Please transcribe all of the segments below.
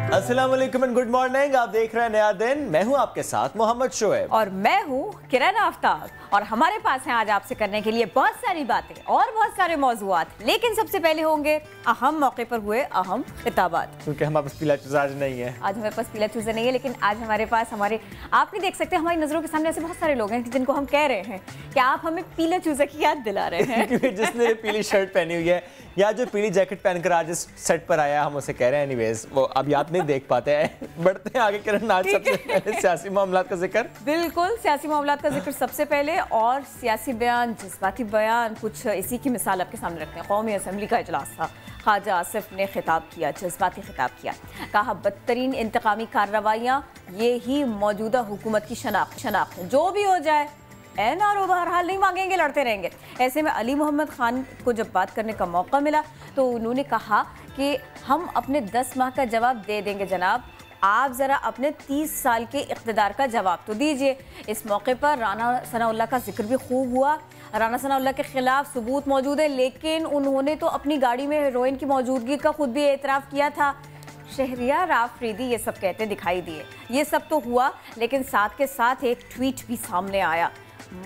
अस्सलाम वालेकुम and good morning. आप देख रहे हैं नया दिन। मैं हूं आपके साथ मोहम्मद शोएब और मैं हूं किरण आफ्ताब और हमारे पास हैं आज आपसे करने के लिए बहुत सारी बातें और बहुत सारे मौजूआत। लेकिन सबसे पहले होंगे अहम मौके पर हुए अहम खिताबात। क्योंकि हमारे पास पीला चूजा आज नहीं है। आज हमारे पास पीला चूजा नहीं है, लेकिन आज हमारे पास आप नहीं देख सकते, हमारी नजरों के सामने ऐसे बहुत सारे लोग हैं जिनको हम कह रहे हैं कि आप हमें पीला चूजा की याद दिला रहे हैं। क्योंकि जिसने पीली शर्ट पहनी हुई है या जो पीली जैकेट पहनकर आज इस सेट पर आया, हम उसे कह रहे हैं एनीवेज, वो अब याद नहीं देख पाते हैं। बढ़ते हैं आगे किरण। आज सबसे पहले सियासी मामलात का जिक्र। बिल्कुल, सियासी मामलात का जिक्र सबसे पहले। और सियासी बयान, जज्बाती बयान, कुछ इसी की मिसाल आपके सामने रखते हैं। कौमी असम्बली का इजलास था, ख्वाजा आसिफ ने खिताब किया, जज्बाती खिताब किया। कहा बदतरीन इंतकामी कार्रवाइयाँ ये ही मौजूदा हुकूमत की शनाख्त है। जो भी हो जाए एनआरओ बहरहाल नहीं मांगेंगे, लड़ते रहेंगे। ऐसे में अली मोहम्मद खान को जब बात करने का मौका मिला तो उन्होंने कहा कि हम अपने 10 माह का जवाब दे देंगे जनाब, आप ज़रा अपने 30 साल के इक़्तिदार का जवाब तो दीजिए। इस मौके पर राना सनाउल्लाह का जिक्र भी खूब हुआ। राना सनाउल्लाह के खिलाफ सबूत मौजूद है, लेकिन उन्होंने तो अपनी गाड़ी में हेरोइन की मौजूदगी का खुद भी एतराफ़ किया था। शहरियार आफरीदी ये सब कहते दिखाई दिए। ये सब तो हुआ, लेकिन साथ के साथ एक ट्वीट भी सामने आया।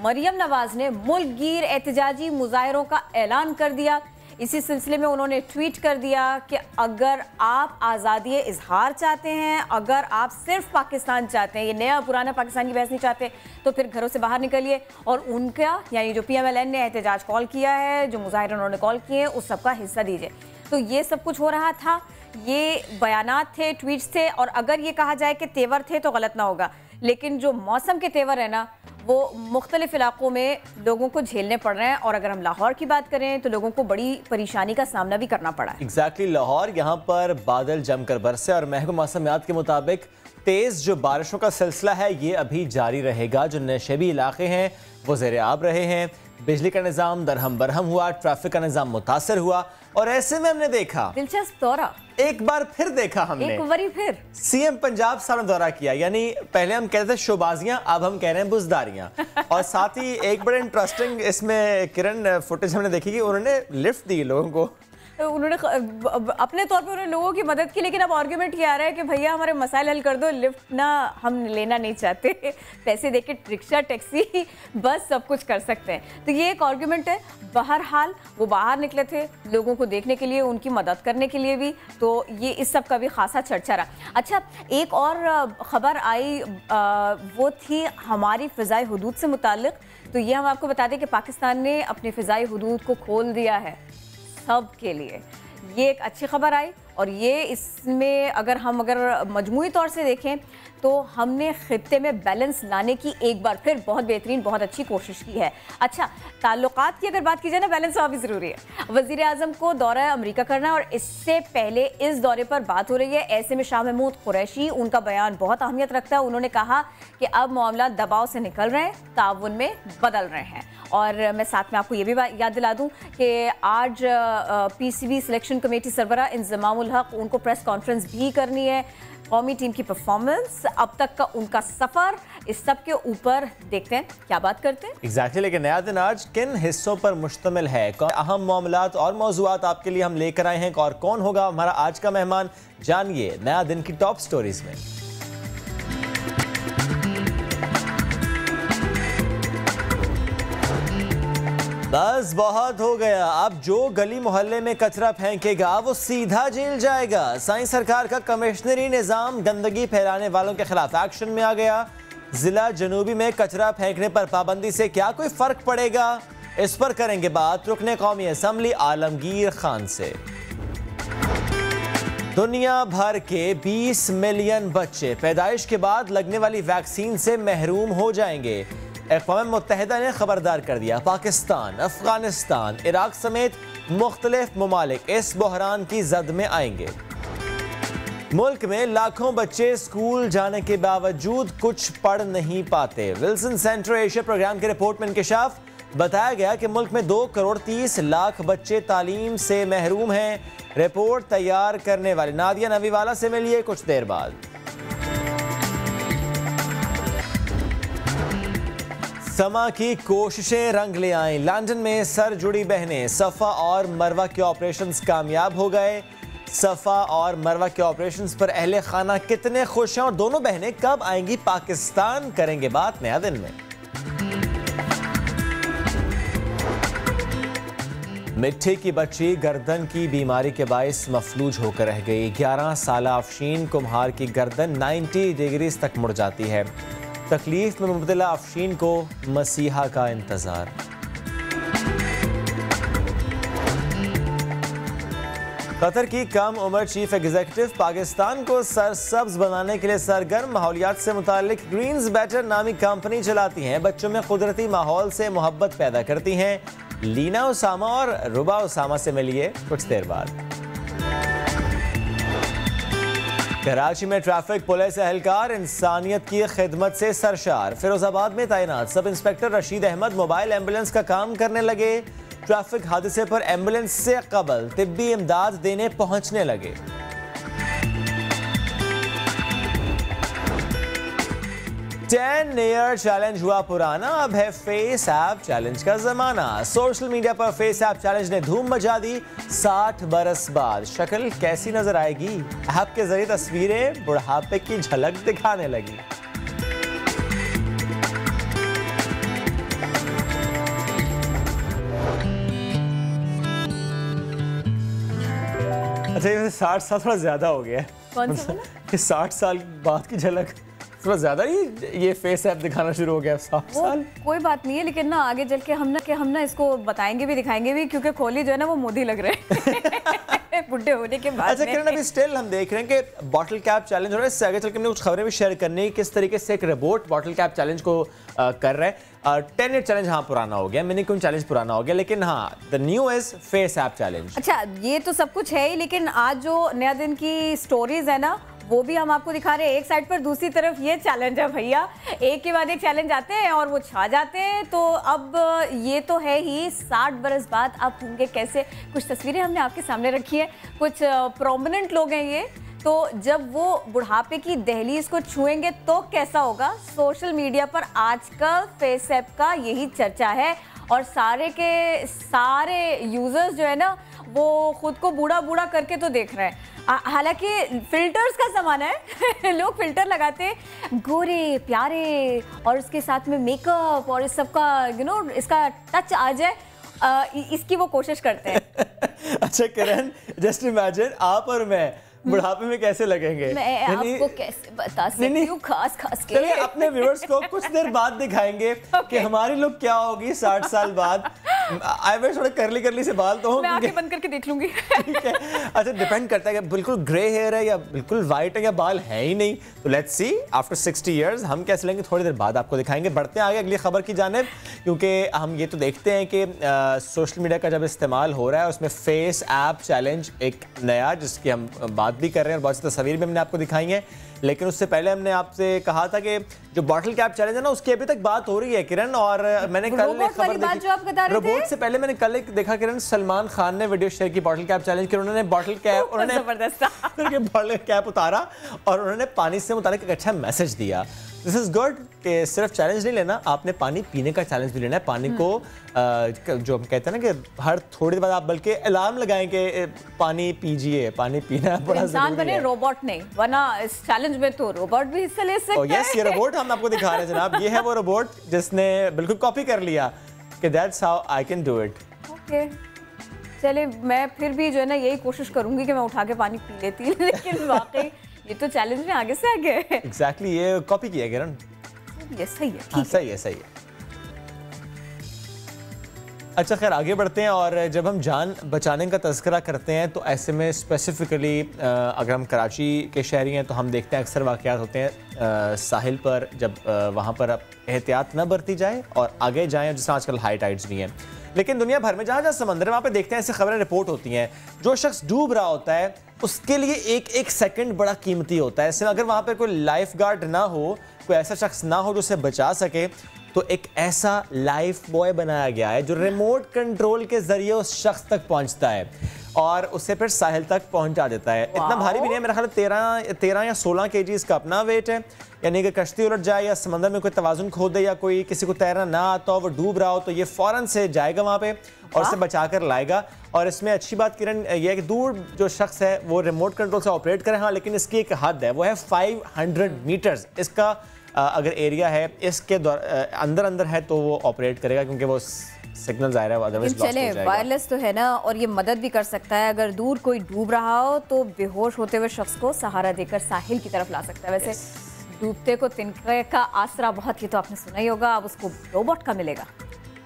मरियम नवाज ने मुल्क गिर एहतजाजी मुजाहरों का ऐलान कर दिया। इसी सिलसिले में उन्होंने ट्वीट कर दिया कि अगर आप आज़ादी इजहार चाहते हैं, अगर आप सिर्फ पाकिस्तान चाहते हैं, ये नया पुराना पाकिस्तान की बहस नहीं चाहते, तो फिर घरों से बाहर निकलिए और उनका यानी जो PMLN ने एहतजाज कॉल किया है, जो मुजाहिर उन्होंने कॉल किए हैं, उस सब का हिस्सा दीजिए। तो ये सब कुछ हो रहा था, ये बयानात थे, ट्वीट्स थे। और अगर ये कहा जाए कि तेवर थे तो गलत ना होगा, लेकिन जो मौसम के तेवर है ना, वो मुख्तलिफ इलाकों में लोगों को झेलने पड़ रहे हैं। और अगर हम लाहौर की बात करें तो लोगों को बड़ी परेशानी का सामना भी करना पड़ा है। एग्जैक्टली, लाहौर यहाँ पर बादल जमकर बरसे और महकमा मौसमियात के मुताबिक तेज़ जो बारिशों का सिलसिला है ये अभी जारी रहेगा। जो नशेबी इलाके हैं वो ज़ेर-ए-आब रहे हैं। बिजली का निज़ाम दरहम बरहम हुआ, ट्रैफिक का निज़ाम मुतासर हुआ। और ऐसे में हमने देखा दिलचस्प दौरा, एक बार फिर देखा हमने, एक बारी फिर सीएम पंजाब साहब ने दौरा किया। यानी पहले हम कहते थे शोबाजियां, अब हम कह रहे हैं बुजदारियां। और साथ ही एक बड़े इंटरेस्टिंग इसमें किरण फुटेज हमने देखी कि उन्होंने लिफ्ट दी लोगों को। उन्होंने अपने तौर पे उन्होंने लोगों की मदद की, लेकिन अब आर्ग्यूमेंट ये आ रहा है कि भैया हमारे मसाइल हल कर दो, लिफ्ट ना हम लेना नहीं चाहते, पैसे देके रिक्शा, टैक्सी, बस सब कुछ कर सकते हैं। तो ये एक आर्ग्यूमेंट है। बहरहाल वो बाहर निकले थे लोगों को देखने के लिए, उनकी मदद करने के लिए भी, तो ये इस सब का भी खासा चर्चा रहा। अच्छा, एक और ख़बर आई, वो थी हमारी फ़िज़ाई हुदूद से मुताल्लिक़। तो ये हम आपको बता दें कि पाकिस्तान ने अपनी फ़िज़ाई हुदूद को खोल दिया है सब के लिए। ये एक अच्छी खबर आई और ये इसमें अगर मजमूई तौर से देखें तो हमने खित्ते में बैलेंस लाने की एक बार फिर बहुत बेहतरीन, बहुत अच्छी कोशिश की है। अच्छा, ताल्लुकात की अगर बात की जाए ना, बैलेंस भी ज़रूरी है। वज़ीर आज़म को दौरा अमेरिका करना है और इससे पहले इस दौरे पर बात हो रही है। ऐसे में शाह महमूद कुरैशी, उनका बयान बहुत अहमियत रखता है। उन्होंने कहा कि अब मामला दबाव से निकल रहे हैं, ताउन में बदल रहे हैं। और मैं साथ में आपको ये भी याद दिला दूं कि आज PCB सिलेक्शन कमेटी सरबरा इंज़मामुल हक, उनको प्रेस कॉन्फ्रेंस भी करनी है। कौमी टीम की परफॉर्मेंस, अब तक का उनका सफ़र, इस सब के ऊपर देखते हैं क्या बात करते हैं। एग्जैक्टली, लेकिन नया दिन आज किन हिस्सों पर मुश्तमिल है, अहम मामलात और मौजूआत आपके लिए हम लेकर आए हैं। और कौन होगा हमारा आज का मेहमान, जानिए नया दिन की टॉप स्टोरीज में। बस बहुत हो गया, अब जो गली मोहल्ले में कचरा फेंकेगा वो सीधा जेल जाएगा। साईं सरकार का कमिश्नरी निज़ाम गंदगी फैलाने वालों के खिलाफ एक्शन में आ गया। जिला जनूबी में कचरा फेंकने पर पाबंदी से क्या कोई फर्क पड़ेगा, इस पर करेंगे बात रुकने कौमी असम्बली आलमगीर खान से। दुनिया भर के 20 मिलियन बच्चे पैदाइश के बाद लगने वाली वैक्सीन से महरूम हो जाएंगे। अक़वाम मुत्तहिदा ने खबरदार कर दिया, पाकिस्तान, अफगानिस्तान, इराक समेत मुख्तलिफ ममालिक इस बहरान की जद में आएंगे। मुल्क में लाखों बच्चे स्कूल जाने के बावजूद कुछ पढ़ नहीं पाते। विल्सन सेंटर एशिया प्रोग्राम की रिपोर्ट में इंकशाफ, बताया गया कि मुल्क में 2 करोड़ 30 लाख बच्चे तालीम से महरूम हैं। रिपोर्ट तैयार करने वाले नादिया नवीवाला से मिलिए कुछ देर बाद। समा की कोशिशें रंग ले आईं। लंदन में सर जुड़ी बहनें, सफ़ा और मरवा के ऑपरेशंस कामयाब हो गए। सफ़ा और मरवा के ऑपरेशंस पर अहले खाना कितने खुश हैं और दोनों बहनें कब आएंगी पाकिस्तान, करेंगे बात नया दिन में। मिट्टी की बच्ची गर्दन की बीमारी के बायस मफलूज होकर रह गई। 11 साल अफशीन कुम्हार की गर्दन 90 डिग्रीज तक मुड़ जाती है। तकलीफ में मुब्तला अफशीन को मसीहा का इंतजार। कतर की कम उम्र चीफ एग्जीक्यूटिव पाकिस्तान को सरसब्ज बनाने के लिए सरगर्म। माहौलियात से मुतालिक ग्रीन्स बेटर नामी कंपनी चलाती हैं। बच्चों में कुदरती माहौल से मोहब्बत पैदा करती हैं। लीना उसामा और रुबा उसामा से मिलिए कुछ देर बाद। कराची में ट्रैफिक पुलिस एहलकार इंसानियत की खिदमत से सरशार। फिरोजाबाद में तैनात sub inspector Rashid Ahmed mobile ambulance का काम करने लगे। ट्रैफिक हादसे पर एम्बुलेंस से कबल तिब्बी इमदाद देने पहुंचने लगे। टेन ईयर चैलेंज हुआ पुराना, अब है फेस ऐप चैलेंज का जमाना। सोशल मीडिया पर फेस ऐप चैलेंज ने धूम मचा दी। 60 बरस बाद शक्ल कैसी नजर आएगी? ऐप के जरिए तस्वीरें बुढ़ापे की झलक दिखाने लगी। अच्छा, ये 60 साल थोड़ा ज्यादा हो गया है। कौन सा वाला? 60 साल बाद की झलक थोड़ा ज्यादा ही ये फेस ऐप दिखाना शुरू हो गया। 60 साल कोई बात नहीं है, लेकिन ना आगे चल के हम ना इसको बताएंगे भी दिखाएंगे भी, क्योंकि कोहली जो है ना वो मोदी लग रहे हैं बुढ़े होने के बाद। अच्छा किरण, अभी स्टिल हम देख रहे हैं कि बॉटल कैप चैलेंज हो रहा है। इससे आगे चल के हमने कुछ खबरें भी शेयर करनी है किस तरीके से एक रोबोट बॉटल कैप चैलेंज को कर रहा है। 10 ईयर चैलेंज हाँ पुराना हो गया, मिनी क्यून चैलेंज पुराना हो गया, लेकिन हाँ the new is face app challenge. अच्छा, ये तो सब कुछ है ही, लेकिन आज जो नया दिन की स्टोरीज है ना वो भी हम आपको दिखा रहे हैं। एक साइड पर दूसरी तरफ ये चैलेंज है भैया, एक के बाद एक चैलेंज आते हैं और वो छा जाते हैं। तो अब ये तो है ही 60 बरस बाद आप होंगे कैसे। कुछ तस्वीरें हमने आपके सामने रखी है, कुछ प्रोमिनेंट लोग हैं ये, तो जब वो बुढ़ापे की दहलीज को छुएंगे तो कैसा होगा। सोशल मीडिया पर आजकल फेस ऐप का यही चर्चा है और सारे के सारे यूजर्स जो है ना वो खुद को बूढ़ा बूढ़ा करके तो देख रहे हैं। हालांकि फिल्टर्स का ज़माना है लोग फिल्टर लगाते हैं गोरे प्यारे और उसके साथ में मेकअप और इस सब का इसका टच आ जाए, इसकी वो कोशिश करते हैं। अच्छा किरण, जस्ट इमेजिन आप और मैं बुढ़ापे में कैसे लगेंगे। मैं आपको कैसे बता सकती हूँ खास के। चलिए अपने व्यूअर्स को कुछ देर बाद दिखाएंगे कि हमारी लुक क्या होगी 60 साल बाद। आई विश थोड़े करली से बाल तो हो, मैं आंखें बंद करके देख लूंगी। ठीक है। अच्छा, डिपेंड करता है कि बिल्कुल ग्रे हेयर है या बिल्कुल वाइट है या बाल है ही नहीं। तो लेट्स सी आफ्टर 60 इयर्स हम कैसे लेंगे, थोड़ी देर बाद आपको दिखाएंगे। बढ़ते हैं आगे अगली खबर की जानिब, क्योंकि हम ये तो देखते हैं कि सोशल मीडिया का जब इस्तेमाल हो रहा है उसमें फेस ऐप चैलेंज एक नया, जिसकी हम बात भी कर रहे हैं और बहुत सी तस्वीर भी हमने आपको दिखाई है। लेकिन उससे पहले हमने आपसे कहा था कि जो बॉटल कैप चैलेंज है ना उसकी अभी तक बात हो रही है किरण, और मैंने कल एक खबर देखी रोबोट से पहले मैंने कल एक देखा किरण, सलमान खान ने वीडियो शेयर की बॉटल कैप चैलेंज की। उन्होंने बॉटल कैप बॉटल कैप उतारा और उन्होंने पानी से मुतालिक एक अच्छा मैसेज दिया। दिस इज गुड कि सिर्फ चैलेंज नहीं लेना, आपने पानी पीने का चैलेंज भी लेना है। पानी को जो हम कहते हैं ना कि हर थोड़ी देर बाद आप बल्कि अलार्म लगाएं कि पानी पीजिए, पानी पीना बड़ा इंसान बने, रोबोट नहीं, वरना इस चैलेंज में तो रोबोट भी हिस्सा ले सकता है। यस, ये रोबोट हम आपको दिखा रहे हैं जनाब। ये है वो रोबोट जिसने बिल्कुल कॉपी कर लिया कि that's how I can do it. Okay, चलिए मैं फिर भी जो है ना यही कोशिश करूंगी कि मैं उठा के पानी पी लेती, लेकिन वाकई ये तो चैलेंज में आगे से आगे है। एग्जैक्टली, ये कॉपी किया किरण। ये सही है, हाँ, सही है। अच्छा खैर आगे बढ़ते हैं, और जब हम जान बचाने का तज़किरा करते हैं तो ऐसे में स्पेसिफिकली अगर हम कराची के शहरी हैं तो हम देखते हैं अक्सर वाक़यात होते हैं साहिल पर, जब वहाँ पर एहतियात न बरती जाए और आगे जाएँ, जिसमें आजकल हाई टाइड्स भी हैं। लेकिन दुनिया भर में जहाँ जहाँ समंदर है वहाँ पे देखते हैं ऐसी खबरें रिपोर्ट होती हैं, जो शख्स डूब रहा होता है उसके लिए एक सेकंड बड़ा कीमती होता है। इसलिए अगर वहाँ पर कोई लाइफ गार्ड ना हो, कोई ऐसा शख्स ना हो जो उसे बचा सके, तो एक ऐसा लाइफ बॉय बनाया गया है जो रिमोट कंट्रोल के जरिए उस शख्स तक पहुंचता है और उसे फिर साहिल तक पहुंचा देता है। इतना भारी भी नहीं है, मेरा ख्याल 13 या 16 केजीज का अपना वेट है। यानी कि कश्ती उलट जाए या समंदर में कोई तवाजुन खो दे या कोई किसी को तैरना ना आता हो, वो डूब रहा हो, तो ये फौरन से जाएगा वहाँ पे और उसे बचा कर लाएगा। और इसमें अच्छी बात किरण ये है कि दूर जो शख्स है वो रिमोट कंट्रोल से ऑपरेट करे, हाँ, लेकिन इसकी एक हद है, वो है 500 मीटर्स। इसका अगर एरिया है इसके अंदर अंदर है तो वो ऑपरेट करेगा, क्योंकि वो सिग्नल ज़ाहिर है अदरवाइज लॉस्ट हो जाएगा। वायरलेस तो है ना, और ये मदद भी कर सकता है। अगर दूर कोई डूब रहा हो तो बेहोश होते हुए शख्स को सहारा देकर साहिल की तरफ ला सकता है। वैसे डूबते को तिनके का आसरा बहुत, ये तो आपने सुना ही होगा, अब उसको रोबोट का मिलेगा।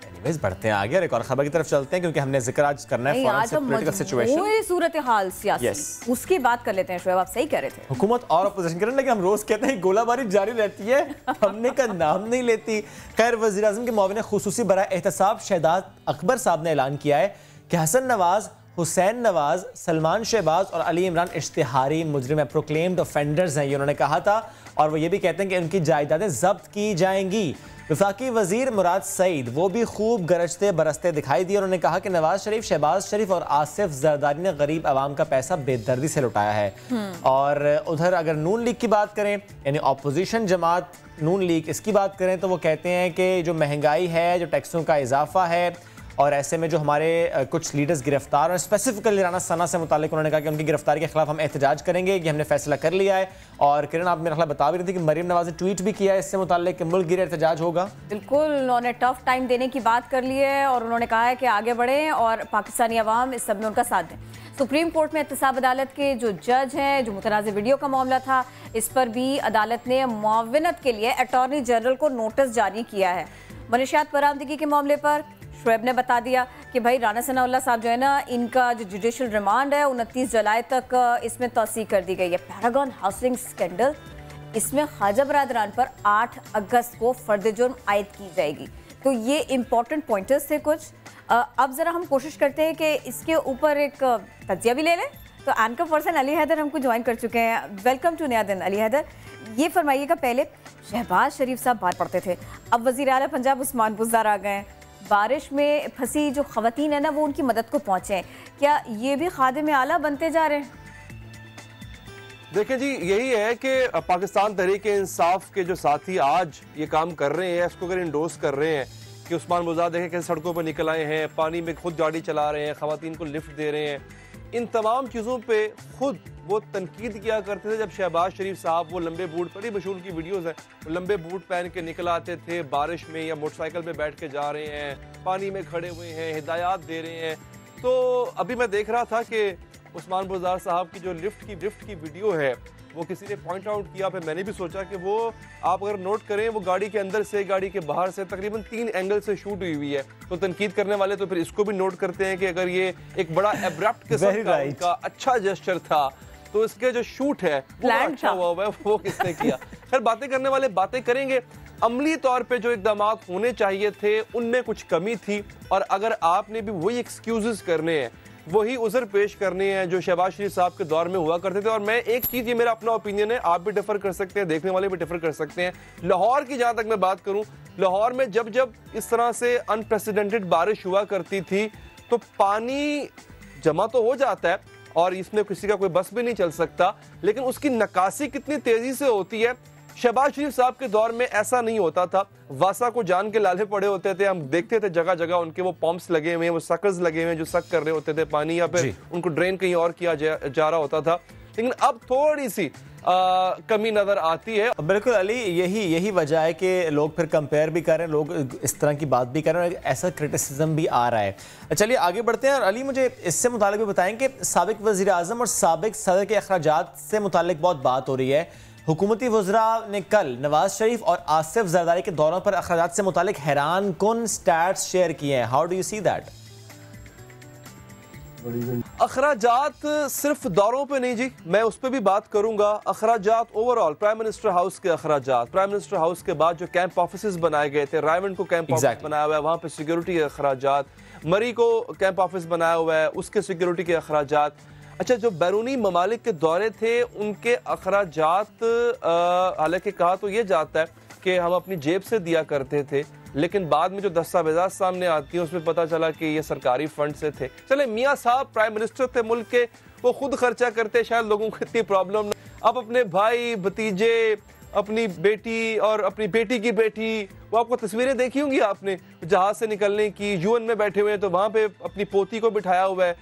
एनीवेज बढ़ते हैं आगे और एक और खबर की तरफ चलते हैं, क्योंकि हमने जिक्र आज करना है पॉलिटिकल सिचुएशन, सूरत हाल सियासी, उसकी बात कर लेते हैं। शोएब, आप सही कह रहे थे, हुकूमत और अपोजिशन करें, लेकिन हम रोज कहते हैं गोलाबारी जारी रहती है, हमने का नाम नहीं लेती। खैर, वज़ीर-ए-आज़म के मुआविन खुसूसी बराए एहतसाब शहजाद अकबर साहब ने ऐलान किया है कि हसन नवाज, हुसैन नवाज, सलमान शहबाज और अली इमरान इश्तिहारी मुजरिम प्रोक्लेम्ड ऑफेंडर्स हैं, ये उन्होंने कहा था। और वो ये भी कहते हैं कि उनकी जायदादें जब्त की जाएंगी। वफाकी वजीर मुराद सईद वो भी खूब गरजते बरसते दिखाई दिए। उन्होंने कहा कि नवाज शरीफ, शहबाज शरीफ और आसिफ जरदारी ने गरीब आवाम का पैसा बेदर्दी से लुटाया है। और उधर अगर नून लीग की बात करें, यानी अपोजिशन जमात नून लीग, इसकी बात करें तो वो कहते हैं कि जो महंगाई है, जो टैक्सों का इजाफा है, और ऐसे में जो हमारे कुछ लीडर्स गिरफ्तार और स्पेसिफिकली राना सना से मुतालिक उन्होंने कहा कि उनकी गिरफ्तारी के खिलाफ हम एहतजाज करेंगे, कि हमने फैसला कर लिया है। और किरण, आप मेरा ख्याल बता भी रही थी कि मरीम नवाज ने ट्वीट भी किया है इससे मुतालिक कि मुल्क गिर एहतजाज होगा। बिल्कुल, उन्होंने टफ टाइम देने की बात कर ली है और उन्होंने कहा है कि आगे बढ़ें और पाकिस्तानी अवाम इस सब में उनका साथ दें। सुप्रीम कोर्ट में एहतसाब अदालत के जो जज हैं, जो मुतनाज़ वीडियो का मामला था, इस पर भी अदालत ने मुआविनत के लिए अटॉर्नी जनरल को नोटिस जारी किया है। मनशियात बरामदगी के मामले पर शोएब ने बता दिया कि भाई राना सनाउल्लाह साहब जो है ना, इनका जो जुडिशल रिमांड है 29 जुलाई तक इसमें तौसीह कर दी गई है। पैरागॉन हाउसिंग स्कैंडल, इसमें ख्वाजा बरादरान पर 8 अगस्त को फर्द जुर्म आयद की जाएगी। तो ये इंपॉर्टेंट पॉइंटर्स थे कुछ। अब ज़रा हम कोशिश करते हैं कि इसके ऊपर एक तजिया भी ले लें। तो एंकर पर्सन अली हैदर हमको ज्वाइन कर चुके हैं। वेलकम टू नया दिन अली हैदर। ये फरमाइएगा, पहले शहबाज शरीफ साहब बात पढ़ते थे, अब वज़ीर आला पंजाब उस्मान बुज़दार आ गए हैं। बारिश में फंसी जो ख़वातीन है ना, वो उनकी मदद को पहुँचे हैं। क्या ये भी खादिम आला बनते जा रहे हैं? देखें जी, यही है कि पाकिस्तान तहरीक इंसाफ के जो साथी आज ये काम कर रहे हैं, इसको अगर इंडोर्स कर रहे हैं कि उस्मान बुज़दार देखें कैसे सड़कों पर निकल आए हैं, पानी में खुद गाड़ी चला रहे हैं, ख़वातीन को लिफ्ट दे रहे हैं, इन तमाम चीज़ों पे खुद वो तनकीद किया करते थे। जब शहबाज शरीफ साहब वो लंबे बूट, बड़ी मशहूर की वीडियोज़ हैं, वो लंबे बूट पहन के निकल आते थे बारिश में, या मोटरसाइकिल पे बैठ के जा रहे हैं, पानी में खड़े हुए हैं, हिदायत दे रहे हैं। तो अभी मैं देख रहा था कि उस्मान बुज़दार साहब की जो लिफ्ट की वीडियो है, वो किसी ने पॉइंट आउट किया। फिर मैंने भी सोचा कि वो आप अगर नोट करें, वो गाड़ी के अंदर से, गाड़ी के बाहर से तकरीबन 3 एंगल से शूट हुई है। तो तनकीद करने वाले तो फिर इसको भी नोट करते हैं कि अगर ये एक बड़ा एब्रप्ट किस्म का उनका अच्छा जेस्चर था, तो इसके जो शूट है वो अच्छा हुआ है, वो किसने किया। खैर, बातें करने वाले बातें करेंगे। अमली तौर पे जो इकदाम होने चाहिए थे उनमें कुछ कमी थी, और अगर आपने भी वही एक्सक्यूजेस करने हैं, वही उज़र पेश करने हैं जो शहबाज शरीफ साहब के दौर में हुआ करते थे। और मैं एक चीज़, ये मेरा अपना ओपिनियन है, आप भी डिफर कर सकते हैं, देखने वाले भी डिफर कर सकते हैं। लाहौर की जहाँ तक मैं बात करूँ, लाहौर में जब जब इस तरह से अनप्रेसिडेंटेड बारिश हुआ करती थी, तो पानी जमा तो हो जाता है और इसमें किसी का कोई बस भी नहीं चल सकता, लेकिन उसकी नकासी कितनी तेजी से होती है। शहबाज शरीफ साहब के दौर में ऐसा नहीं होता था। वासा को जान के लाले पड़े होते थे, हम देखते थे जगह जगह उनके वो पंप्स लगे हुए हैं, वो सकर्स लगे हुए हैं जो सक कर रहे होते थे पानी, या फिर उनको ड्रेन कहीं और किया जा रहा होता था। लेकिन अब थोड़ी सी कमी नजर आती है। बिल्कुल अली, यही वजह है कि लोग फिर कंपेयर भी कर रहे हैं, लोग इस तरह की बात भी कर रहे हैं, ऐसा क्रिटिसिज्म भी आ रहा है। चलिए आगे बढ़ते हैं। और अली, मुझे इससे मुतालिक भी बताएं कि साबिक वज़ीर आज़म और साबिक सदर के अखराजात से मुतालिक बहुत बात हो रही है। हुकूमती वज़रा ने कल नवाज शरीफ और आसिफ जरदारी के दौरों पर अखराजात से मुतालिक हैरान कुन स्टैट्स शेयर किए हैं। How do you see that? अखराजात सिर्फ दौरों पे नहीं जी, मैं उस पर भी बात करूंगा। अखराजात ओवरऑल, प्राइम मिनिस्टर हाउस के अखराजात, प्राइम मिनिस्टर हाउस के बाद जो कैंप ऑफिस बनाए गए थे, रायवंड को कैंप ऑफिस बनाया हुआ है, वहां पे सिक्योरिटी के अखराजात, मरी को कैंप ऑफिस बनाया हुआ है, उसके सिक्योरिटी के अखराजात। अच्छा, जो बैरूनी ममालिक के दौरे थे उनके अखराजात, हालांकि कहा तो ये जाता है कि हम अपनी जेब से दिया करते थे, लेकिन बाद में जो दस्तावेजात सामने आती हैं उसमें पता चला कि ये सरकारी फंड से थे। चले, मियाँ साहब प्राइम मिनिस्टर थे मुल्क के, वो खुद खर्चा करते, शायद लोगों को इतनी प्रॉब्लम नहीं। अब अपने भाई, भतीजे, अपनी बेटी और अपनी बेटी की बेटी, वो आपको तस्वीरें देखी होंगी आपने जहाज से निकलने की, यूएन में बैठे हुए हैं तो वहां पे अपनी पोती को बिठाया हुआ है।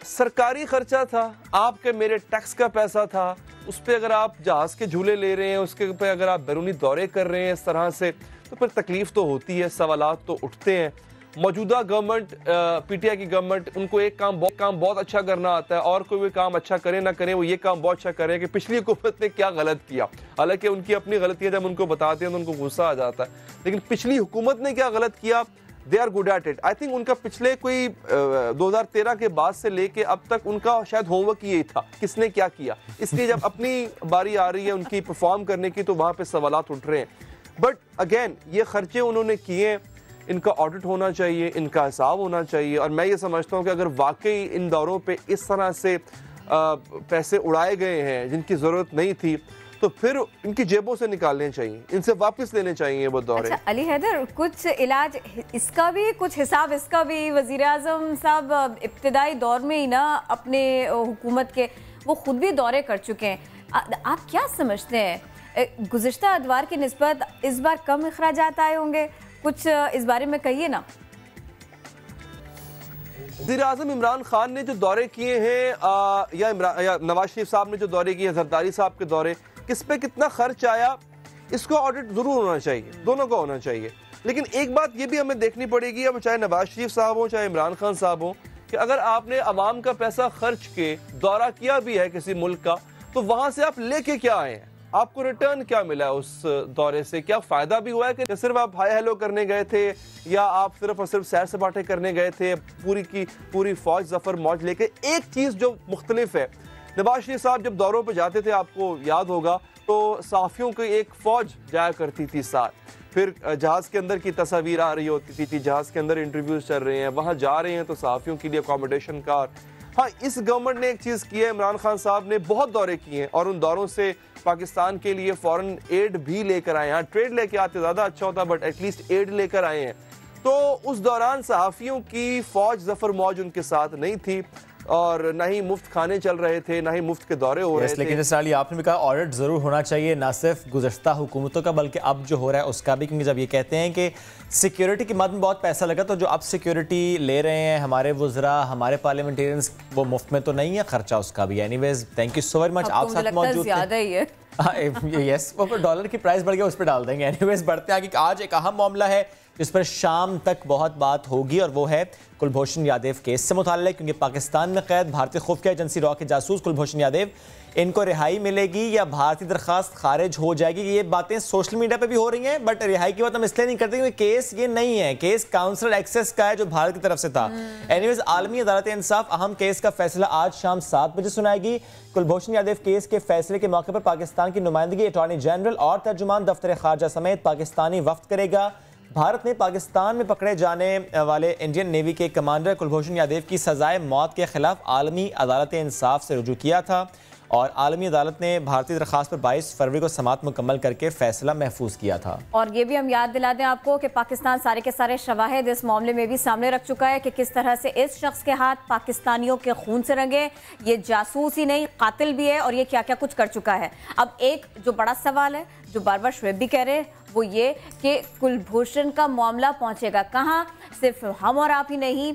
सरकारी खर्चा था, आपके मेरे टैक्स का पैसा था, उस पर अगर आप जहाज के झूले ले रहे हैं, उसके पे अगर आप बैरूनी दौरे कर रहे हैं इस तरह से, तो फिर तकलीफ तो होती है, सवालात तो उठते हैं। मौजूदा गवर्नमेंट, पीटीआई की गवर्नमेंट, उनको एक काम बहुत अच्छा करना आता है, और कोई भी काम अच्छा करे ना करे वो ये काम बहुत अच्छा करे कि पिछली हुकूमत ने क्या गलत किया। हालांकि उनकी अपनी गलतियां जब उनको बताते हैं तो उनको गुस्सा आ जाता है, लेकिन पिछली हुकूमत ने क्या गलत किया, they are good at it. I think उनका पिछले कोई 2013 के बाद से लेके अब तक उनका शायद होमवर्क यही था, किसने क्या किया। इसलिए जब अपनी बारी आ रही है उनकी परफॉर्म करने की तो वहां पे सवालात उठ रहे हैं। बट अगेन ये खर्चे उन्होंने किए, इनका ऑडिट होना चाहिए, इनका हिसाब होना चाहिए। और मैं ये समझता हूँ कि अगर वाकई इन दौरों पे इस तरह से पैसे उड़ाए गए हैं जिनकी ज़रूरत नहीं थी, तो फिर इनकी जेबों से निकालने चाहिए, इनसे वापस लेने चाहिए वो दौरे। अच्छा अली हैदर, कुछ इलाज इसका भी, कुछ हिसाब इसका भी, वज़ीर आज़म साहब इब्तिदाई दौर में ही ना अपने हुकूमत के वो खुद भी दौरे कर चुके हैं। आप क्या समझते हैं, गुज़िश्ता अदवार की निस्बत इस बार कम अखराजात आए होंगे? कुछ इस बारे में कहिए ना। वज़ीर आज़म इमरान खान ने जो दौरे किए हैं या नवाज शरीफ साहब ने जो दौरे किए, जरदारी साहब के दौरे, किस पे कितना खर्च आया, इसको ऑडिट जरूर होना चाहिए, दोनों को होना चाहिए। लेकिन एक बात ये भी हमें देखनी पड़ेगी, अब चाहे नवाज शरीफ साहब हो चाहे इमरान खान साहब हो, कि अगर आपने अवाम का पैसा खर्च के दौरा किया भी है किसी मुल्क का, तो वहां से आप लेके क्या आए हैं, आपको रिटर्न क्या मिला है उस दौरे से, क्या फायदा भी हुआ है कि सिर्फ आप हाय हेलो करने गए थे, या आप सिर्फ और सिर्फ सैर सपाटे करने गए थे, पूरी की पूरी फौज जफर मौज लेके। एक चीज जो मुख्तलिफ है, नवाज शरीफ साहब जब दौरों पर जाते थे, आपको याद होगा, तो सहाफ़ियों की एक फौज जाया करती थी साथ, फिर जहाज़ के अंदर की तस्वीर आ रही होती थी, जहाज़ के अंदर इंटरव्यूज चल रहे हैं, वहाँ जा रहे हैं तो सहाफ़ियों के लिए अकोमोडेशन कार। हाँ, इस गवर्नमेंट ने एक चीज़ की है, इमरान खान साहब ने बहुत दौरे किए हैं और उन दौरों से पाकिस्तान के लिए फॉरेन एड भी लेकर आए हैं। ट्रेड लेके आते ज़्यादा अच्छा होता, बट एटलीस्ट एड लेकर आए हैं। तो उस दौरान सहाफ़ियों की फौज जफर मौज उनके साथ नहीं थी, और ना ही मुफ्त खाने चल रहे थे, ना ही मुफ्त के दौरे हो रहे थे। लेकिन जैसे अली आपने भी कहा, ऑडिट ज़रूर होना चाहिए, ना सिर्फ गुज़श्ता हुकूमतों का बल्कि अब जो हो रहा है उसका भी। क्योंकि जब ये कहते हैं कि सिक्योरिटी की मद में बहुत पैसा लगा, तो जो अब सिक्योरिटी ले रहे हैं हमारे वज़रा, हमारे पार्लियामेंटेरियंस, वो मुफ्त में तो नहीं है, खर्चा उसका भी। Anyways thank you so very much, आप साथ मौजूद थे। यस, वो डॉलर की प्राइस बढ़ गया, उस पर डाल देंगे। एनीवेज बढ़ते हैं आगे। आज एक अहम मामला है जिस पर शाम तक बहुत बात होगी, और वो है कुलभूषण यादव केस से मुताल्लिक। क्योंकि पाकिस्तान में कैद भारतीय खुफिया एजेंसी रॉ के जासूस कुलभूषण यादव, इनको रिहाई मिलेगी या भारतीय दरखास्त खारिज हो जाएगी, ये बातें सोशल मीडिया पे भी हो रही हैं। बट रिहाई की बात हम इसलिए नहीं करते क्योंकि केस ये नहीं है, केस काउंसलर एक्सेस का है जो भारत की तरफ से था। एनीवेज आलमी अदालत इंसाफ अहम केस का फैसला आज शाम 7 बजे सुनाएगी। कुलभूषण यादव केस के फैसले के मौके पर पाकिस्तान की नुमाइंदगी अटॉर्नी जनरल और तर्जुमान दफ्तर खारजा समेत पाकिस्तानी वफ्द करेगा। भारत ने पाकिस्तान में पकड़े जाने वाले इंडियन नेवी के कमांडर कुलभूषण यादव की सजाए मौत के खिलाफ आलमी अदालत इंसाफ से रुजू किया था, और आलमी अदालत ने भारतीय दरखास्त पर 22 फरवरी को समाअत मुकम्मल करके फैसला महफूज किया था। और ये भी हम याद दिला दें आपको कि पाकिस्तान सारे के सारे शवाहिद इस मामले में भी सामने रख चुका है कि किस तरह से इस शख्स के हाथ पाकिस्तानियों के खून से रंगे। ये जासूस ही नहीं, कातिल भी है, और ये क्या क्या कुछ कर चुका है। अब एक जो बड़ा सवाल है, जो बार बार शुएब भी कह रहे हैं, वो ये कि कुलभूषण का मामला पहुंचेगा कहाँ। सिर्फ हम और आप ही नहीं,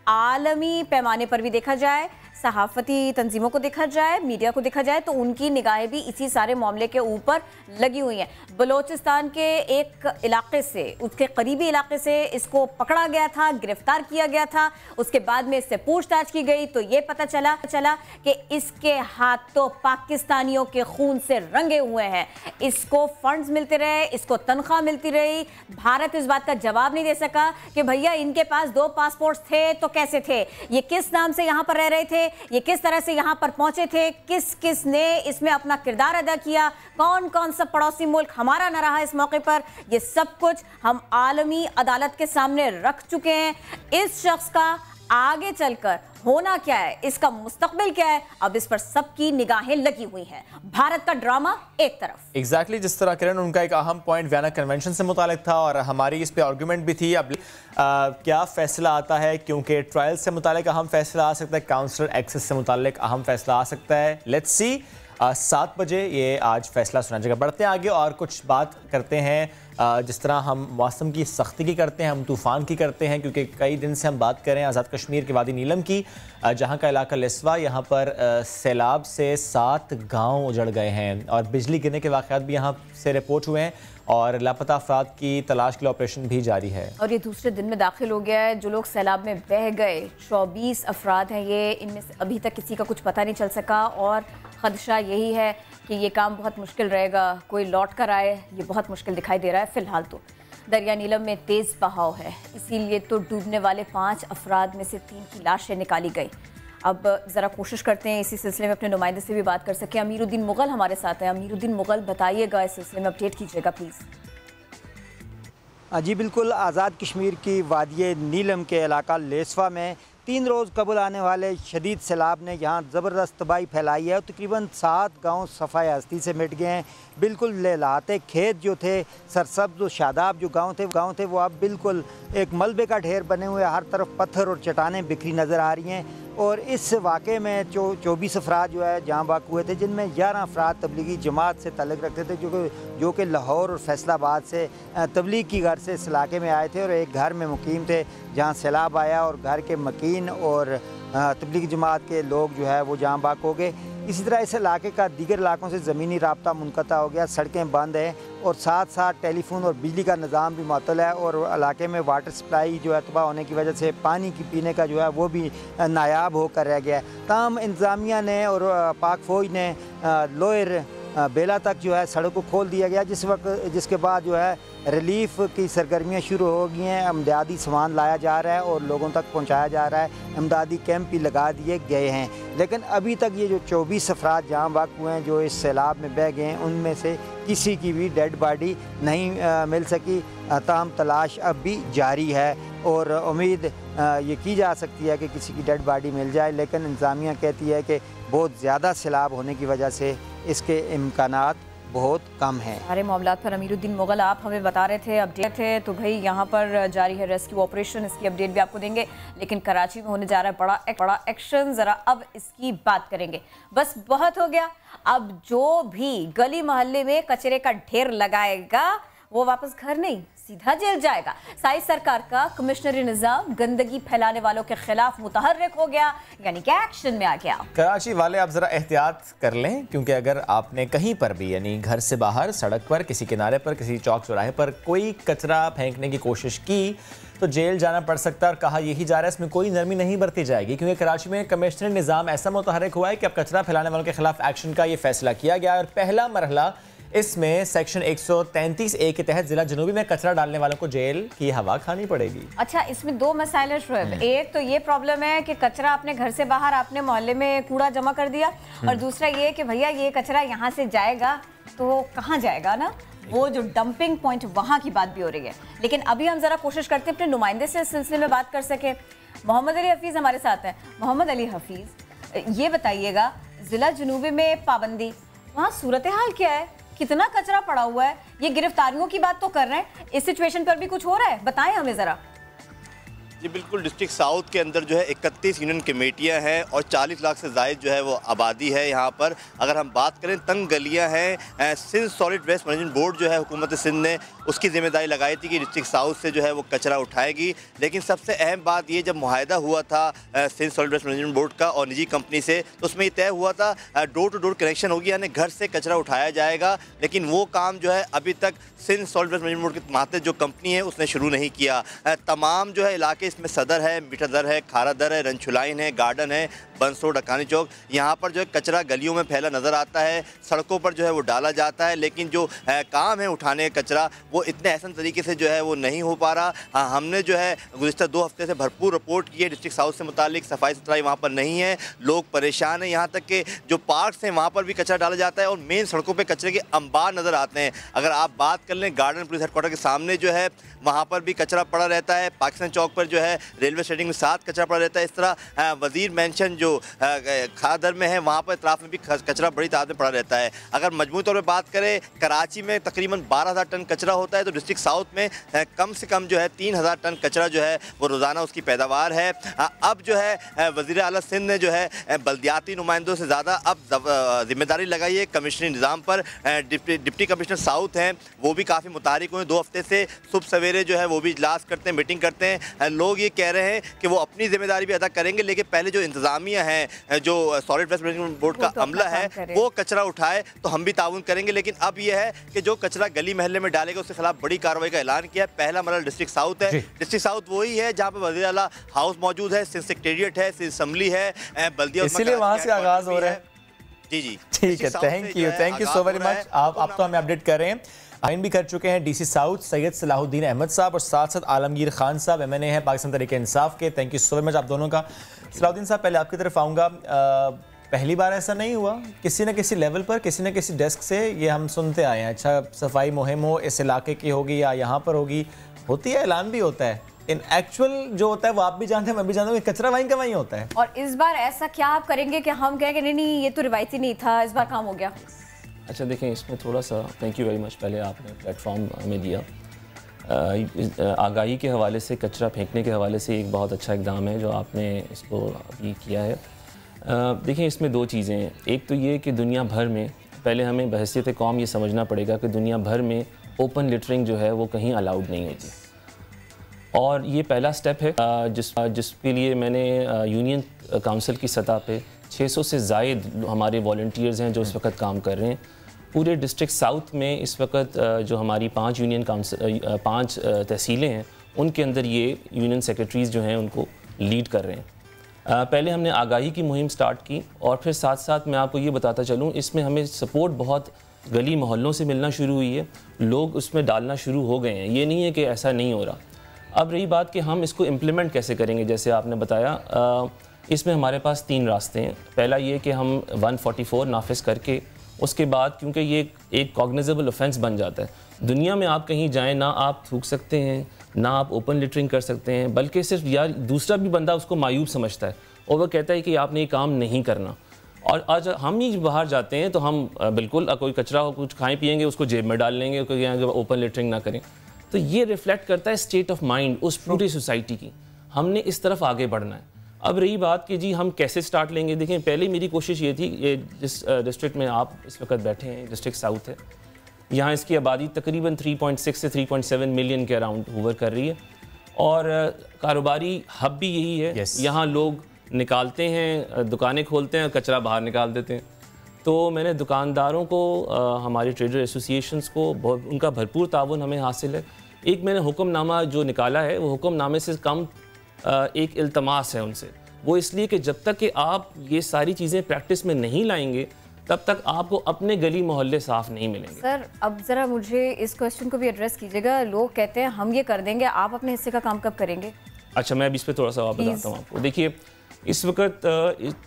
आलमी पैमाने पर भी देखा जाए, सहाफती तंजीमों को देखा जाए, मीडिया को देखा जाए, तो उनकी निगाहें भी इसी सारे मामले के ऊपर लगी हुई हैं। बलोचिस्तान के एक इलाके से, उसके करीबी इलाके से इसको पकड़ा गया था, गिरफ्तार किया गया था। उसके बाद में इससे पूछताछ की गई तो ये पता चला कि इसके हाथ तो पाकिस्तानियों के खून से रंगे हुए हैं। इसको फंड्स मिलते रहे, इसको तनख्वाह मिलती रही। भारत इस बात का जवाब नहीं दे सका कि भैया इनके पास 2 पासपोर्ट थे तो कैसे थे, ये किस नाम से यहाँ पर रह रहे थे, ये किस तरह से यहां पर पहुंचे थे, किस किस ने इसमें अपना किरदार अदा किया, कौन कौन सा पड़ोसी मुल्क हमारा न रहा इस मौके पर। ये सब कुछ हम आलमी अदालत के सामने रख चुके हैं। इस शख्स का आगे चलकर होना क्या है, इसका मुस्तकबिल क्या है, अब इस पर सबकी निगाहें लगी हुई हैं। भारत का ड्रामा एक तरफ। एग्जैक्टली जिस तरह किरण, उनका एक अहम पॉइंट वियना कन्वेंशन से मुतालिक था, और हमारी इस पे आर्गूमेंट भी थी। अब क्या फैसला आता है, क्योंकि ट्रायल से मुतालिक अहम फैसला आ सकता है, काउंसलर एक्सेस से मुतालिक अहम फैसला आ सकता है। Let's see. 7 बजे ये आज फैसला सुना जाएगा। बढ़ते हैं आगे और कुछ बात करते हैं। जिस तरह हम मौसम की सख्ती की करते हैं, हम तूफ़ान की करते हैं, क्योंकि कई दिन से हम बात कर रहे हैं आज़ाद कश्मीर के वादी नीलम की, जहाँ का इलाका लेस्वा, यहाँ पर सैलाब से 7 गांव उजड़ गए हैं और बिजली गिरने के वाक़यात भी यहाँ से रिपोर्ट हुए हैं और लापता अफराद की तलाश के लिए ऑपरेशन भी जारी है। और ये दूसरे दिन में दाखिल हो गया है। जो लोग सैलाब में बह गए 24 अफराद हैं ये, इनमें से अभी तक किसी का कुछ पता नहीं चल सका और ख़दशा यही है कि ये काम बहुत मुश्किल रहेगा, कोई लौट कर आए ये बहुत मुश्किल दिखाई दे रहा है। फ़िलहाल तो दरिया नीलम में तेज़ बहाव है, इसीलिए तो डूबने वाले 5 अफराद में से 3 की लाशें निकाली गई। अब ज़रा कोशिश करते हैं इसी सिलसिले में अपने नुमाइंदे से भी बात कर सकें। अमीरुद्दीन मुग़ल हमारे साथ हैं। अमीरुद्दीन मुग़ल, बताइएगा इस सिलसिले में, अपडेट कीजिएगा प्लीज़। जी बिल्कुल, आज़ाद कश्मीर की वादी नीलम के इलाका लेस्वा में 3 रोज़ कबल आने वाले शदीद सैलाब ने यहाँ ज़बरदस्त तबाही फैलाई है और तकरीबन 7 गाँव सफ़ाए हस्ती से मिट गए हैं। बिल्कुल लहलहाते खेत जो थे, सरसब्ज़ और शादाब जो गाँव थे वो अब बिल्कुल एक मलबे का ढेर बने हुए, हर तरफ पत्थर और चट्टानें बिखरी नज़र आ रही हैं। और इस वाक़े में 24 अफराद जो है जहाँ बाक हुए थे, जिनमें 11 अफराद तबलीगी जमात से ताल्लुक़ रखते थे, जो कि लाहौर और फैसलाबाद से तबलीग की घर से इस इलाके में आए थे और एक घर में मुकीम थे जहाँ सैलाब आया और घर के मकीन और तबलीगी जमात के लोग जो है वो जहाँ बाक हो गए। इसी तरह इस इलाके का दीगर इलाकों से ज़मीनी राब्ता मुनक़ता हो गया, सड़कें बंद हैं और साथ साथ टेलीफोन और बिजली का निज़ाम भी मुअत्तल है और इलाके में वाटर सप्लाई जो है तबाह होने की वजह से पानी की पीने का जो है वो भी नायाब होकर रह गया है। तमाम इंतज़ामिया ने और पाक फ़ौज ने लोअर बेला तक जो है सड़क को खोल दिया गया, जिसके बाद जो है रिलीफ की सरगर्मियाँ शुरू हो गई हैं। इमदादी सामान लाया जा रहा है और लोगों तक पहुंचाया जा रहा है। इमदादी कैंप भी लगा दिए गए हैं, लेकिन अभी तक ये जो 24 अफराद जहाँ वाक़ हुए हैं जो इस सैलाब में बह गए हैं, उनमें से किसी की भी डेड बॉडी नहीं मिल सकी। ताहम तलाश अब भी जारी है और उम्मीद ये की जा सकती है कि किसी की डेड बॉडी मिल जाए, लेकिन इंतज़ामिया कहती है कि बहुत ज़्यादा सैलाब होने की वजह से इसके इम्कानात बहुत कम है। सारे मामलात पर अमीरुद्दीन मुग़ल आप हमें बता रहे थे, अपडेट थे, तो भाई यहाँ पर जारी है रेस्क्यू ऑपरेशन, इसकी अपडेट भी आपको देंगे। लेकिन कराची में होने जा रहा है बड़ा एक्शन, ज़रा अब इसकी बात करेंगे। बस बहुत हो गया, अब जो भी गली मोहल्ले में कचरे का ढेर लगाएगा वो वापस घर नहीं सीधा जेल जाएगा। साइज सरकार का कमिश्नरी निज़ाम गंदगी फैलाने वालों के खिलाफ मुतहर्रिक हो गया, यानी कि एक्शन में आ गया। कराची वाले आप ज़रा एहतियात कर लें, क्योंकि अगर आपने कहीं पर भी यानी घर से बाहर, सड़क पर, किसी किनारे पर, किसी चौक चौराहे पर कोई कचरा फेंकने की कोशिश की तो जेल जाना पड़ सकता है। और कहा यही जा रहा है इसमें कोई नरमी नहीं बरती जाएगी, क्योंकि कराची में कमिश्नरी निज़ाम ऐसा मुतहर्रिक हुआ है कि अब कचरा फैलाने वालों के खिलाफ एक्शन का ये फैसला किया गया। और पहला मरहला इसमें सेक्शन 133A के तहत जिला जनूबी में कचरा डालने वालों को जेल की हवा खानी पड़ेगी। अच्छा, इसमें 2 मसाइल है शुएब। एक तो ये प्रॉब्लम है कि कचरा अपने घर से बाहर आपने मोहल्ले में कूड़ा जमा कर दिया, और दूसरा ये कि भैया ये कचरा यहाँ से जाएगा तो कहाँ जाएगा ना, वो जो डंपिंग पॉइंट वहाँ की बात भी हो रही है। लेकिन अभी हम जरा कोशिश करते हैं अपने नुमाइंदे से इस सिलसिले में बात कर सके। मोहम्मद अली हफीज़ हमारे साथ हैं। मोहम्मद अली हफीज़, ये बताइएगा जिला जनूबी में पाबंदी, वहाँ सूरत हाल क्या है, कितना कचरा पड़ा हुआ है? ये गिरफ्तारियों की बात तो कर रहे हैं, इस सिचुएशन पर भी कुछ हो रहा है, बताएं हमें जरा। जी बिल्कुल, डिस्ट्रिक्ट साउथ के अंदर जो है 31 यूनियन कमेटियां हैं और 40 लाख से ज़ायद जो है वो आबादी है यहाँ पर। अगर हम बात करें तंग गलियाँ हैं, Sindh solid waste management board जो है हुकूमत सिंध ने उसकी जिम्मेदारी लगाई थी कि डिस्ट्रिक्ट साउथ से जो है वो कचरा उठाएगी। लेकिन सबसे अहम बात ये, जब मुआहदा हुआ था Sindh solid waste management board का और निजी कंपनी से, तो उसमें ये तय हुआ था डोर टू डोर कनेक्शन होगी, यानी घर से कचरा उठाया जाएगा। लेकिन वो काम जो है अभी तक Sindh solid waste management board के मातहत जो कंपनी है उसने शुरू नहीं किया। तमाम जो है इलाके, इसमें सदर है, मीठादर है, खारादर है, रंछुलाइन है, गार्डन है, बंसोड, अकानी चौक, यहाँ पर जो है कचरा गलियों में फैला नज़र आता है, सड़कों पर जो है वो डाला जाता है। लेकिन जो काम है उठाने का कचरा वो इतने एहसन तरीके से जो है वो नहीं हो पा रहा। हाँ, हमने जो है गुज़िश्ता 2 हफ्ते से भरपूर रिपोर्ट की है डिस्ट्रिक्ट साउथ से मुतालिक। सफाई सुथराई वहाँ पर नहीं है, लोग परेशान हैं, यहाँ तक कि जो पार्क्स हैं वहाँ पर भी कचरा डाला जाता है और मेन सड़कों पर कचरे के अंबार नज़र आते हैं। अगर आप बात कर लें गार्डन पुलिस हेडक्वार्टर के सामने जो है वहाँ पर भी कचरा पड़ा रहता है। पाकिस्तान चौक पर जो है रेलवे स्टेशन के साथ कचरा पड़ा रहता है। इस तरह वजीर मेंशन जो खादर में है वहाँ पर इतराफ़ में भी कचरा बड़ी तादाद में पड़ा रहता है। अगर मजमूई तौर पर बात करें, कराची में तकरीबन 12,000 टन कचरा होता है, तो डिस्ट्रिक्ट साउथ में कम से कम जो है 3,000 टन कचरा जो है वो रोज़ाना उसकी पैदावार है। अब जो है वज़ीर आला सिंध ने जो है बल्दियाती नुमाइंदों से ज़्यादा अब जिम्मेदारी लगाई है कमिश्नरी निज़ाम पर। डिप्टी कमिश्नर साउथ हैं, वो भी काफ़ी मुतारिक हुए 2 हफ्ते से, सुबह सवेरे जो है वो भी इजलास करते हैं, मीटिंग करते हैं। लोग ये कह रहे हैं कि वो अपनी जिम्मेदारी भी अदा करेंगे, लेकिन पहले जो इंतज़ामिया है, जो सॉलिड वेस्ट मैनेजमेंट बोर्ड का अमला है, वो कचरा उठाए तो हम भी ताउन करेंगे। लेकिन अब ये है कि जो कचरा गली महल्ले में डालेगा उसके खिलाफ बड़ी कार्रवाई का ऐलान किया है। पहला मरहला डिस्ट्रिक्ट साउथ है। डिस्ट्रिक्ट साउथ वही है जहाँ पर वज़ीर आला हाउस मौजूद है, सेक्रेटेरिएट है, असेंबली है, बल्दिया, इसलिए वहाँ से आगाज हो रहा है। जी ठीक है, thank you so very much. आप तो हमें अपडेट कर रहे हैं। आइन भी कर चुके हैं डीसी साउथ सैयद सलाहुद्दीन अहमद साहब और साथ साथ आलमगीर खान साहब, MNA है पाकिस्तान तहरीक इंसाफ के। Thank you so very much आप दोनों का। सलाहुद्दीन साहब, पहले आपकी तरफ आऊँगा। पहली बार ऐसा नहीं हुआ, किसी न किसी लेवल पर, किसी न किसी डेस्क से ये हम सुनते आए हैं, अच्छा सफाई मुहिम हो इस इलाके की होगी या यहाँ पर होगी, होती है, ऐलान भी होता है, इन एक्चुअल जो होता है वो आप भी जानते हैं, मैं भी जानता हूँ, कचरा वहीं का वहीं होता है। और इस बार ऐसा क्या आप करेंगे कि हम कहें कि नहीं ये तो रिवायती नहीं था, इस बार काम हो गया? अच्छा देखें, इसमें थोड़ा सा थैंक यू वेरी मच, पहले आपने प्लेटफॉर्म हमें दिया। आगाही के हवाले से, कचरा फेंकने के हवाले से एक बहुत अच्छा इक़दाम है जो आपने इसको अभी किया है। देखिए, इसमें 2 चीज़ें हैं। एक तो ये कि दुनिया भर में, पहले हमें बहैसियत कौम ये समझना पड़ेगा कि दुनिया भर में ओपन लिटरिंग जो है वो कहीं अलाउड नहीं होती, और ये पहला स्टेप है जिसके लिए मैंने यूनियन काउंसिल की सतह पे 600 से ज़ायद हमारे वॉलंटियर्स हैं जो इस वक्त काम कर रहे हैं। पूरे डिस्ट्रिक्ट साउथ में इस वक्त जो हमारी 5 यूनियन काउंसिल 5 तहसीलें हैं, उनके अंदर ये यूनियन सेक्रेटरीज़ जो हैं उनको लीड कर रहे हैं। पहले हमने आगाही की मुहिम स्टार्ट की, और फिर साथ साथ मैं आपको ये बताता चलूँ, इसमें हमें सपोर्ट बहुत गली मोहल्लों से मिलना शुरू हुई है, लोग उसमें डालना शुरू हो गए हैं, ये नहीं है कि ऐसा नहीं हो रहा। अब रही बात कि हम इसको इम्प्लीमेंट कैसे करेंगे, जैसे आपने बताया, इसमें हमारे पास 3 रास्ते हैं। पहला ये कि हम 144 नाफिज करके उसके बाद, क्योंकि ये एक कॉग्निजेबल ऑफेंस बन जाता है, दुनिया में आप कहीं जाएं ना आप थूक सकते हैं, ना आप ओपन लिटरिंग कर सकते हैं, बल्कि सिर्फ यार दूसरा भी बंदा उसको मायूब समझता है और वो कहता है कि आपने ये काम नहीं करना। और आज हम ही बाहर जाते हैं तो हम बिल्कुल कोई कचरा हो, कुछ खाएं पिएंगे, उसको जेब में डाल लेंगे, ओपन लिटरिंग ना करें। तो ये रिफ्लेक्ट करता है स्टेट ऑफ माइंड उस पूरी सोसाइटी की। हमने इस तरफ आगे बढ़ना है। अब रही बात कि जी हम कैसे स्टार्ट लेंगे, देखें, पहले मेरी कोशिश ये थी, ये जिस डिस्ट्रिक्ट में आप इस वक्त बैठे हैं, डिस्ट्रिक्ट साउथ है, यहाँ इसकी आबादी तकरीबन 3.6 से 3.7 मिलियन के अराउंड ओवर कर रही है, और कारोबारी हब भी यही है। यहाँ लोग निकालते हैं, दुकानें खोलते हैं, कचरा बाहर निकाल देते हैं। तो मैंने दुकानदारों को, हमारे ट्रेडर एसोसिएशंस को उनका भरपूर ताउन हमें हासिल है। एक मैंने हुक्मनामा जो निकाला है, वो हुक्मनामे से कम एक इल्तमास है उनसे, वो इसलिए कि जब तक कि आप ये सारी चीज़ें प्रैक्टिस में नहीं लाएंगे तब तक आपको अपने गली मोहल्ले साफ नहीं मिलेंगे। सर, अब ज़रा मुझे इस क्वेश्चन को भी एड्रेस कीजिएगा। लोग कहते हैं हम ये कर देंगे, आप अपने हिस्से का काम कब करेंगे? अच्छा, मैं अभी इस पर थोड़ा सा और बताता हूँ आपको। देखिए, इस वक्त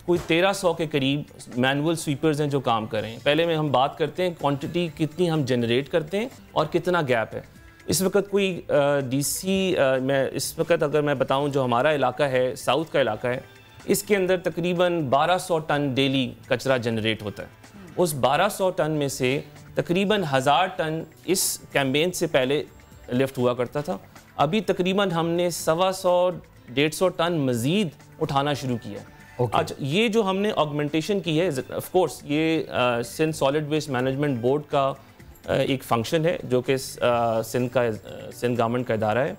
कोई 1300 के करीब मैनुअल स्वीपर्स हैं जो काम कर रहे हैं। पहले में हम बात करते हैं क्वांटिटी कितनी हम जनरेट करते हैं और कितना गैप है। इस वक्त कोई मैं इस वक्त अगर मैं बताऊं, जो हमारा इलाका है, साउथ का इलाका है, इसके अंदर तकरीबन 1200 टन डेली कचरा जनरेट होता है। उस 1200 टन में से तकरीबन 1000 टन इस कैंपेन से पहले लिफ्ट हुआ करता था। अभी तकरीबन हमने 125-150 टन मज़ीद उठाना शुरू किया है। अच्छा, ये जो हमने ऑगमेंटेशन की है, ऑफ कोर्स ये Sindh solid waste management board का एक फंक्शन है जो कि सिंध गवर्नमेंट का इदारा है।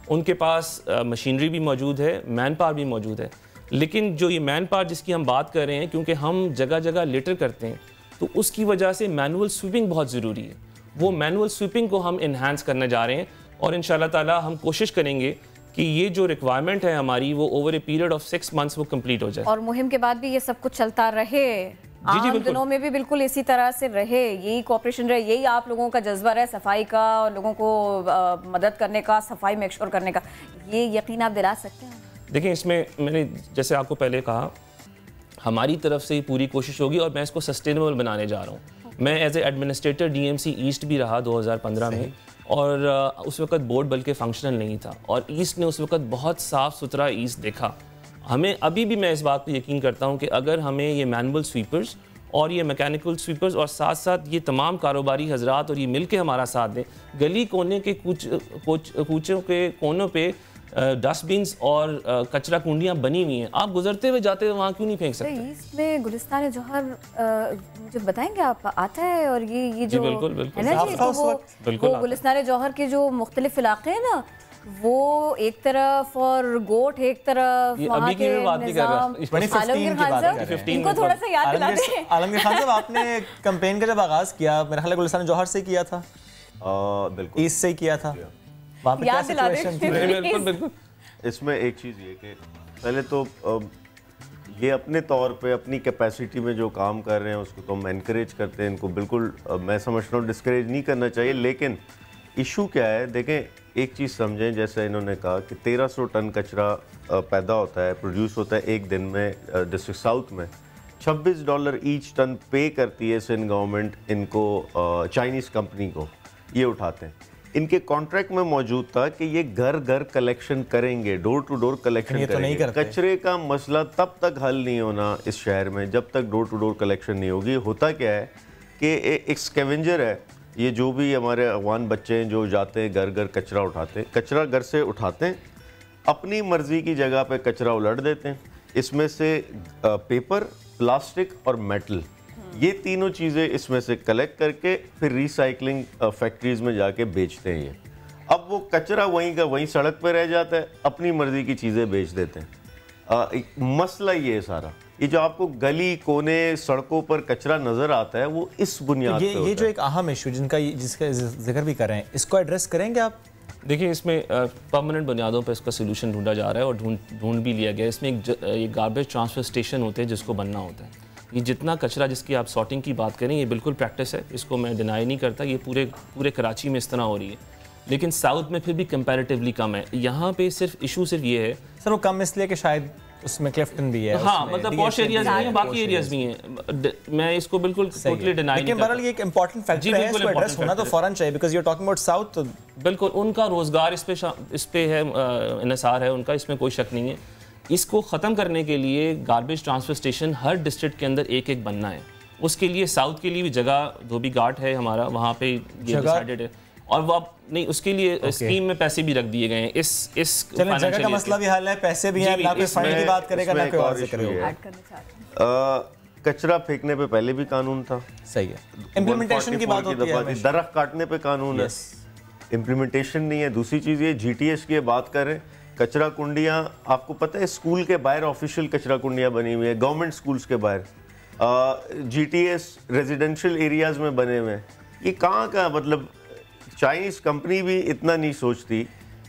उनके पास मशीनरी भी मौजूद है, मैन पावर भी मौजूद है। लेकिन जो ये मैन पावर जिसकी हम बात कर रहे हैं, क्योंकि हम जगह जगह लिटर करते हैं, तो उसकी वजह से मैनुअल स्वीपिंग बहुत ज़रूरी है। वो मैनुअल स्वीपिंग को हम इन्हांस करने जा रहे हैं, और इंशाल्लाह ताला हम कोशिश करेंगे कि ये जो रिक्वायरमेंट है हमारी, वो over a period of 6 months वो कंप्लीट हो जाए। और मुहिम के बाद भी ये सब कुछ चलता रहे, आम दिनों में भी बिल्कुल इसी तरह से रहे, यही कोऑपरेशन रहे, यही आप लोगों का जज्बा रहे सफाई का, और लोगों को मदद करने का, सफाई मेक श्योर करने का, ये यकीन आप दिला सकते हैं? देखिए, इसमें मैंने जैसे आपको पहले कहा, हमारी तरफ से पूरी कोशिश होगी, और मैं इसको सस्टेनेबल बनाने जा रहा हूँ। मैं as a administrator DMC east भी रहा 2015 में। और उस वक्त बोर्ड बल्कि फंक्शनल नहीं था और ईस्ट ने उस वक्त बहुत साफ़ सुथरा ईस्ट देखा। हमें अभी भी मैं इस बात पर यकीन करता हूँ कि अगर हमें ये मैनुअल स्वीपर्स और ये मैकेनिकल स्वीपर्स और साथ साथ ये तमाम कारोबारी हजरात और ये मिल के हमारा साथ दें, गली कोने के कूचों के कोनों पे डस्टबिन्स और कचरा कुंडियाँ बनी हुई हैं, आप गुजरते हुए जाते हुए वहाँ क्यों नहीं फेंक सकते? ईस्ट में गुलिस्तान जौहर जो बताएंगे आप आता है और ये जो बिल्कुल बिल्कुल है ना जी, तो वो गुलिस्तान जौहर के जो मुख्तलिफ इलाके हैं ना, वो एक तरफ और गोट एक तरफ, वहाँ के निज़ाम। आलमगीर खान साहब इनको थोड़ा सा याद दिला दें। आलमगीर खान साहब, आपने कैंपेन का जब आगाज किया, मेरा ख्याल है गुलिस्तान जौहर से किया था, बिल्कुल ईस्ट से ही किया था, वहाँ पे क्या सिचुएशन थी? बिल्कुल बिल्कुल। इसमें एक चीज़ ये कि पहले तो ये अपने तौर पे अपनी कैपेसिटी में जो काम कर रहे हैं उसको तो हम एनकरेज करते हैं, इनको बिल्कुल मैं समझता हूँ डिस्करेज नहीं करना चाहिए। लेकिन इशू क्या है, देखें एक चीज़ समझें, जैसे इन्होंने कहा कि 1300 टन कचरा पैदा होता है, प्रोड्यूस होता है एक दिन में डिस्ट्रिक्ट साउथ में। $26 ईच टन पे करती है सिंध गवर्नमेंट इनको, चाइनीज़ कंपनी को, ये उठाते हैं। इनके कॉन्ट्रैक्ट में मौजूद था कि ये घर घर कलेक्शन करेंगे, डोर टू डोर कलेक्शन करेंगे। कचरे का मसला तब तक हल नहीं होना इस शहर में जब तक डोर टू डोर कलेक्शन नहीं होगी। होता क्या है कि एक स्कैवेंजर है, ये जो भी हमारे अफगान बच्चे हैं जो जाते हैं घर घर कचरा उठाते हैं, कचरा घर से उठाते हैं, अपनी मर्ज़ी की जगह पे कचरा उलट देते हैं। इसमें से पेपर, प्लास्टिक और मेटल, ये तीनों चीज़ें इसमें से कलेक्ट करके फिर रिसाइकलिंग फैक्ट्रीज़ में जाके बेचते हैं। ये अब वो कचरा वहीं का वहीं सड़क पर रह जाता है, अपनी मर्ज़ी की चीज़ें बेच देते हैं। मसला ये है सारा, ये जो आपको गली कोने सड़कों पर कचरा नज़र आता है वो इस बुनियाद पे ये जो एक अहम इशू जिसका जिक्र भी कर रहे हैं, इसको एड्रेस करेंगे आप? देखिए, इसमें परमानेंट बुनियादों पर इसका सोल्यूशन ढूंढा जा रहा है और ढूंढ भी लिया गया है। इसमें एक गार्बेज ट्रांसफ़र स्टेशन होते हैं जिसको बनना होता है। ये जितना कचरा जिसकी आप सॉर्टिंग की बात करें, ये बिल्कुल प्रैक्टिस है, इसको मैं डिनाई नहीं करता, ये पूरे कराची में इस तरह हो रही है, लेकिन साउथ में फिर भी कंपैरेटिवली कम है। यहाँ पे सिर्फ इशू सिर्फ ये है सर, वो कम इसलिए कि शायद उसमें क्लिफ्टन भी है, हाँ, मतलब पॉश एरियाज भी हैं, बाकी एरियाज भी हैं, मैं इसको बिल्कुल टोटली डिनाई नहीं करता। लेकिन ये एक इंपॉर्टेंट फैक्टर है, इसको एड्रेस होना तो फौरन चाहिए, because you are talking about south. बिल्कुल, उनका रोजगार इस पे है, इन्हिसार है उनका, इसमें कोई शक नहीं है। इसको ख़त्म करने के लिए गार्बेज ट्रांसफ़र स्टेशन हर डिस्ट्रिक्ट के अंदर एक एक बनना है। उसके लिए साउथ के लिए भी जगह धोबी घाट है हमारा, वहाँ पे ये डिसाइडेड है, और वो अब नहीं, उसके लिए स्कीम में पैसे भी रख दिए गए हैं। इस जगह का मसला भी हल है, पैसे भी हैं, ना कोई फंड की बात करेगा ना कोई और जिक्र करेगा। कचरा फेंकने पे पहले भी कानून था, सही है, इम्प्लीमेंटेशन की बात होती है, दरख्त काटने पे कानून है, इम्प्लीमेंटेशन नहीं है। दूसरी चीज़ ये GTS की बात करें, कचरा कुंडियाँ, आपको पता है स्कूल के बाहर ऑफिशियल कचरा कुंडियाँ बनी हुई है, गवर्नमेंट स्कूल्स के बाहर, GTS रेजिडेंशियल एरियाज में बने हुए हैं। ये कहाँ का, मतलब चाइनीज़ कंपनी भी इतना नहीं सोचती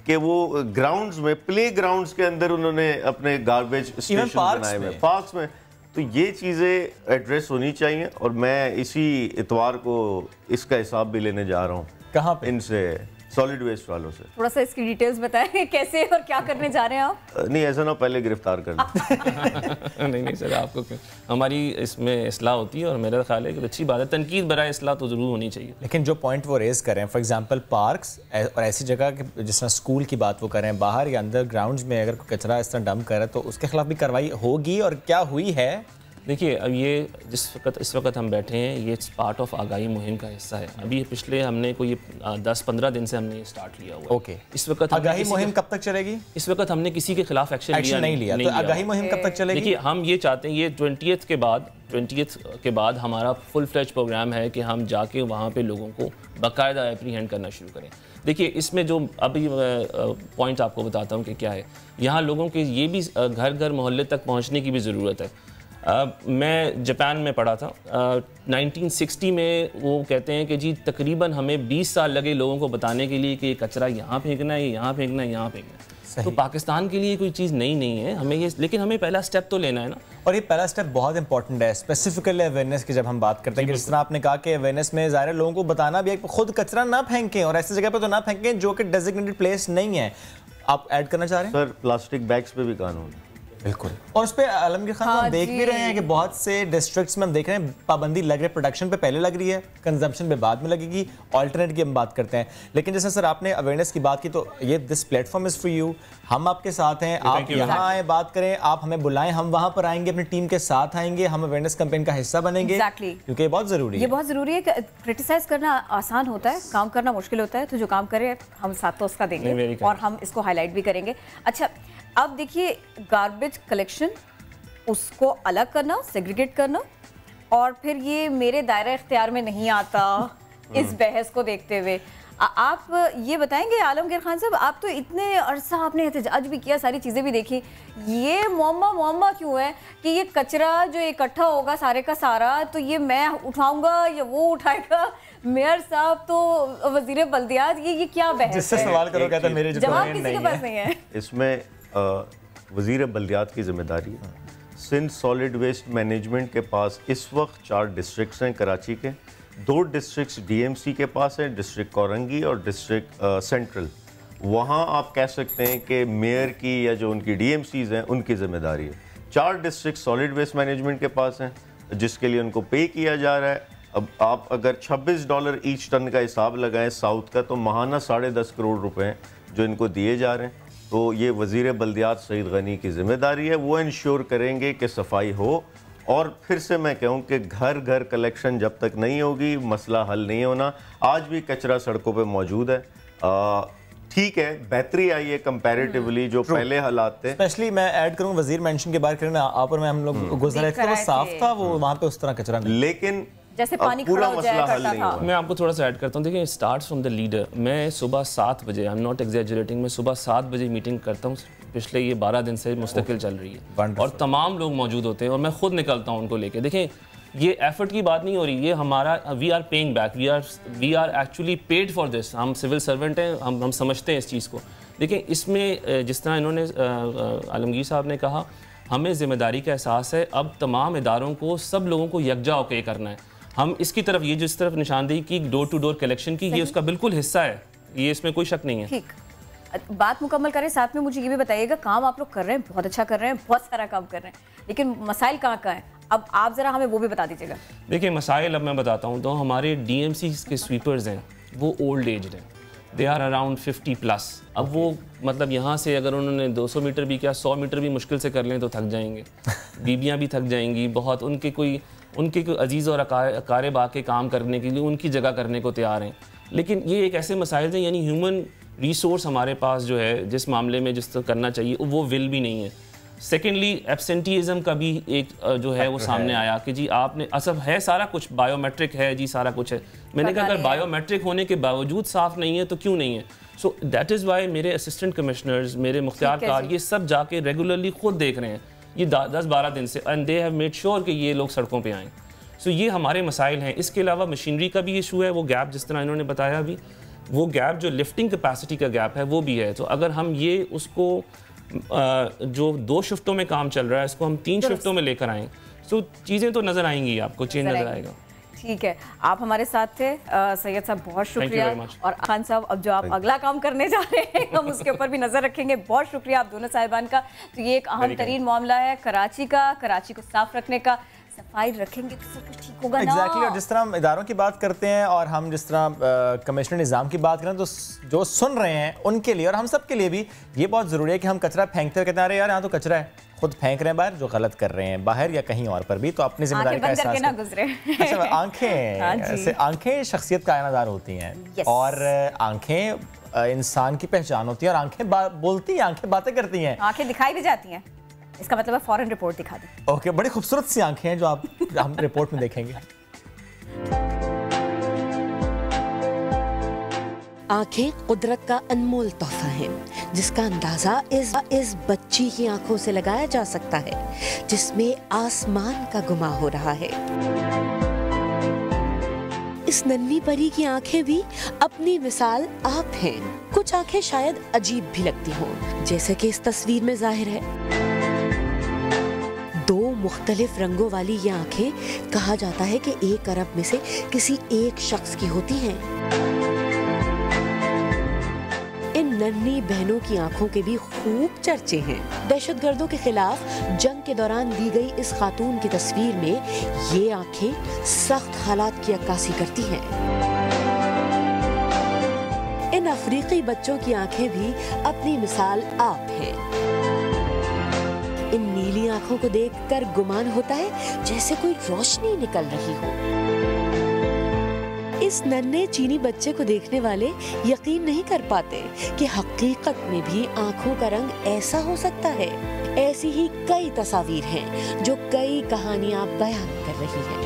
कि वो ग्राउंड्स में, प्ले ग्राउंड्स के अंदर उन्होंने अपने गार्बेज स्टेशन बनाए हुए, पार्क्स में। तो ये चीज़ें एड्रेस होनी चाहिए और मैं इसी इतवार को इसका हिसाब भी लेने जा रहा हूँ। कहाँ पे? इनसे, सॉलिड वेस्ट वालों से। थोड़ा सा इसकी डिटेल्स बताएं, कैसे और क्या करने जा रहे हैं आप? नहीं, ऐसा ना पहले गिरफ्तार कर नहीं सर, आपको क्यों, हमारी इसमें इस्लाह होती है और मेरा ख्याल है कि अच्छी बात है, तनकीद बराए इस्लाह तो ज़रूर होनी चाहिए। लेकिन जो पॉइंट वो रेज कर रहे हैं, फॉर एग्जांपल पार्क्स और ऐसी जगह के जिस तरह स्कूल की बात वो कर रहे हैं, बाहर या अंदर ग्राउंड्स में अगर कोई कचरा इस तरह डंप करे तो उसके खिलाफ भी कार्रवाई होगी, और क्या हुई है? देखिए, अब ये इस वक्त हम बैठे हैं, ये पार्ट ऑफ आगाही मुहिम का हिस्सा है। अभी पिछले हमने कोई 10-15 दिन से हमने स्टार्ट लिया हुआ है। ओके, इस वक्त आगाही मुहिम कब तक चलेगी? इस वक्त हमने किसी के खिलाफ एक्शन नहीं लिया, तो आगाही मुहिम कब तक चलेगी? देखिए, हम ये चाहते हैं, ये 20th के बाद हमारा फुल फ्लेज प्रोग्राम है कि हम जाके वहाँ पे लोगों को बाकायदा एप्रीहेंड करना शुरू करें। देखिए, इसमें जो अभी पॉइंट आपको बताता हूँ कि क्या है, यहाँ लोगों के ये भी घर घर मोहल्ले तक पहुँचने की भी ज़रूरत है। मैं जापान में पढ़ा था, 1960 में वो कहते हैं कि जी तकरीबन हमें 20 साल लगे लोगों को बताने के लिए कि ये कचरा यहाँ फेंकना है, यहाँ फेंकना है, यहाँ फेंकना है। तो पाकिस्तान के लिए कोई चीज़ नई नहीं है, हमें ये, लेकिन हमें पहला स्टेप तो लेना है ना। और ये पहला स्टेप बहुत इंपॉर्टेंट है, स्पेसिफिकली अवेयरनेस की जब हम बात करते हैं, जिस तरह आपने कहा कि अवेयरनेस में ज़ाहिर है लोगों को बताना भी है कि खुद कचरा ना फेंकें, और ऐसी जगह पर तो ना फेंकें जो कि डेजिग्नेटेड प्लेस नहीं है। आप ऐड करना चाह रहे हैं? सर, प्लास्टिक बैग्स पे भी कानून है। बिल्कुल। और उस पर आलमगीर खान हम देख भी रहे हैं कि बहुत से डिस्ट्रिक्ट्स में हम देख रहे हैं पाबंदी लग रही है, प्रोडक्शन पे पहले लग रही है, कंजम्पशन पे बाद में लगेगी, ऑल्टरनेट की हम बात करते हैं। लेकिन जैसे सर आपने अवेयरनेस की बात की, तो ये this platform is for you, हम आपके साथ हैं, आप यहाँ आए बात करें, आप हमें बुलाएं, हम वहाँ पर आएंगे, अपनी टीम के साथ आएंगे, हम अवेयरनेस कैंपेन का हिस्सा बनेंगे, क्योंकि ये बहुत ज़रूरी है। ये बहुत ज़रूरी है कि क्रिटिसाइज करना आसान होता है, काम करना मुश्किल होता है, तो जो काम करे हम साथ तो उसका देंगे और हम इसको हाईलाइट भी करेंगे। अच्छा, अब देखिए गार्बेज कलेक्शन, उसको अलग करना, सेग्रीगेट करना, और फिर ये मेरे दायरा इख्तियार में नहीं आता इस बहस को देखते हुए आप ये बताएंगे आलमगीर खान साहब, आप तो इतने अरसा आपने एहतजाज भी किया, सारी चीज़ें भी देखी, ये मुअम्मा क्यों है कि ये कचरा जो इकट्ठा होगा सारे का सारा, तो ये मैं उठाऊंगा या वो उठाएगा, मेयर साहब तो वजीर बल्दियात, ये क्या बहस है? जिससे सवाल करो कहता है मेरे जवाब किसी के पास नहीं है। इसमें वजीर बल्दियात की जिम्मेदारी है। सिंध सॉलिड वेस्ट मैनेजमेंट के पास इस वक्त 4 डिस्ट्रिक्ट्स हैं कराची के, 2 डिस्ट्रिक्ट्स डीएमसी के पास हैं, डिस्ट्रिक्ट कोरंगी और डिस्ट्रिक्ट सेंट्रल। वहाँ आप कह सकते हैं कि मेयर की या जो उनकी डीएमसीज हैं उनकी जिम्मेदारी है। 4 डिस्ट्रिक्ट सॉलिड वेस्ट मैनेजमेंट के पास हैं जिसके लिए उनको पे किया जा रहा है। अब आप अगर $26 ईच टन का हिसाब लगाएं साउथ का, तो माहाना 10.5 करोड़ रुपए जो इनको दिए जा रहे हैं। तो ये वज़ीर बल्दियात सईद गनी की जिम्मेदारी है, वो इंश्योर करेंगे कि सफाई हो। और फिर से मैं कहूँ कि घर घर कलेक्शन जब तक नहीं होगी मसला हल नहीं होना। आज भी कचरा सड़कों पे मौजूद है, ठीक है, बेहतरी आई है कंपैरेटिवली जो पहले हालात थे। स्पेशली मैं ऐड करूँ, वजीर मेंशन के बारे में आप और मैं हम लोग गुजर रहे थे, वो साफ था, वो वहाँ पे उस तरह कचरा नहीं, लेकिन जैसे पानी पूरा मसला हल नहीं हुआ। मैं आपको थोड़ा सा ऐड करता हूँ। देखिए, स्टार्ट्स फ्रॉम द लीडर। मैं सुबह 7 बजे, आई एम नॉट एग्जैजरेटिंग, मैं सुबह 7 बजे मीटिंग करता हूँ, पिछले ये 12 दिन से मुस्तकिल चल रही है, और तमाम लोग मौजूद होते हैं और मैं खुद निकलता हूँ उनको लेके। देखें, ये एफर्ट की बात नहीं हो रही, ये हमारा we are paying back, we are actually paid for this. हम सिविल सर्वेंट हैं, हम समझते हैं इस चीज़ को। देखिए, इसमें जिस तरह इन्होंने आलमगीर साहब ने कहा, हमें ज़िम्मेदारी का एहसास है। अब तमाम इदारों को, सब लोगों को यकजा होकर करना है। हम इसकी तरफ, ये जिस तरफ निशानदेही की डोर टू डोर कलेक्शन की, ये उसका बिल्कुल हिस्सा है, ये इसमें कोई शक नहीं है। ठीक, बात मुकम्मल करें, साथ में मुझे ये भी बताइएगा, काम आप लोग कर रहे हैं, बहुत अच्छा कर रहे हैं, बहुत सारा काम कर रहे हैं, लेकिन मसाइल कहाँ है? अब आप ज़रा हमें वो भी बता दीजिएगा। देखिए, मसाइल अब मैं बताता हूँ। तो हमारे डीएमसी के स्वीपर्स हैं, वो ओल्ड एज्ड हैं, दे आर अराउंड 50+। अब वो मतलब यहाँ से अगर उन्होंने 200 मीटर भी क्या 100 मीटर भी मुश्किल से कर लें तो थक जाएंगे, बीबियाँ भी थक जाएंगी बहुत। उनके कोई अजीज़ और अकारिब आके काम करने के लिए उनकी जगह करने को तैयार हैं। लेकिन ये एक ऐसे मसाइल हैं, यानी ह्यूमन रिसोर्स हमारे पास जो है, जिस मामले में जिस तरह करना चाहिए वो विल भी नहीं है। सेकेंडली, एब्सेंटीज़म का भी एक जो है वो सामने आया कि जी आपने असब है, सारा कुछ बायोमेट्रिक है जी, सारा कुछ है। मैंने कहा अगर बायोमेट्रिक होने के बावजूद साफ़ नहीं है तो क्यों नहीं है? सो दैट इज़ वाई मेरे असिस्टेंट कमिश्नर्स, मेरे मुख्तियारकार, ये सब जाके रेगुलरली खुद देख रहे हैं ये 10-12 दिन से, and they have made sure कि ये लोग सड़कों पे आएँ। सो ये हमारे मसाइल हैं। इसके अलावा मशीनरी का भी इशू है, वो गैप जिस तरह इन्होंने बताया अभी, वो गैप जो लिफ्टिंग कैपेसिटी का गैप है वो भी है। तो अगर हम ये उसको जो 2 शिफ्टों में काम चल रहा है, इसको हम 3 शिफ्टों में लेकर आएँ, सो चीज़ें तो नज़र आएंगी, आपको चेंज नज़र आएगा। ठीक है, आप हमारे साथ थे सैयद साहब, बहुत शुक्रिया। और खान साहब, अब जो आप अगला काम करने जा रहे हैं हम उसके ऊपर भी नज़र रखेंगे। बहुत शुक्रिया आप दोनों साहिबान का। तो ये एक अहम तरीन मामला है कराची का, कराची को साफ रखने का। सफाई रखेंगे तो सब कुछ ठीक होगा ना। और जिस तरह हम इदारों की बात करते हैं और हम जिस तरह कमिश्नर निज़ाम की बात करें, तो जो सुन रहे हैं उनके लिए और हम सब के लिए भी ये बहुत ज़रूरी है कि हम कचरा फेंकते हुए कहते हैं अरे यार यहाँ तो कचरा है, खुद फेंक रहे हैं बाहर, जो गलत कर रहे हैं बाहर या कहीं और पर भी, तो अपनी जिम्मेदारी का एहसास ना गुजरे। अच्छा, आंखें शख्सियत का आईनादार होती हैं और आंखें इंसान की पहचान होती है और आंखें बोलती हैं, आंखें बातें करती हैं, आंखें दिखाई भी जाती हैं। इसका मतलब है फौरन रिपोर्ट दिखा दी। ओके, बड़ी खूबसूरत सी आंखें हैं जो हम रिपोर्ट में देखेंगे। आंखें कुदरत का अनमोल तोहफा है, जिसका अंदाजा इस बच्ची की आंखों से लगाया जा सकता है, जिसमें आसमान का गुमा हो रहा है। इस नन्ही परी की आंखें भी अपनी मिसाल आप हैं। कुछ आंखें शायद अजीब भी लगती हों, जैसे कि इस तस्वीर में जाहिर है। 2 मुख्तलिफ रंगों वाली ये आंखें कहा जाता है कि 1 अरब में से किसी एक शख्स की होती हैं। इन नन्ही बहनों की आंखों के भी खूब चर्चे हैं। दहशतगर्दों के खिलाफ जंग के दौरान ली गई इस खातून की तस्वीर में ये आंखें सख्त हालात की अक्कासी करती हैं। इन अफ्रीकी बच्चों की आंखें भी अपनी मिसाल आप हैं। इन नीली आंखों को देखकर गुमान होता है जैसे कोई रोशनी निकल रही हो। इस नन्हे चीनी बच्चे को देखने वाले यकीन नहीं कर पाते कि हकीकत में भी आंखों का रंग ऐसा हो सकता है। ऐसी ही कई तस्वीर हैं जो कई कहानियां बयान कर रही हैं।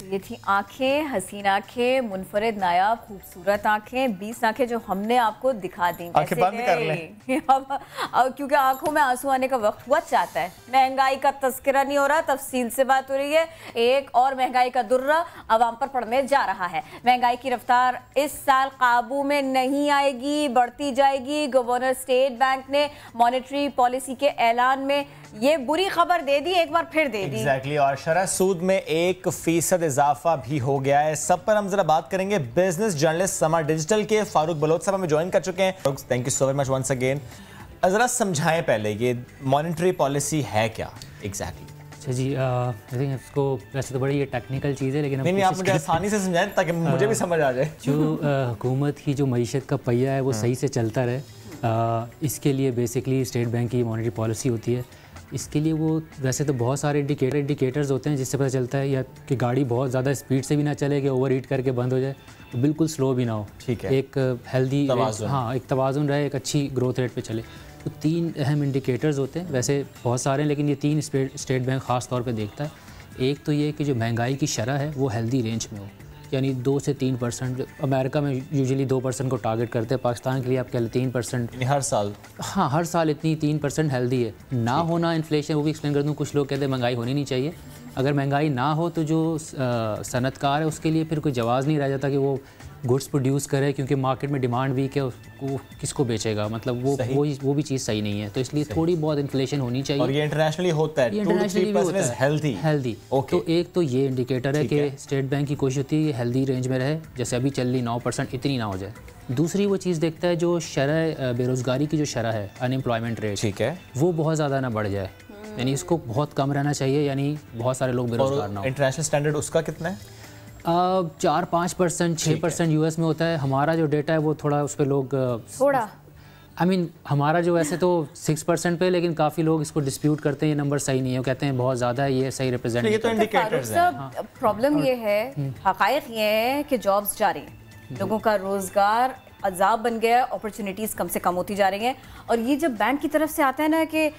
ये थी आंखें, हसीन आंखें, मुनफरिद नायाब खूबसूरत आंखें, 20 आंखें जो हमने आपको दिखा दी। आंखें बंद कर लें। अब क्योंकि आंखों में आंसू आने का वक्त हुआ चाहता है। महंगाई का तस्करा नहीं हो रहा, तफसील से बात हो रही है। एक और महंगाई का दुर्रा अवाम पर पड़ने जा रहा है। महंगाई की रफ्तार इस साल काबू में नहीं आएगी, बढ़ती जाएगी। गवर्नर स्टेट बैंक ने मॉनेटरी पॉलिसी के ऐलान में ये बुरी खबर दे दी, एक बार फिर दे दी। एग्जैक्टली और शरह सूद में 1% इजाफा भी हो गया है। सब पर हम जरा बात करेंगे। बिजनेस जर्नलिस्ट समा डिजिटल के फारूक बलोच साहब हमें ज्वाइन कर चुके हैं। Thank you so very much once again. जरा समझाएं पहले ये मॉनेटरी पॉलिसी है क्या एग्जैक्टली? अच्छा जी, आई थिंक इसको वैसे तो बड़ी ये टेक्निकल चीज़ है, लेकिन नहीं आप मुझे आसानी से समझाएं ताकि मुझे भी समझ आ जाए। जो हुकूमत की जो मईशत का पहिया है वो सही से चलता रहे, इसके लिए बेसिकली स्टेट बैंक की मॉनेटरी पॉलिसी होती है। इसके लिए वो वैसे तो बहुत सारे इंडिकेटर्स होते हैं जिससे पता चलता है या कि गाड़ी बहुत ज़्यादा स्पीड से भी ना चले कि ओवर हीट करके बंद हो जाए, तो बिल्कुल स्लो भी ना हो। ठीक है, एक हेल्दी, हाँ एक तवाज़ुन रहे, एक अच्छी ग्रोथ रेट पे चले। तो 3 अहम इंडिकेटर्स होते हैं, वैसे बहुत सारे हैं लेकिन ये 3 स्टेट बैंक ख़ास तौर पे देखता है। एक तो ये कि जो महंगाई की शरह है वो हेल्दी रेंज में हो, यानी 2 से 3%। अमेरिका में यूजुअली 2% को टारगेट करते हैं, पाकिस्तान के लिए आप कह लें 3%। हर साल? हाँ, हर साल इतनी 3% हेल्दी है। ना होना इन्फ्लेशन, वो भी एक्सप्लेन कर दूँ। कुछ लोग कहते हैं महंगाई होनी नहीं चाहिए। अगर महंगाई ना हो तो जो सनतकार है उसके लिए फिर कोई जवाज़ नहीं रह जाता कि वो गुड्स प्रोड्यूस करे, क्योंकि मार्केट में डिमांड वीक है, वो किसको बेचेगा, मतलब वो भी चीज़ सही नहीं है। तो इसलिए थोड़ी बहुत इन्फ्लेशन होनी चाहिए। और ये इंटरनेशनली होता है, इंटरनेशनली भी होता है हेल्दी। तो एक तो ये इंडिकेटर है कि स्टेट बैंक की कोशिश होती है कि हेल्दी रेंज में रहे, जैसे अभी चल रही 9%, इतनी ना हो जाए। दूसरी वो चीज़ देखता है जो शरह बेरोज़गारी की जो शरह है, अनएम्प्लॉयमेंट रेट, ठीक है, वो बहुत ज़्यादा ना बढ़ जाए, यानी इसको बहुत कम रहना चाहिए, यानी बहुत सारे लोग बेरोजगार ना हो। इंटरनेशनल स्टैंडर्ड उसका कितना है? 4-5%, 6% यूएस में होता है। हमारा जो डेटा है वो थोड़ा उस पर लोग थोड़ा हमारा जो वैसे तो 6% पे, लेकिन काफ़ी लोग इसको डिस्प्यूट करते हैं, ये नंबर सही नहीं है, वो कहते हैं बहुत ज़्यादा है, ये सही रिप्रेजेंट नहीं करता। ये तो इंडिकेटर्स हैं। प्रॉब्लम ये है, हक़ाइक़ ये है कि जॉब्स जा रही हैं, लोगों का रोज़गार अजाब बन गया, अपॉर्चुनिटीज़ कम से कम होती जा रही हैं। और ये जब बैंक की तरफ से आता है ना कि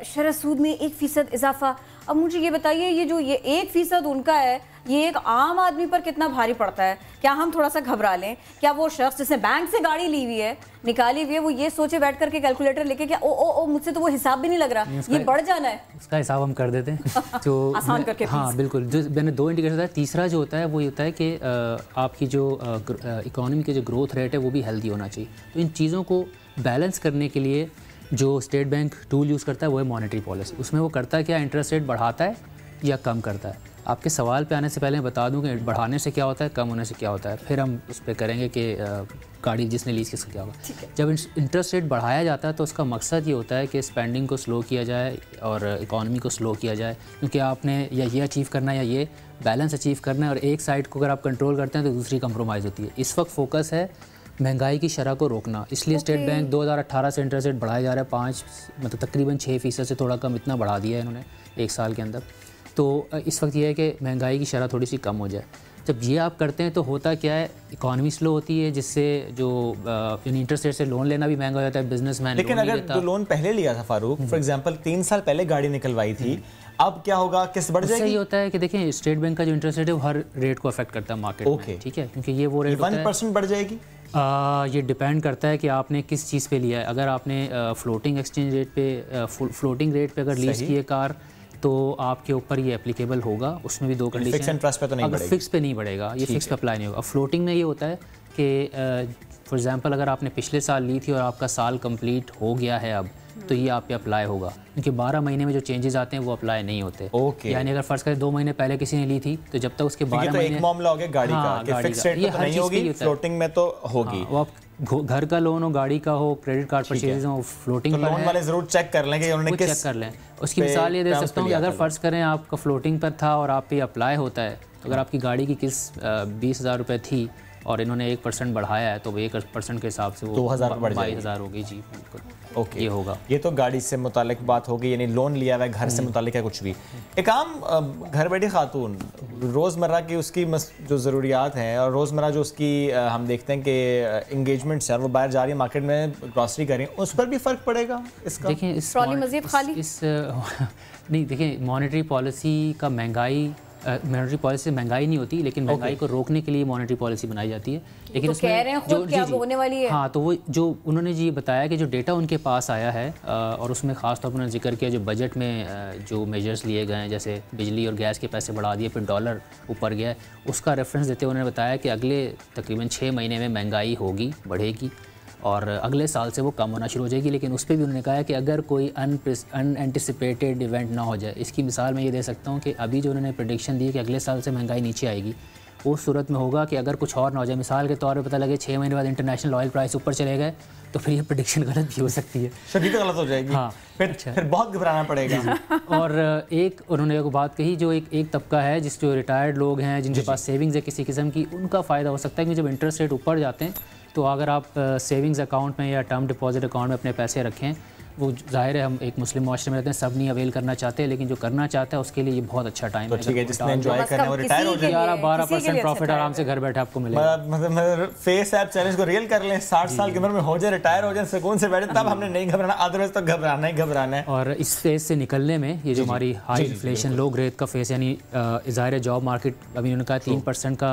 शरह सूद में 1% इजाफा, अब मुझे ये बताइए ये जो ये 1% उनका है, ये एक आम आदमी पर कितना भारी पड़ता है? क्या हम थोड़ा सा घबरा लें? क्या वो शख्स जिसने बैंक से गाड़ी ली हुई है, निकाली हुई है, वो ये सोचे बैठ करके कैलकुलेटर लेके क्या ओ मुझसे तो वो हिसाब भी नहीं लग रहा, ये बढ़ जाना है? उसका हिसाब हम कर देते हैं तो आसान करके। हाँ बिल्कुल, जो मैंने 2 इंडिकेटर बताया। तीसरा जो होता है वो ये होता है कि आपकी जो इकोनॉमी की जो ग्रोथ रेट है वो भी हेल्दी होना चाहिए। तो इन चीज़ों को बैलेंस करने के लिए जो स्टेट बैंक टूल यूज़ करता है वो है मॉनेटरी पॉलिसी। उसमें वो करता है क्या, इंटरेस्ट रेट बढ़ाता है या कम करता है। आपके सवाल पे आने से पहले बता दूं कि बढ़ाने से क्या होता है, कम होने से क्या होता है, फिर हम उस पर करेंगे कि गाड़ी जिसने लीज किसका क्या होगा। जब इंटरेस्ट रेट बढ़ाया जाता है तो उसका मकसद ये होता है कि स्पेंडिंग को स्लो किया जाए और इकॉनमी को स्लो किया जाए, क्योंकि आपने या ये अचीव करना है या ये बैलेंस अचीव करना है, और एक साइड को अगर आप कंट्रोल करते हैं तो दूसरी कंप्रोमाइज़ होती है। इस वक्त फोकस है महंगाई की शरह को रोकना, इसलिए स्टेट बैंक 2018 से इंटरेस्ट रेट बढ़ाया जा रहा है 5 मतलब तकरीबन 6% से थोड़ा कम, इतना बढ़ा दिया है इन्होंने 1 साल के अंदर। तो इस वक्त ये है कि महंगाई की शरह थोड़ी सी कम हो जाए। जब ये आप करते हैं तो होता क्या है, इकॉनमी स्लो होती है, जिससे जो इंटरेस्ट रेट से लोन लेना भी महंगा हो जाता है, बिजनेसमैन। लेकिन अगर जो लोन पहले लिया था फारूक, फॉर एग्जांपल 3 साल पहले गाड़ी निकलवाई थी, अब क्या होगा, किस्त बढ़ जाएगी? सही होता है कि देखें स्टेट बैंक का जो इंटरेस्ट रेट है वो हर रेट को अफेक्ट करता है मार्केट में, ठीक है, क्योंकि ये वो रेट 1% बढ़ जाएगी। ये डिपेंड करता है कि आपने किस चीज़ पे लिया है। अगर आपने फ्लोटिंग एक्सचेंज रेट पे फ्लोटिंग रेट पे अगर लीज की है कार, तो आपके ऊपर ये एप्लीकेबल होगा। उसमें भी 2 कंडीशन, फिक्स इंटरेस्ट पे तो नहीं बढ़ेगा, फिक्स पे नहीं बढ़ेगा, ये फिक्स पे अप्लाई नहीं होगा। अब फ्लोटिंग में ये होता है कि फॉर एग्जांपल अगर आपने पिछले साल ली थी और आपका साल कंप्लीट हो गया है अब, तो ये आप पे अप्लाई होगा, क्योंकि 12 महीने में जो चेंजेस आते हैं वो अप्लाई नहीं होते। यानी अगर फर्ज करें 2 महीने पहले किसी ने ली थी तो जब तक उसके 12 महीने, एक मामला हो गया गाड़ी का कि फिक्स्ड रेट पे तो नहीं होगी, फ्लोटिंग में तो होगी। वो आप घर का लोन हो, गाड़ी का हो, क्रेडिट कार्ड परचेज हो, फ्लोटिंग तो लोन वाले जरूर चेक कर लें कि उन्होंने किस, चेक कर लें। उसकी मिसाल ये दे सकता हूँ कि अगर फ़र्ज़ करें आपका फ्लोटिंग पर था और आप पे अप्लाई होता है, तो अगर आपकी गाड़ी की किस्त 20,000 रुपये थी और इन्होंने 1% बढ़ाया है तो वो 1% के हिसाब से वो 2,000 बढ़ जाएगी, 22,000 होगी। जी बिल्कुल, ओके, ये होगा। ये तो गाड़ी से मुतालिक बात होगी, यानी लोन लिया हुआ है, घर से मुतालिक है कुछ भी। एक आम घर बैठी खातून रोज़मर्रा की उसकी जो ज़रूरियात हैं और रोज़मर्रा जो उसकी हम देखते हैं कि इंगेजमेंट्स हैं, वो बाहर जा रही है मार्केट में ग्रॉसरी कर रही हैं, उस पर भी फ़र्क पड़ेगा इसका? देखिए नहीं, देखिए मॉनेटरी पॉलिसी का मॉनेटरी पॉलिसी से महंगाई नहीं होती, लेकिन महंगाई को रोकने के लिए मॉनेटरी पॉलिसी बनाई जाती है। लेकिन तो कह रहे हैं खुद क्या होने वाली है। हाँ, तो वो जो उन्होंने जी बताया कि जो डेटा उनके पास आया है और उसमें ख़ास तौर पर उन्होंने जिक्र किया जो बजट में जो मेजर्स लिए गए हैं, जैसे बिजली और गैस के पैसे बढ़ा दिए, फिर डॉलर ऊपर गया है, उसका रेफरेंस देते हुए उन्होंने बताया कि अगले तकरीबन 6 महीने में महंगाई होगी, बढ़ेगी और अगले साल से वो कम होना शुरू हो जाएगी। लेकिन उस पर भी उन्होंने कहा है कि अगर कोई अनएंटिसिपेटेड इवेंट ना हो जाए। इसकी मिसाल मैं ये दे सकता हूँ कि अभी जो उन्होंने प्रेडिक्शन दी है कि अगले साल से महंगाई नीचे आएगी, उस सूरत में होगा कि अगर कुछ और ना हो जाए, मिसाल के तौर पे पता लगे 6 महीने बाद इंटरनेशनल ऑयल प्राइस ऊपर चले गए, तो फिर ये प्रेडिक्शन गलत भी हो सकती है, शदीद गलत हो जाएगी। हाँ, फिर बहुत घबराना पड़ेगा। और एक उन्होंने एक बात कही, जो एक तबका है जिस जो रिटायर्ड लोग हैं, जिनके पास सेविंग्स है किसी किस्म की, उनका फ़ायदा हो सकता है कि जब इंटरेस्ट रेट ऊपर जाते हैं तो अगर आप सेविंग्स अकाउंट में या टर्म डिपॉजिट अकाउंट में अपने पैसे रखें, वो जाहिर है हम एक मुस्लिम माशरे में रहते हैं, सब नहीं अवेल करना चाहते, लेकिन जो करना चाहता है उसके लिए ये बहुत अच्छा टाइम है। ठीक है, जिसने एंजॉय करना है वो रिटायर हो जाए, 11-12% प्रॉफिट आराम से घर बैठे आपको मिलेगा। मतलब फेस ऐप चैलेंज को रियल कर लें, 60 साल की उम्र में हो जाए, रिटायर हो जाए, सुकून से बैठे, तब हमने नहीं घबराना, अदरवाइज तो घबराना ही घबराना है। और इस फेज से निकलने में ये जो हमारी हाई इन्फ्लेशन, लो ग्रेथ का फेस, यानी ज़ाहिर है जॉब मार्केट अभी उन्होंने कहा 3% का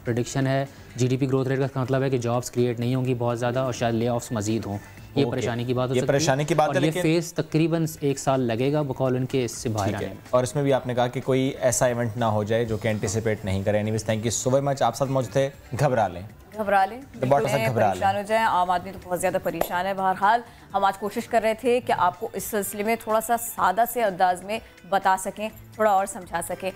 प्रेडिक्शन है, GDP ग्रोथ रेट का मतलब है कि जॉब्स क्रिएट नहीं होंगी बहुत ज़्यादा और शायद ले ऑफ्स मजीद हों। ये परेशानी की बात हो सकती है, परेशानी की बात है, लेकिन ये फेस तकरीबन 1 साल लगेगा बकौल उनके इससे बाहर आने में। और इसमें भी आपने कहा कि कोई ऐसा इवेंट ना हो जाए जो कि एंटिसिपेट नहीं करे। Anyways, thank you so much, आप साथ मौजूद थे। घबरा लें, परेशान हो जाए, आम आदमी तो बहुत ज़्यादा परेशान है। बहरहाल हम आज कोशिश कर रहे थे कि आपको इस सिलसिले में थोड़ा सा सादा से अंदाज में बता सकें, थोड़ा और समझा सकें।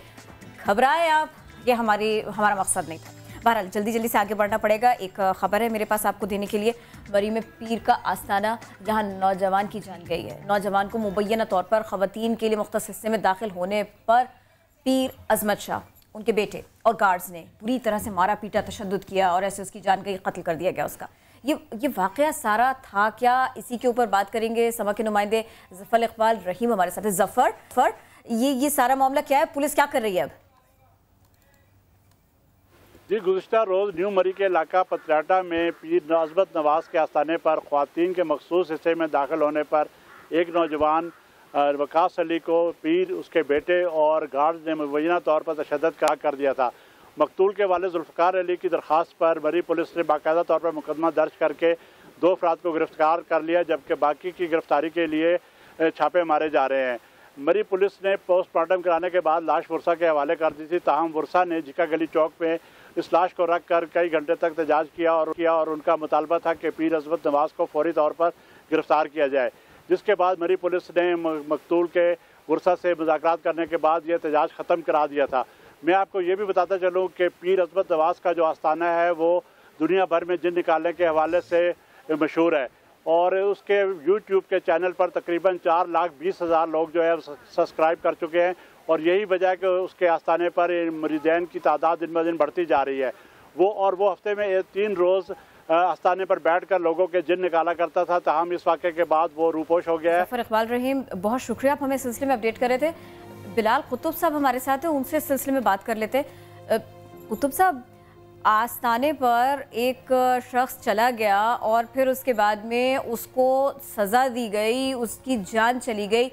घबराए आप, ये हमारा मकसद नहीं था। बहरहाल जल्दी से आगे बढ़ना पड़ेगा। एक ख़बर है मेरे पास आपको देने के लिए, मरी में पीर का आस्ताना जहां नौजवान की जान गई है। नौजवान को मुबैना तौर पर ख़वातीन के लिए मुख्तस हिस्से में दाखिल होने पर पीर अजमत शाह, उनके बेटे और गार्ड्स ने बुरी तरह से मारा पीटा, तशद्दुद किया और ऐसे उसकी जान गई, कत्ल कर दिया गया उसका। ये वाक़या सारा था क्या, इसी के ऊपर बात करेंगे। समा के नुमाइंदे ज़फ़र इकबाल रहीम हमारे साथ है। ज़फ़र, ये सारा मामला क्या है, पुलिस क्या कर रही है अब? जी, गुज़िश्ता रोज़ न्यू मरी के इलाका पतराटा में पीर अज़मत नवाज़ के आस्थाने पर ख़वातीन के मखसूस हिस्से में दाखिल होने पर एक नौजवान वकास अली को पीर, उसके बेटे और गार्ड्स ने मुबैना तौर पर तशद्दुद का कर दिया था। मकतूल के वालिद जुल्फ़िकार अली की दरख्वास्त पर मरी पुलिस ने बाकायदा तौर पर मुकदमा दर्ज करके 2 अफराद को गिरफ्तार कर लिया, जबकि बाकी की गिरफ्तारी के लिए छापे मारे जा रहे हैं। मरी पुलिस ने पोस्टमार्टम कराने के बाद लाश वर्षा के हवाले कर दी थी, ताहम वर्षा ने जिका गली चौक में इस लाश को रख कर कई घंटे तक एहतजाज किया और उनका मुतालबा था कि पीर अज़मत नवाज़ को फौरी तौर पर गिरफ्तार किया जाए। जिसके बाद मरी पुलिस ने मकतूल के वर्षा से मुज़ाकरात करने के बाद ये एहतजाज ख़त्म करा दिया था। मैं आपको ये भी बताता चलूँ कि पीर अज़मत नवाज़ का जो आस्थाना है वो दुनिया भर में जिन निकालने के हवाले से मशहूर है और उसके यूट्यूब के चैनल पर तकरीबन 4,20,000 लोग जो है सब्सक्राइब कर चुके हैं और यही वजह है कि उसके आस्थाने पर मुरीदैन की तादाद दिन ब दिन बढ़ती जा रही है। वो हफ्ते में 3 रोज़ आस्थाने पर बैठकर लोगों के जिन निकाला करता था, ताहम इस वाक़े के बाद वो रूपोश हो गया है। ज़फ़र इकबाल रहीम, बहुत शुक्रिया, आप हमें इस सिलसिले में अपडेट कर रहे थे। बिलाल कुतुब साहब हमारे साथ हैं, उनसे इस सिलसिले में बात कर लेते। कुतुब साहब, आस्थाने पर एक शख्स चला गया और फिर उसके बाद में उसको सज़ा दी गई, उसकी जान चली गई,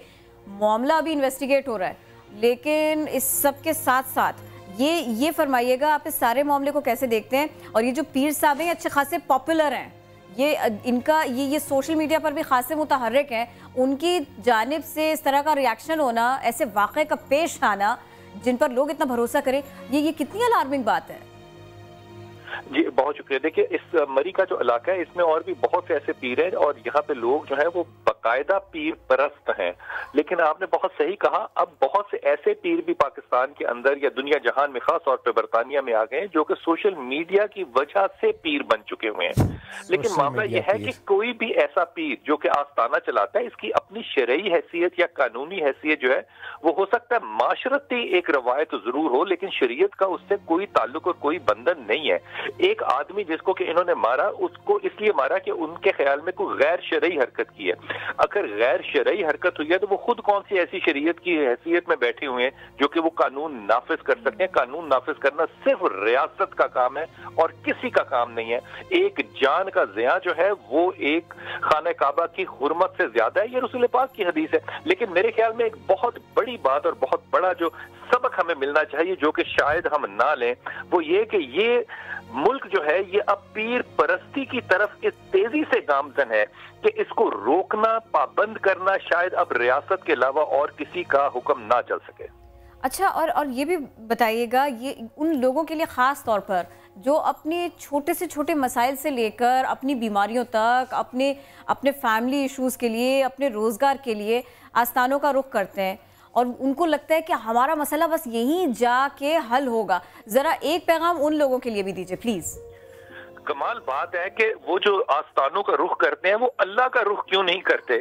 मामला अभी इन्वेस्टिगेट हो रहा है, लेकिन इस सब के साथ साथ ये फरमाइएगा आप इस सारे मामले को कैसे देखते हैं? और ये जो पीर साहब हैं अच्छे खासे पॉपुलर हैं, ये सोशल मीडिया पर भी खासे मुतहर्रिक हैं, उनकी जानिब से इस तरह का रिएक्शन होना, ऐसे वाक़े का पेश आना जिन पर लोग इतना भरोसा करें, ये कितनी अलार्मिंग बात है? जी, बहुत शुक्रिया। देखिए, इस मरी का जो इलाका है इसमें और भी बहुत से ऐसे पीर हैं और यहाँ पे लोग जो है वो बाकायदा पीर परस्त हैं। लेकिन आपने बहुत सही कहा, अब बहुत से ऐसे पीर भी पाकिस्तान के अंदर या दुनिया जहान में, खास तौर पर बरतानिया में आ गए हैं, जो कि सोशल मीडिया की वजह से पीर बन चुके हुए हैं। लेकिन मामला यह है कि कोई भी ऐसा पीर जो कि आस्ताना चलाता है, इसकी अपनी शरई हैसियत या कानूनी हैसियत जो है वो हो सकता है माशरती एक रवायत जरूर हो, लेकिन शरीयत का उससे कोई ताल्लुक और कोई बंधन नहीं है। एक आदमी जिसको कि इन्होंने मारा, उसको इसलिए मारा कि उनके ख्याल में कोई गैर शरई हरकत की है। अगर गैर शरई हरकत हुई है तो वो खुद कौन सी ऐसी शरीयत की हैसियत में बैठे हुए हैं जो कि वो कानून नाफिज कर सकते हैं। कानून नाफिज करना सिर्फ रियासत का काम है और किसी का काम नहीं है। एक जान का ज़िया जो है वो एक खाना काबा की हुर्मत से ज्यादा है, ये रसूल पाक की हदीस है। लेकिन मेरे ख्याल में एक बहुत बड़ी बात और बहुत बड़ा जो सबक हमें मिलना चाहिए, जो कि शायद हम ना लें, वो ये कि ये मुल्क जो है ये अब पीर परस्ती की तरफ इस तेजी से गामजन है कि इसको रोकना, पाबंद करना शायद अब रियासत के अलावा और किसी का हुक्म ना चल सके। अच्छा, और ये भी बताइएगा, ये उन लोगों के लिए ख़ास तौर पर जो अपने छोटे से छोटे मसाइल से लेकर अपनी बीमारियों तक, अपने फैमिली इश्यूज़ के लिए, अपने रोज़गार के लिए आस्थानों का रुख करते हैं और उनको लगता है कि हमारा मसला बस यहीं जाके हल होगा, ज़रा एक पैगाम उन लोगों के लिए भी दीजिए प्लीज़। कमाल बात है कि वो जो आस्थानों का रुख करते हैं वो अल्लाह का रुख क्यों नहीं करते।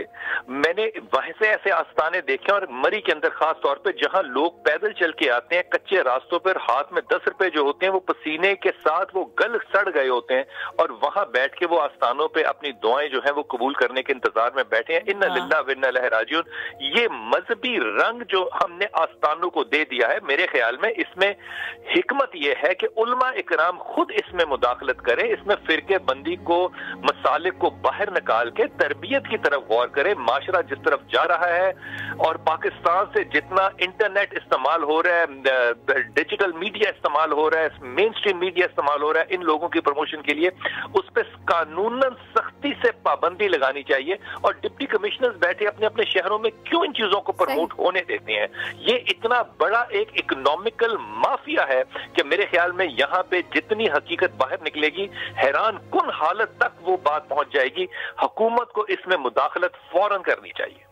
मैंने वहां से ऐसे आस्थाने देखे और मरी के अंदर खास तौर पे जहां लोग पैदल चल के आते हैं, कच्चे रास्तों पर हाथ में 10 रुपए जो होते हैं वो पसीने के साथ वो गल सड़ गए होते हैं और वहां बैठ के वो आस्थानों पे अपनी दुआएं जो है वो कबूल करने के इंतजार में बैठे हैं। इन्ना लिल्लाह व इन्ना इलैहि राजिऊन। ये मजहबी रंग जो हमने आस्थानों को दे दिया है, मेरे ख्याल में इसमें हिकमत ये है कि उलमा इकराम खुद इसमें मुदाखलत करें, इसमें फिरके बंदी को, मसालिक को बाहर निकाल के तरबियत की तरफ गौर करें। माशरा जिस तरफ जा रहा है और पाकिस्तान से जितना इंटरनेट इस्तेमाल हो रहा है, डिजिटल मीडिया इस्तेमाल हो रहा है, मेन स्ट्रीम मीडिया इस्तेमाल हो रहा है इन लोगों की प्रमोशन के लिए, उस पर कानूनन सख्ती से पाबंदी लगानी चाहिए। और डिप्टी कमिश्नर्स बैठे अपने अपने शहरों में क्यों इन चीजों को प्रमोट होने देते हैं। ये इतना बड़ा एक इकोनॉमिकल माफिया है कि मेरे ख्याल में यहाँ पे जितनी हकीकत बाहर निकलेगी, हैरान कुन हालत तक वो बात पहुंच जाएगी। हुकूमत को इसमें मुदाखलत फौरन करनी चाहिए।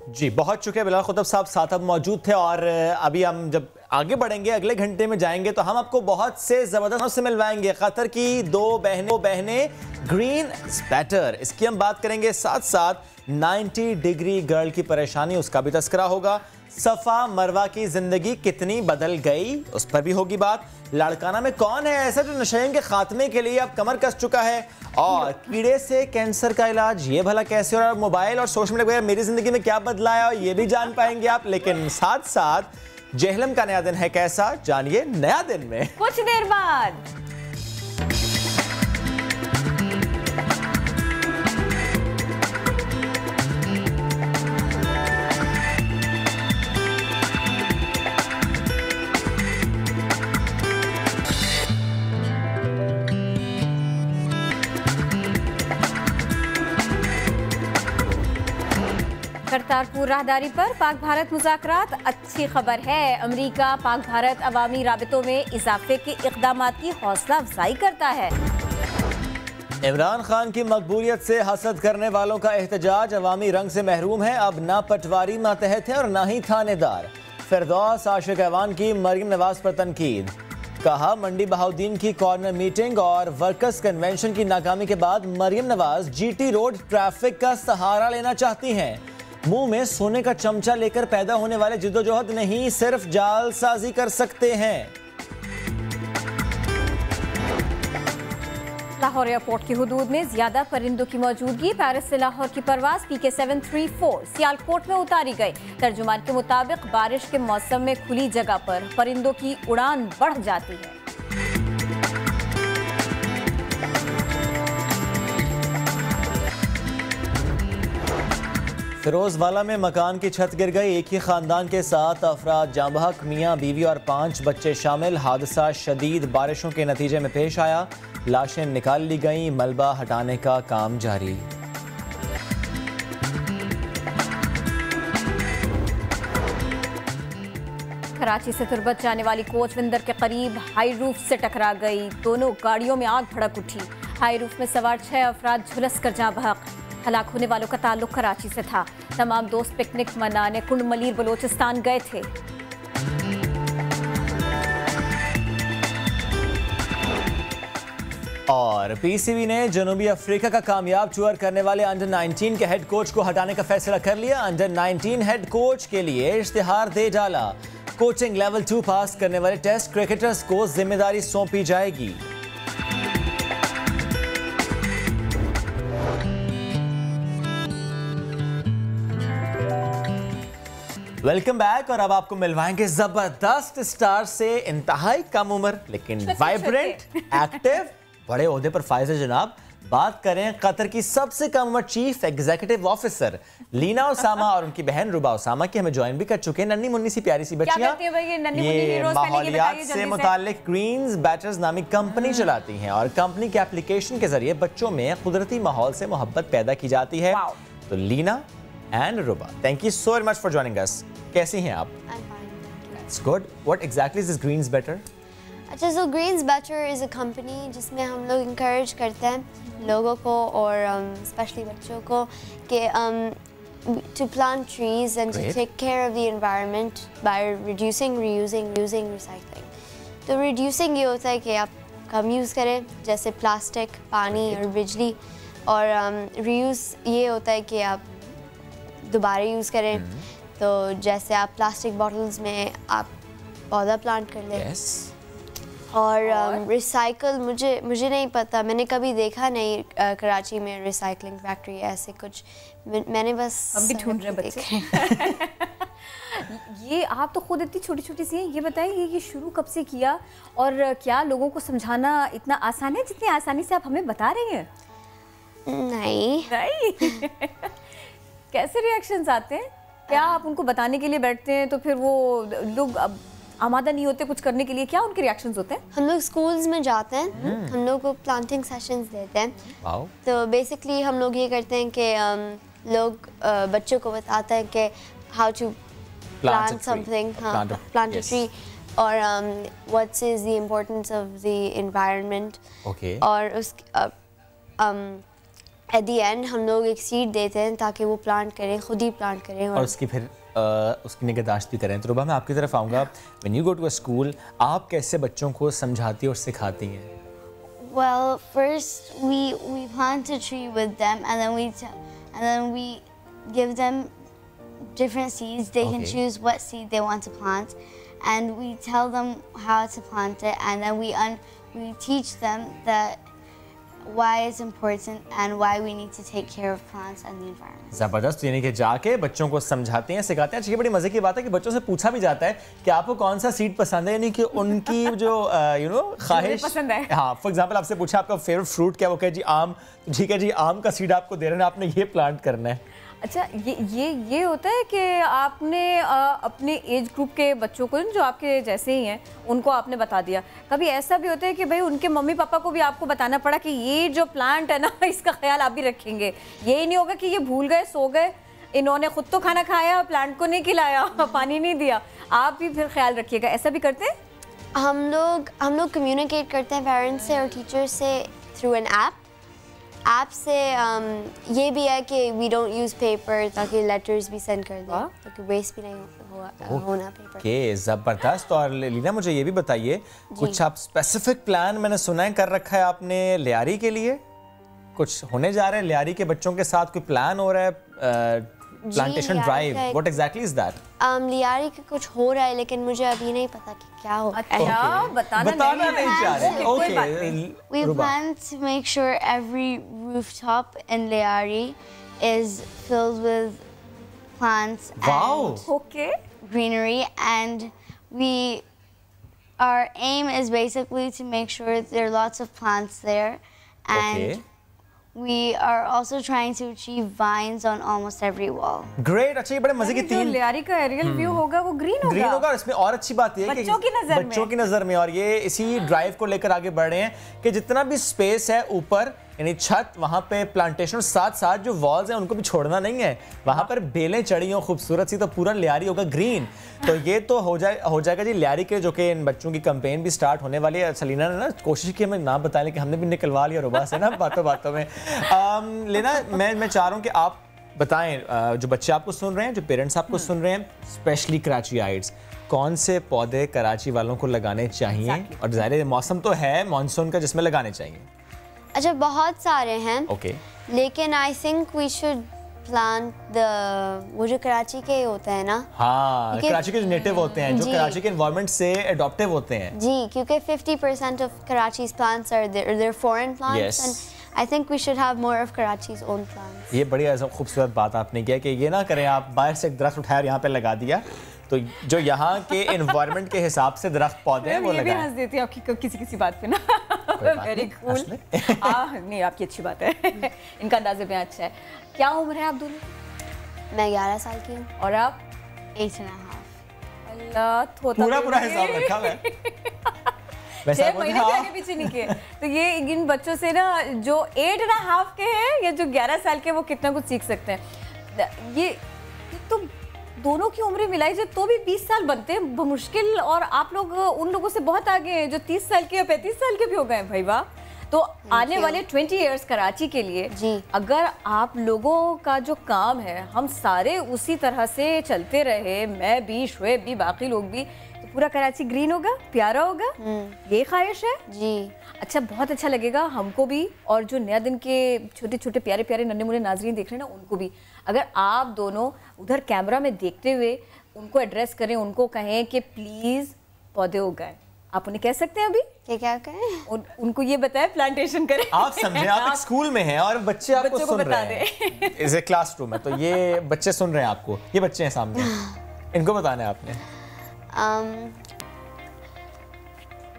जी, बहुत शुक्रिया बिलाल खुतब साहब, साथ अब मौजूद थे। और अभी हम जब आगे बढ़ेंगे, अगले घंटे में जाएंगे तो हम आपको बहुत से ज़बरदस्त से मिलवाएंगे। कतर की दो बहनें ग्रीन स्पैटर, इसकी हम बात करेंगे। साथ साथ 90 डिग्री गर्ल की परेशानी, उसका भी तस्करा होगा। सफ़ा मरवा की ज़िंदगी कितनी बदल गई, उस पर भी होगी बात। लाड़काना में कौन है ऐसा जो नशें के खात्मे के लिए अब कमर कस चुका है, और कीड़े से कैंसर का इलाज ये भला कैसे, और मोबाइल और सोशल मीडिया मेरी ज़िंदगी में क्या बदला है, और ये भी जान पाएंगे आप। लेकिन साथ साथ जेहलम का नया दिन है कैसा, जानिए नया दिन में कुछ देर बाद। करतारपुर राहदारी पर पाक भारत मुज़ाकरात, अच्छी खबर है। अमेरिका पाक भारत अवामी राबितों में इजाफे के इक़दामात की हौसला अफजाई करता है। इमरान खान की मकबूलियत से हसद करने वालों का एहतजाज अवामी रंग से महरूम है। अब ना पटवारी मातहत है और ना ही थानेदार। फिरदौस आशिक ऐवान की मरियम नवाज पर तनकीद, कहा मंडी बहाउद्दीन की कॉर्नर मीटिंग और वर्कर्स कन्वेंशन की नाकामी के बाद Maryam Nawaz GT road traffic का सहारा लेना चाहती हैं। मुंह में सोने का चमचा लेकर पैदा होने वाले जिद्दोजहद नहीं, सिर्फ जालसाजी कर सकते हैं। लाहौर एयरपोर्ट की हुदूद में ज्यादा परिंदों की मौजूदगी, पेरिस से लाहौर की परवाज PK 734 सियालकोट में उतारी गई। तर्जुमान के मुताबिक बारिश के मौसम में खुली जगह पर परिंदों की उड़ान बढ़ जाती है। फिरोजवाला में मकान की छत गिर गई, एक ही खानदान के 7 अफराद जाँ बहक, मियाँ बीवी और 5 बच्चे शामिल। हादसा शदीद बारिशों के नतीजे में पेश आया, लाशें निकाल ली गईं, मलबा हटाने का काम जारी। कराची से तुर्बत जाने वाली कोच विंदर के करीब हाई रूफ से टकरा गई, दोनों गाड़ियों में आग भड़क उठी। हाई रूफ में सवार 6 अफराद झुलस कर जाँ बहक। हलाक होने वालों का ताल्लुक कराची से था। तमाम दोस्त पिकनिक मनाने कुंड मलीर बलोचिस्तान गए थे। और पीसीबी ने जनूबी अफ्रीका का कामयाब टूर करने वाले अंडर 19 के हेड कोच को हटाने का फैसला कर लिया। अंडर 19 हेड कोच के लिए इश्तिहार दे डाला। कोचिंग लेवल 2 पास करने वाले टेस्ट क्रिकेटर्स को जिम्मेदारी सौंपी जाएगी। Welcome back. और अब आपको मिलवाएंगे जबरदस्त स्टार से इंतहाई कम उम्र लेकिन वाइब्रेंट, एक्टिव, बड़े ओहदे पर फाइज है जनाब। बात करें कतर की सबसे कम उम्र chief executive officer Leena Usama और उनकी बहन रुबा उसामा की हमें ज्वाइन भी कर चुके हैं। नन्ही मुन्नी सी प्यारी सी बच्चियां ये माहौलियात से मुताल्लिक ग्रीन्स बैटर्स नामी कंपनी चलाती हैं और कंपनी के एप्लीकेशन के जरिए बच्चों में कुदरती माहौल से मोहब्बत पैदा की जाती है। तो Leena and Ruba, thank you so much for joining us. कैसी हैं आप? It's good. What exactly is this Greens Better? अच्छा, so Greens Better is a company जिसमें हम लोग encourage करते हैं लोगों को और especially बच्चों को कि to plant trees and to take care of the environment by reducing, reusing, reusing, recycling. तो reducing ये होता है कि आप कम यूज़ करें जैसे प्लास्टिक, पानी और बिजली, और reuse ये होता है कि आप दोबारा यूज़ करें। तो जैसे आप प्लास्टिक बॉटल्स में आप पौधा प्लांट कर लें। और रिसाइकल मुझे नहीं पता, मैंने कभी देखा नहीं कराची में रिसाइकलिंग फैक्ट्री ऐसे कुछ, मैंने बस हम भी ढूंढ रहे बच्चे। ये आप तो खुद इतनी छोटी छोटी सी हैं, ये बताइए ये शुरू कब से किया और क्या लोगों को समझाना इतना आसान है जितनी आसानी से आप हमें बता रही हैं? नहीं। कैसे रिएक्शंस आते हैं? क्या आप उनको बताने के लिए बैठते हैं तो फिर वो लोग आमादा नहीं होते कुछ करने के लिए? क्या उनके रिएक्शंस होते हैं? हम लोग स्कूल्स में जाते हैं, हम लोग को प्लांटिंग सेशंस देते हैं। तो बेसिकली हम लोग ये करते हैं कि लोग बच्चों को बताते हैं कि how to plant something, plant a tree, और what's is the importance of the environment. और उस एट द एंड हम लोग एक सीड देते हैं ताकि वो प्लांट करें, खुद ही प्लांट करें और उसकी फिर उसकी निगहदाश्त भी करें। तो रुबा, मैं आपकी तरफ आऊँगा। When you go to a school, आप कैसे बच्चों को समझाती और सिखाती हैं? Well, first we plant a tree with them, and then we give them different seeds. They can choose what seed they want to plant, and we tell them how to plant it, and then we teach them that why it's important and why we need to take care of plants and the environment. ज़बरदस्त, यानी कि जाके बच्चों को समझाते हैं, सिखाते हैं। ये बड़ी मज़े की बात है कि बच्चों से पूछा भी जाता है कि आपको कौन सा सीड पसंद है, यानी कि उनकी जो ख्वाहिश पसंद है। हाँ, फॉर एग्जांपल आपसे पूछा आपका फेवरेट फ्रूट क्या, वो कहे जी आम। ठीक है जी, आम का सीड आपको दे रहे हैं, आपने ये प्लांट करना है। अच्छा, ये होता है कि आपने अपने एज ग्रुप के बच्चों को जो आपके जैसे ही हैं उनको आपने बता दिया। कभी ऐसा भी होता है कि भाई उनके मम्मी पापा को भी आपको बताना पड़ा कि ये जो प्लांट है ना इसका ख्याल आप भी रखेंगे? ये नहीं होगा कि ये भूल गए, सो गए, इन्होंने खुद तो खाना खाया, प्लांट को नहीं खिलाया, पानी नहीं दिया, आप भी फिर ख्याल रखिएगा। ऐसा भी करते हैं? हम लोग कम्युनिकेट करते हैं पेरेंट्स से और टीचर्स से थ्रू एन ऐप से। ये भी है कि वी डोंट यूज़ पेपर ताकि लेटर्स भी सेंड कर दें, ताकि वेस्ट भी नहीं होना पेपर। ओके, ज़बरदस्त। और लीना, मुझे ये भी बताइए, कुछ आप स्पेसिफिक प्लान मैंने सुना है कर रखा है आपने लियारी के लिए? कुछ होने जा रहे हैं लियारी के बच्चों के साथ, कोई प्लान हो रहा है? Plantation drive, what exactly is that? Lyari का कुछ हो रहा है लेकिन मुझे अभी नहीं पता कि क्या हो। अच्छा, बताना नहीं चाह रहे। Okay, we plan to make sure every rooftop in Liari is filled with plants and greenery, and our aim is basically to make sure there are lots of plants there, and we are also trying to achieve vines on almost every wall. Great. अच्छा, ये बड़े मजे की तीन लियारी का aerial view होगा वो green होगा। और इसमें और अच्छी बात ये है कि बच्चों की नजर में, और ये इसी ड्राइव को लेकर आगे बढ़ रहे हैं कि जितना भी स्पेस है ऊपर यानी छत, वहाँ पे प्लांटेशन, साथ साथ जो वॉल्स हैं उनको भी छोड़ना नहीं है। वहाँ पर बेलें चढ़ी हो खूबसूरत सी, तो पूरा लियारी होगा ग्रीन। तो ये तो हो जाएगा जी लियारी के, जो कि इन बच्चों की कैंपेन भी स्टार्ट होने वाली है। सलीना ने ना कोशिश की हमें नाम बताने की, हमने भी निकलवा लिया रुबा से ना बातों बातों में। लेना मैं चाह रहा हूँ कि आप बताएं, जो बच्चे आपको सुन रहे हैं, जो पेरेंट्स आपको सुन रहे हैं, स्पेशली कराचीआइट्स, कौन से पौधे कराची वालों को लगाने चाहिए? और ज़ाहिर मौसम तो है मानसून का जिसमें लगाने चाहिए। अच्छा, बहुत सारे हैं। ओके, लेकिन I think we should plant वो जो कराची के होते हैं ना। हाँ, कराची के जो नेटिव होते हैं, जो कराची के एनवायरनमेंट से अडॉप्टिव होते हैं जी, क्योंकि 50% of कराची's plants are they're foreign plants and I think we should have more of Karachi's own plants. ये बड़ी खूबसूरत बात आपने किया कि ये ना करें आप बाहर से एक दरख्त उठाया और यहाँ पे लगा दिया, तो जो यहाँ के एनवायरनमेंट के हिसाब से दरख्त पौधे हैं वो लगाएं। ये भी हंस देती है आपकी किसी बात पे ना। Very cool. नहीं, आपकी अच्छी बात है। इनका अंदाज़े में अच्छा है। क्या उम्र है आप दोनों? मैं 11 साल की हूँ। और आप? 8.5। अल्लाह, पूरा हिसाब रखा है। 6 महीने आगे पीछे नहीं किए। तो ये इन बच्चों से ना जो 8.5 के हैं या जो 11 साल के, वो कितना कुछ सीख सकते हैं। ये तो दोनों की उम्रें मिलाई जाए तो भी 20 साल बनते हैं बमुश्किल, और आप लोग उन लोगों से बहुत आगे हैं जो 30 साल के या 35 साल के भी हो गए हैं। भाई वाह। तो आने वाले 20 इयर्स कराची के लिए जी, अगर आप लोगों का जो काम है हम सारे उसी तरह से चलते रहे, मैं भी, शुएब भी, बाकी लोग भी, तो पूरा कराची ग्रीन होगा, प्यारा होगा। ये ख्वाहिश है जी। अच्छा, बहुत अच्छा लगेगा हमको भी, और जो नया दिन के छोटे छोटे प्यारे प्यारे नन्हे मुन्ने नाजरीन देख रहे हैं ना, उनको भी। अगर आप दोनों उधर कैमरा में देखते हुए उनको एड्रेस करें, उनको कहें कि प्लीज पौधे उगाएं, आप उन्हें कह सकते हैं अभी क्या कहें? उनको ये बताएं प्लांटेशन करें। आप समझे, आप एक स्कूल में हैं और बच्चे आपको सुन रहे हैं, इसे क्लासरूम है, तो ये बच्चे सुन रहे हैं आपको, ये बच्चे हैं सामने, इनको बताना है आपने।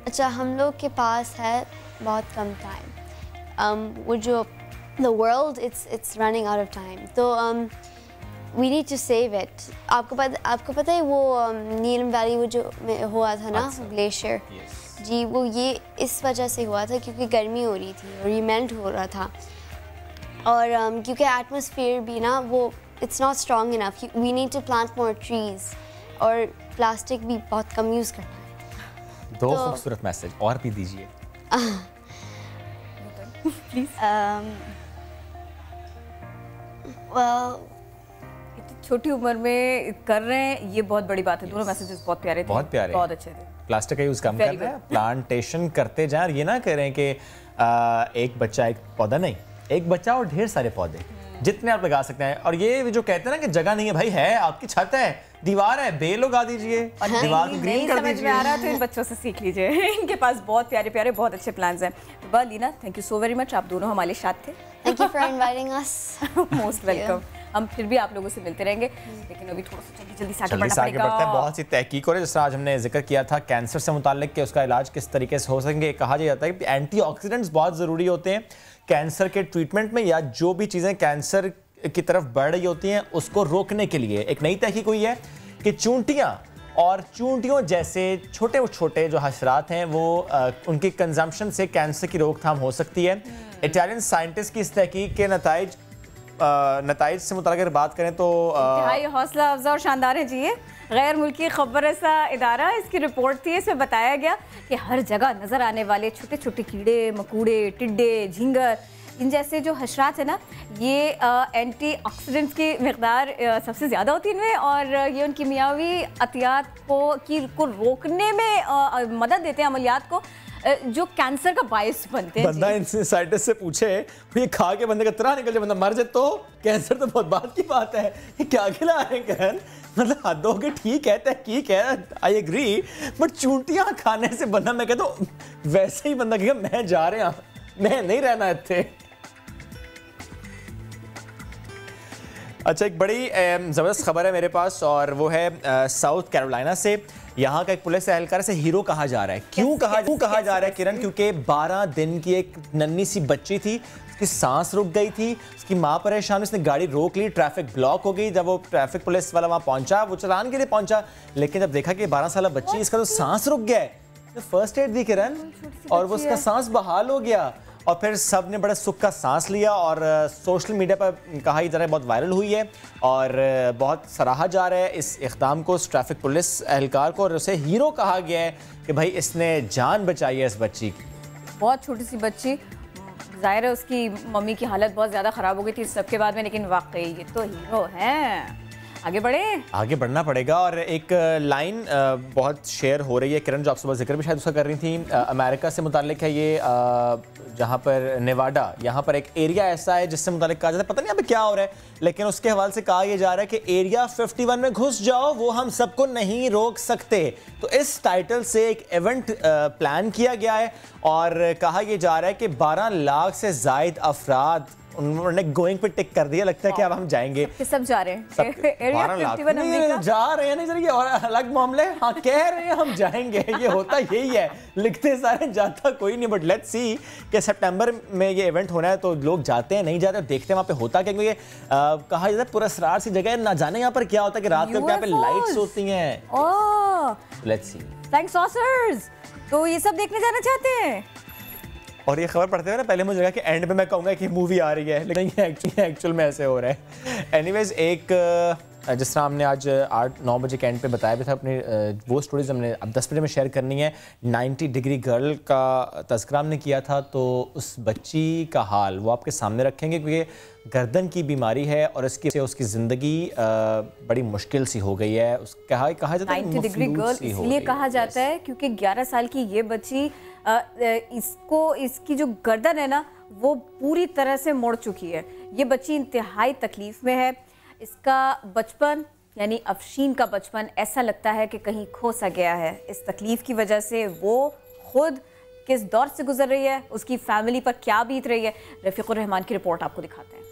अच्छा, हम लोग के पास है बहुत कम टाइम। वो जो the world it's running out of time, तो we need to save it. आपको पता है वो नीलम वैली वो जो हुआ था ना, ग्लेशियर जी, वो ये इस वजह से हुआ था क्योंकि गर्मी हो रही थी और ये मेल्ट हो रहा था, और क्योंकि एटमॉस्फेयर भी ना वो it's not strong enough. We need to plant more trees, और प्लास्टिक भी बहुत कम यूज़ करना है। दो खूबसूरत मैसेज और भी दीजिए प्लीज। छोटी उम्र में कर रहे हैं, ये बहुत बड़ी बात है। दोनों मैसेजेस बहुत प्यारे थे, बहुत अच्छे थे। प्लास्टिक का यूज कम करना है, प्लांटेशन करते जाएं, ये ना करें कि एक बच्चा एक पौधा नहीं, एक बच्चा और ढेर सारे पौधे जितने आप लगा सकते हैं। और ये जो कहते हैं ना कि जगह नहीं है, भाई है, आपकी छत है, दीवार है, बेल लगा दीजिए, दीवार को ग्रीन कर दीजिए। समझ में आ रहा, तो इन बच्चों से सीख लीजिए, इनके पास बहुत प्यारे प्यारे बहुत अच्छे प्लान्स हैं। Leena, thank you so very much, आप दोनों हमारे साथ थे। Thank you for inviting us. Most welcome. हम फिर भी आप लोगों से मिलते रहेंगे, लेकिन अभी थोड़ा सा जल्दी से आगे बढ़ना पड़ेगा। बहुत सी तहकीक हो रही है, जिस आज हमने जिक्र किया था कैंसर से मुताल्लिक कि उसका इलाज किस तरीके से हो सकेंगे। कहा जाता है कि एंटीऑक्सीडेंट्स बहुत ज़रूरी होते हैं कैंसर के ट्रीटमेंट में, या जो भी चीज़ें कैंसर की तरफ बढ़ रही होती हैं उसको रोकने के लिए। एक नई तहकीक हुई है कि चूंटियाँ और चूंटियों जैसे छोटे छोटे जो हशरात हैं वो उनकी कंजम्पशन से कैंसर की रोकथाम हो सकती है। इटालियन साइंटिस्ट की इस तहकीक के नताइज से मुताबिक बात करें तो हौसला अफजा और शानदार है जी। ये गैर मुल्की खबर ऐसा इदारा, इसकी रिपोर्ट थी, इसमें बताया गया कि हर जगह नज़र आने वाले छोटे छोटे कीड़े मकोड़े, टिड्डे, झींगर, इन जैसे जो हशरात है ना, ये एंटीऑक्सीडेंट्स की मकदार सबसे ज़्यादा होती है इनमें, और ये उनकी मियावी अतियात को रोकने में मदद देते हैं, अमलियात को जो कैंसर का बायस बनते हैं। बंदा इनसे साइंटिस्ट से पूछे, ये खा के बंदे का तरह निकल जाए, बंदा मर जाए, तो कैंसर तो बहुत बात की बात है, ये क्या खिला है कहन, मतलब हद हो गई। ठीक है, तहकीक है, आई एग्री, बट चूंटियाँ खाने से बंदा, मैं कहता हूँ वैसे ही बंदा कहेगा मैं जा रहा हूँ, मैं नहीं रहना इत्थे। अच्छा, एक बड़ी ज़बरदस्त खबर है मेरे पास, और वो है साउथ कैरोलिना से। यहाँ का एक पुलिस एहलकार से हीरो कहा जा रहा है। क्यों कहा जा रहा है किरण? क्योंकि 12 दिन की एक नन्ही सी बच्ची थी, उसकी सांस रुक गई थी, उसकी माँ परेशान, उसने गाड़ी रोक ली, ट्रैफिक ब्लॉक हो गई। जब वो ट्रैफिक पुलिस वाला वहाँ पहुँचा, वो चलान के लिए पहुँचा, लेकिन जब देखा कि 12 साल बच्ची, इसका तो सांस रुक गया है, तो फर्स्ट एड दी किरण, और वो उसका सांस बहाल हो गया, और फिर सब ने बड़ा सुख का सांस लिया और सोशल मीडिया पर कहा यह जरा बहुत वायरल हुई है और बहुत सराहा जा रहा है इस इक़दाम को, ट्रैफिक पुलिस एहलकार को, और उसे हीरो कहा गया है कि भाई इसने जान बचाई है इस बच्ची की। बहुत छोटी सी बच्ची, जाहिर है उसकी मम्मी की हालत बहुत ज़्यादा ख़राब हो गई थी इस सब के बाद में, लेकिन वाकई ये तो हीरो हैं। आगे आगे बढ़ना पड़ेगा। और एक लाइन बहुत शेयर हो रही है, किरण जो आप सुबह जिक्र भी शायद उसका कर रही थी, अमेरिका से मुतालिक है ये, जहाँ पर नेवाडा, यहाँ पर एक एरिया ऐसा है जिससे मुतालिक कहा जाता है, पता नहीं यहाँ पे क्या हो रहा है, लेकिन उसके हवाले से कहा यह जा रहा है कि एरिया 51 में घुस जाओ, वो हम सबको नहीं रोक सकते। तो इस टाइटल से एक इवेंट प्लान किया गया है और कहा यह जा रहा है कि 12 लाख से जायद अफराद उन्होंने गोइंग पे टिक कर दिया, लगता है कि अब हम जाएंगे। सब जा रहे हैं, एरिया 51 नहीं जा रहे हैं, नहीं चलिए और अलग मामले, हाँ कह रहे हैं हम जाएंगे, ये होता यही है, लिखते सारे जाता कोई नहीं, बट लेट्स सी कि सितंबर में ये इवेंट होना है तो लोग जाते हैं नहीं जाते, देखते हैं वहाँ पे होता क्या, क्योंकि कहा जाता है पुरस्कार सी जगह है, ना जाने यहाँ पर क्या होता है कि रात को यहाँ पे लाइट्स होती हैं। Let's see. थैंक्स ऑसर्स, तो ये सब देखने जाना चाहते हैं। और ये खबर पढ़ते हुए ना पहले मुझे लगा कि एंड में मैं कहूँगा कि मूवी आ रही है, लेकिन ये एक्चुअल में ऐसे हो रहा है। एनीवेज, एक जिस तरह हमने आज 8-9 बजे के एंड पे बताया भी था, अपनी वो स्टोरीज हमने अब 10 बजे में शेयर करनी है। 90 डिग्री गर्ल का तज़किरा हमने किया था, तो उस बच्ची का हाल वो आपके सामने रखेंगे, क्योंकि गर्दन की बीमारी है और उसकी ज़िंदगी बड़ी मुश्किल सी हो गई है। कहा जाता है 90 डिग्री गर्ल इसलिए कहा जाता है क्योंकि 11 साल की ये बच्ची इसकी जो गर्दन है ना वो पूरी तरह से मुड़ चुकी है। ये बच्ची इंतहाई तकलीफ में है। इसका बचपन यानी अफशीन का बचपन ऐसा लगता है कि कहीं खो सा गया है। इस तकलीफ की वजह से वो खुद किस दौर से गुजर रही है, उसकी फैमिली पर क्या बीत रही है, रफीकुर रहमान की रिपोर्ट आपको दिखाते हैं।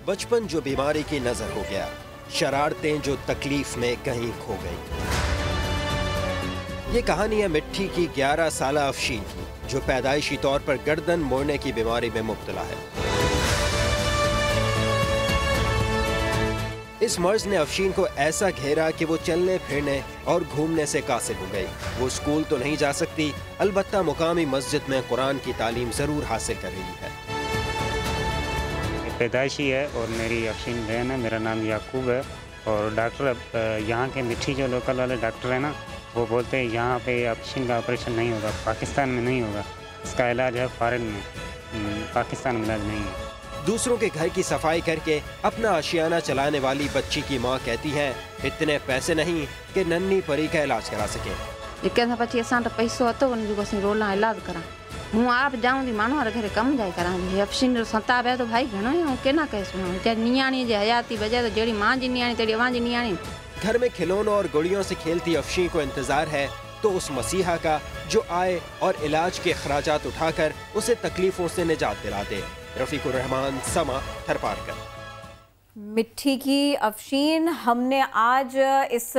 बचपन जो बीमारी की नजर हो गया, शरारतें जो तकलीफ में कहीं खो गई। ये कहानी है मिट्टी की 11 साला अफशीन की, जो पैदाइशी तौर पर गर्दन मोड़ने की बीमारी में मुब्तला है। इस मर्ज ने अफशीन को ऐसा घेरा कि वो चलने फिरने और घूमने से कासिर हो गई। वो स्कूल तो नहीं जा सकती, अलबत्ता मुकामी मस्जिद में कुरान की तालीम जरूर हासिल कर रही है। पैदाइशी है और मेरी अफशीन बहन है, मेरा नाम याकूब है। और डॉक्टर यहाँ के मिट्टी जो लोकल वाले डॉक्टर हैं ना, वो बोलते हैं यहाँ पे अफशीन का ऑपरेशन नहीं होगा, पाकिस्तान में नहीं होगा, इसका इलाज है फॉरेन में, पाकिस्तान में इलाज नहीं है। दूसरों के घर की सफाई करके अपना आशियाना चलाने वाली बच्ची की माँ कहती है, इतने पैसे नहीं कि नन्ही परी का इलाज करा सके। पैसों रोला इलाज करा हूँ आप जाऊँगी मानो घर कम जाए करा अफशीन सताब है तो भाई घणो ही केना कह सुना नियाणी जे हयाती बजाय तो जड़ी माँ जी नियाणी तेरी अवां जी नियाणी। घर में खिलौनों और गुड़ियों से खेलती अफशीन को इंतजार है तो उस मसीहा का जो आए और इलाज के अखराजात उठाकर उसे तकलीफों से निजात दिला दे। रफीकुर रहमान, समा, थरपारकर। मिट्टी की अफशीन, हमने आज इस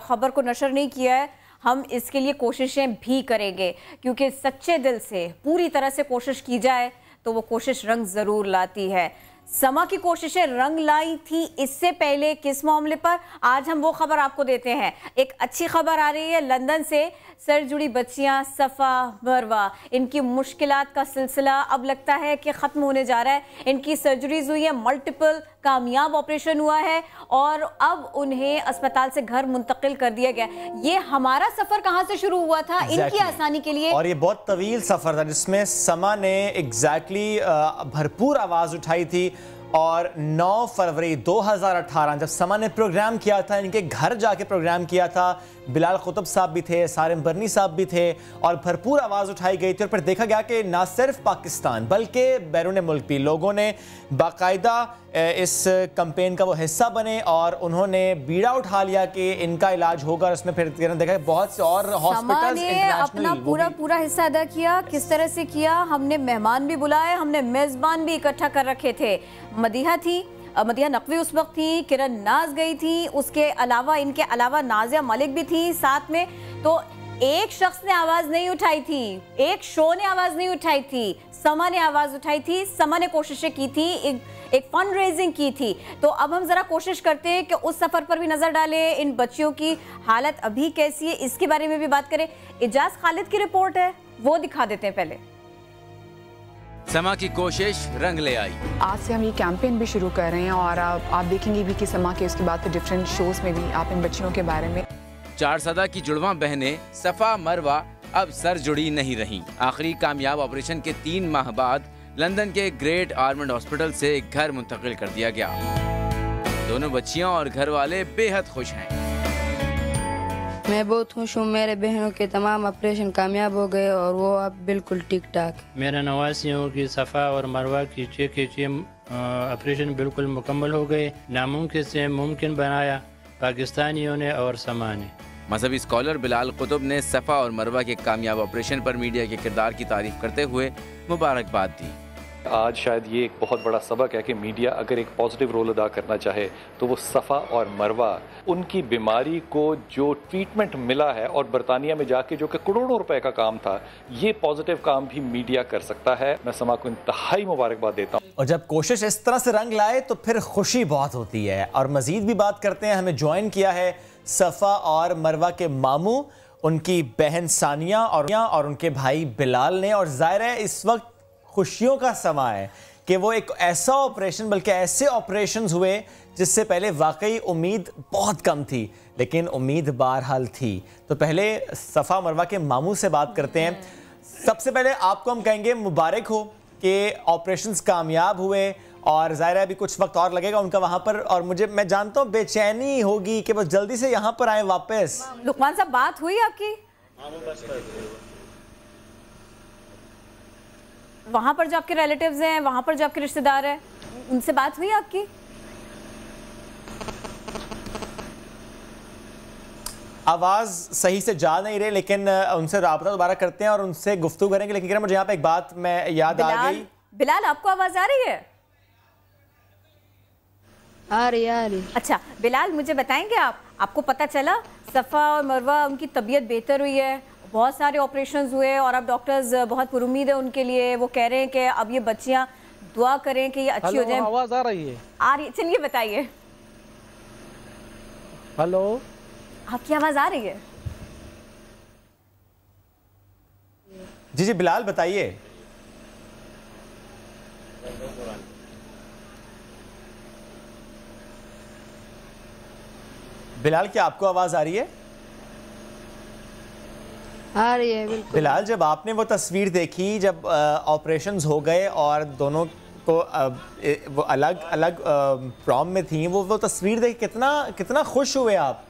खबर को नशर नहीं किया है, हम इसके लिए कोशिशें भी करेंगे, क्योंकि सच्चे दिल से पूरी तरह से कोशिश की जाए तो वो कोशिश रंग ज़रूर लाती है। समा की कोशिशें रंग लाई थी इससे पहले किस मामले पर, आज हम वो खबर आपको देते हैं। एक अच्छी खबर आ रही है लंदन से, सर जुड़ी बच्चियां सफ़ा मरवा, इनकी मुश्किलात का सिलसिला अब लगता है कि ख़त्म होने जा रहा है। इनकी सर्जरीज हुई है, मल्टीपल कामयाब ऑपरेशन हुआ है और अब उन्हें अस्पताल से घर मुंतकिल कर दिया गया। ये हमारा सफ़र कहाँ से शुरू हुआ था इनकी आसानी के लिए, और ये बहुत तवील सफ़र था जिसमें समा ने भरपूर आवाज़ उठाई थी। और 9 फरवरी 2018 जब समा ने प्रोग्राम किया था, इनके घर जाके प्रोग्राम किया था, बिलाल कुतुब साहब भी थे, सारिम बरनी साहब भी थे और भरपूर आवाज़ उठाई गई थी। और फिर देखा गया कि ना सिर्फ पाकिस्तान बल्कि बैरून मुल्क भी लोगों ने बाकायदा इस कैंपेन का वो हिस्सा बने और उन्होंने बीड़ा उठा लिया कि इनका इलाज होगा। उसमें फिर देखा बहुत से और हॉस्पिटल्स अपना पूरा हिस्सा अदा किया। किस तरह से किया, हमने मेहमान भी बुलाए, हमने मेज़बान भी इकट्ठा कर रखे थे। मदीहा थी, मदीहा नकवी उस वक्त थी, किरण नाज गई थी, उसके अलावा इनके अलावा नाजिया मलिक भी थी साथ में। तो एक शख्स ने आवाज़ नहीं उठाई थी, एक शो ने आवाज़ नहीं उठाई थी, समा ने आवाज़ उठाई थी। समा ने कोशिशें की थी, एक फंड रेजिंग की थी। तो अब हम ज़रा कोशिश करते हैं कि उस सफ़र पर भी नज़र डालें, इन बच्चियों की हालत अभी कैसी है इसके बारे में भी बात करें। इजाज़ खालिद की रिपोर्ट है, वो दिखा देते हैं पहले। समा की कोशिश रंग ले आई। आज से हम ये कैंपेन भी शुरू कर रहे हैं और आप देखेंगे भी कि समा के उसके बाद डिफरेंट शोज में भी आप इन बच्चियों के बारे में। 4 सदा की जुड़वा बहनें सफा मरवा अब सर जुड़ी नहीं रहीं। आखिरी कामयाब ऑपरेशन के 3 माह बाद लंदन के ग्रेट आर्मंड हॉस्पिटल से एक घर मुंतकिल कर दिया गया। दोनों बच्चियां और घर वाले बेहद खुश हैं। मैं बहुत खुश हूँ, मेरे बहनों के तमाम ऑपरेशन कामयाब हो गए और वो अब बिल्कुल ठीक ठाक। मेरा नवासी हूँ कि सफ़ा और मरवा की चेक ऑपरेशन बिल्कुल मुकम्मल हो गए। नामुमकिन से मुमकिन बनाया पाकिस्तानियों ने और समा ने। मजहबी स्कॉलर बिलाल कुतुब ने सफ़ा और मरवा के कामयाब ऑपरेशन पर मीडिया के किरदार की तारीफ करते हुए मुबारकबाद दी। आज शायद ये एक बहुत बड़ा सबक है कि मीडिया अगर एक पॉजिटिव रोल अदा करना चाहे तो वो सफ़ा और मरवा उनकी बीमारी को जो ट्रीटमेंट मिला है और बरतानिया में जाके जो कि करोड़ों रुपए का काम था, ये पॉजिटिव काम भी मीडिया कर सकता है। मैं समा को इंतहाई मुबारकबाद देता हूँ। और जब कोशिश इस तरह से रंग लाए तो फिर खुशी बहुत होती है। और मजीद भी बात करते हैं, हमें ज्वाइन किया है सफ़ा और मरवा के मामू, उनकी बहन सानिया और उनके भाई बिलाल ने। और ज़ाहिर है इस वक्त खुशियों का समा है कि वो एक ऐसा ऑपरेशन, बल्कि ऐसे ऑपरेशंस हुए जिससे पहले वाकई उम्मीद बहुत कम थी, लेकिन उम्मीद बहरहाल थी। तो पहले सफ़ा मरवा के मामू से बात करते हैं। सबसे पहले आपको हम कहेंगे मुबारक हो कि ऑपरेशंस कामयाब हुए और ज़ाहिर है अभी कुछ वक्त और लगेगा उनका वहाँ पर। और मैं जानता हूँ बेचैनी होगी कि बस जल्दी से यहाँ पर आए वापस। लुकमान साहब, बात हुई आपकी? वहाँ पर जो आपके रिलेटिव्स हैं, वहाँ पर जो आपके रिश्तेदार हैं, उनसे बात हुई आपकी? आवाज़ सही से जा नहीं रही, लेकिन उनसे राब्ता दोबारा करते हैं और उनसे गुफ्तगू करेंगे। लेकिन मुझे यहाँ पे एक बात मैं याद आ गई। बिलाल, आपको आवाज़ आ रही है? आ रही। अच्छा बिलाल, मुझे बताएंगे आपको पता चला सफ़ा और मरवा उनकी तबीयत बेहतर हुई है, बहुत सारे ऑपरेशंस हुए और अब डॉक्टर्स बहुत पुरुमीद है उनके लिए। वो कह रहे हैं कि अब ये बच्चियां दुआ करें कि ये अच्छी हो जाए। आवाज़ आ रही है? आ रही है, चलिए बताइए। हेलो, आपकी आवाज़ आ रही है? जी बिलाल बताइए। बिलाल, क्या आपको आवाज़ आ रही है? आ रही है बिल्कुल। बिलाल, जब आपने वो तस्वीर देखी जब ऑपरेशंस हो गए और दोनों को वो अलग अलग प्रॉम में थी, वो तस्वीर देख कितना खुश हुए आप?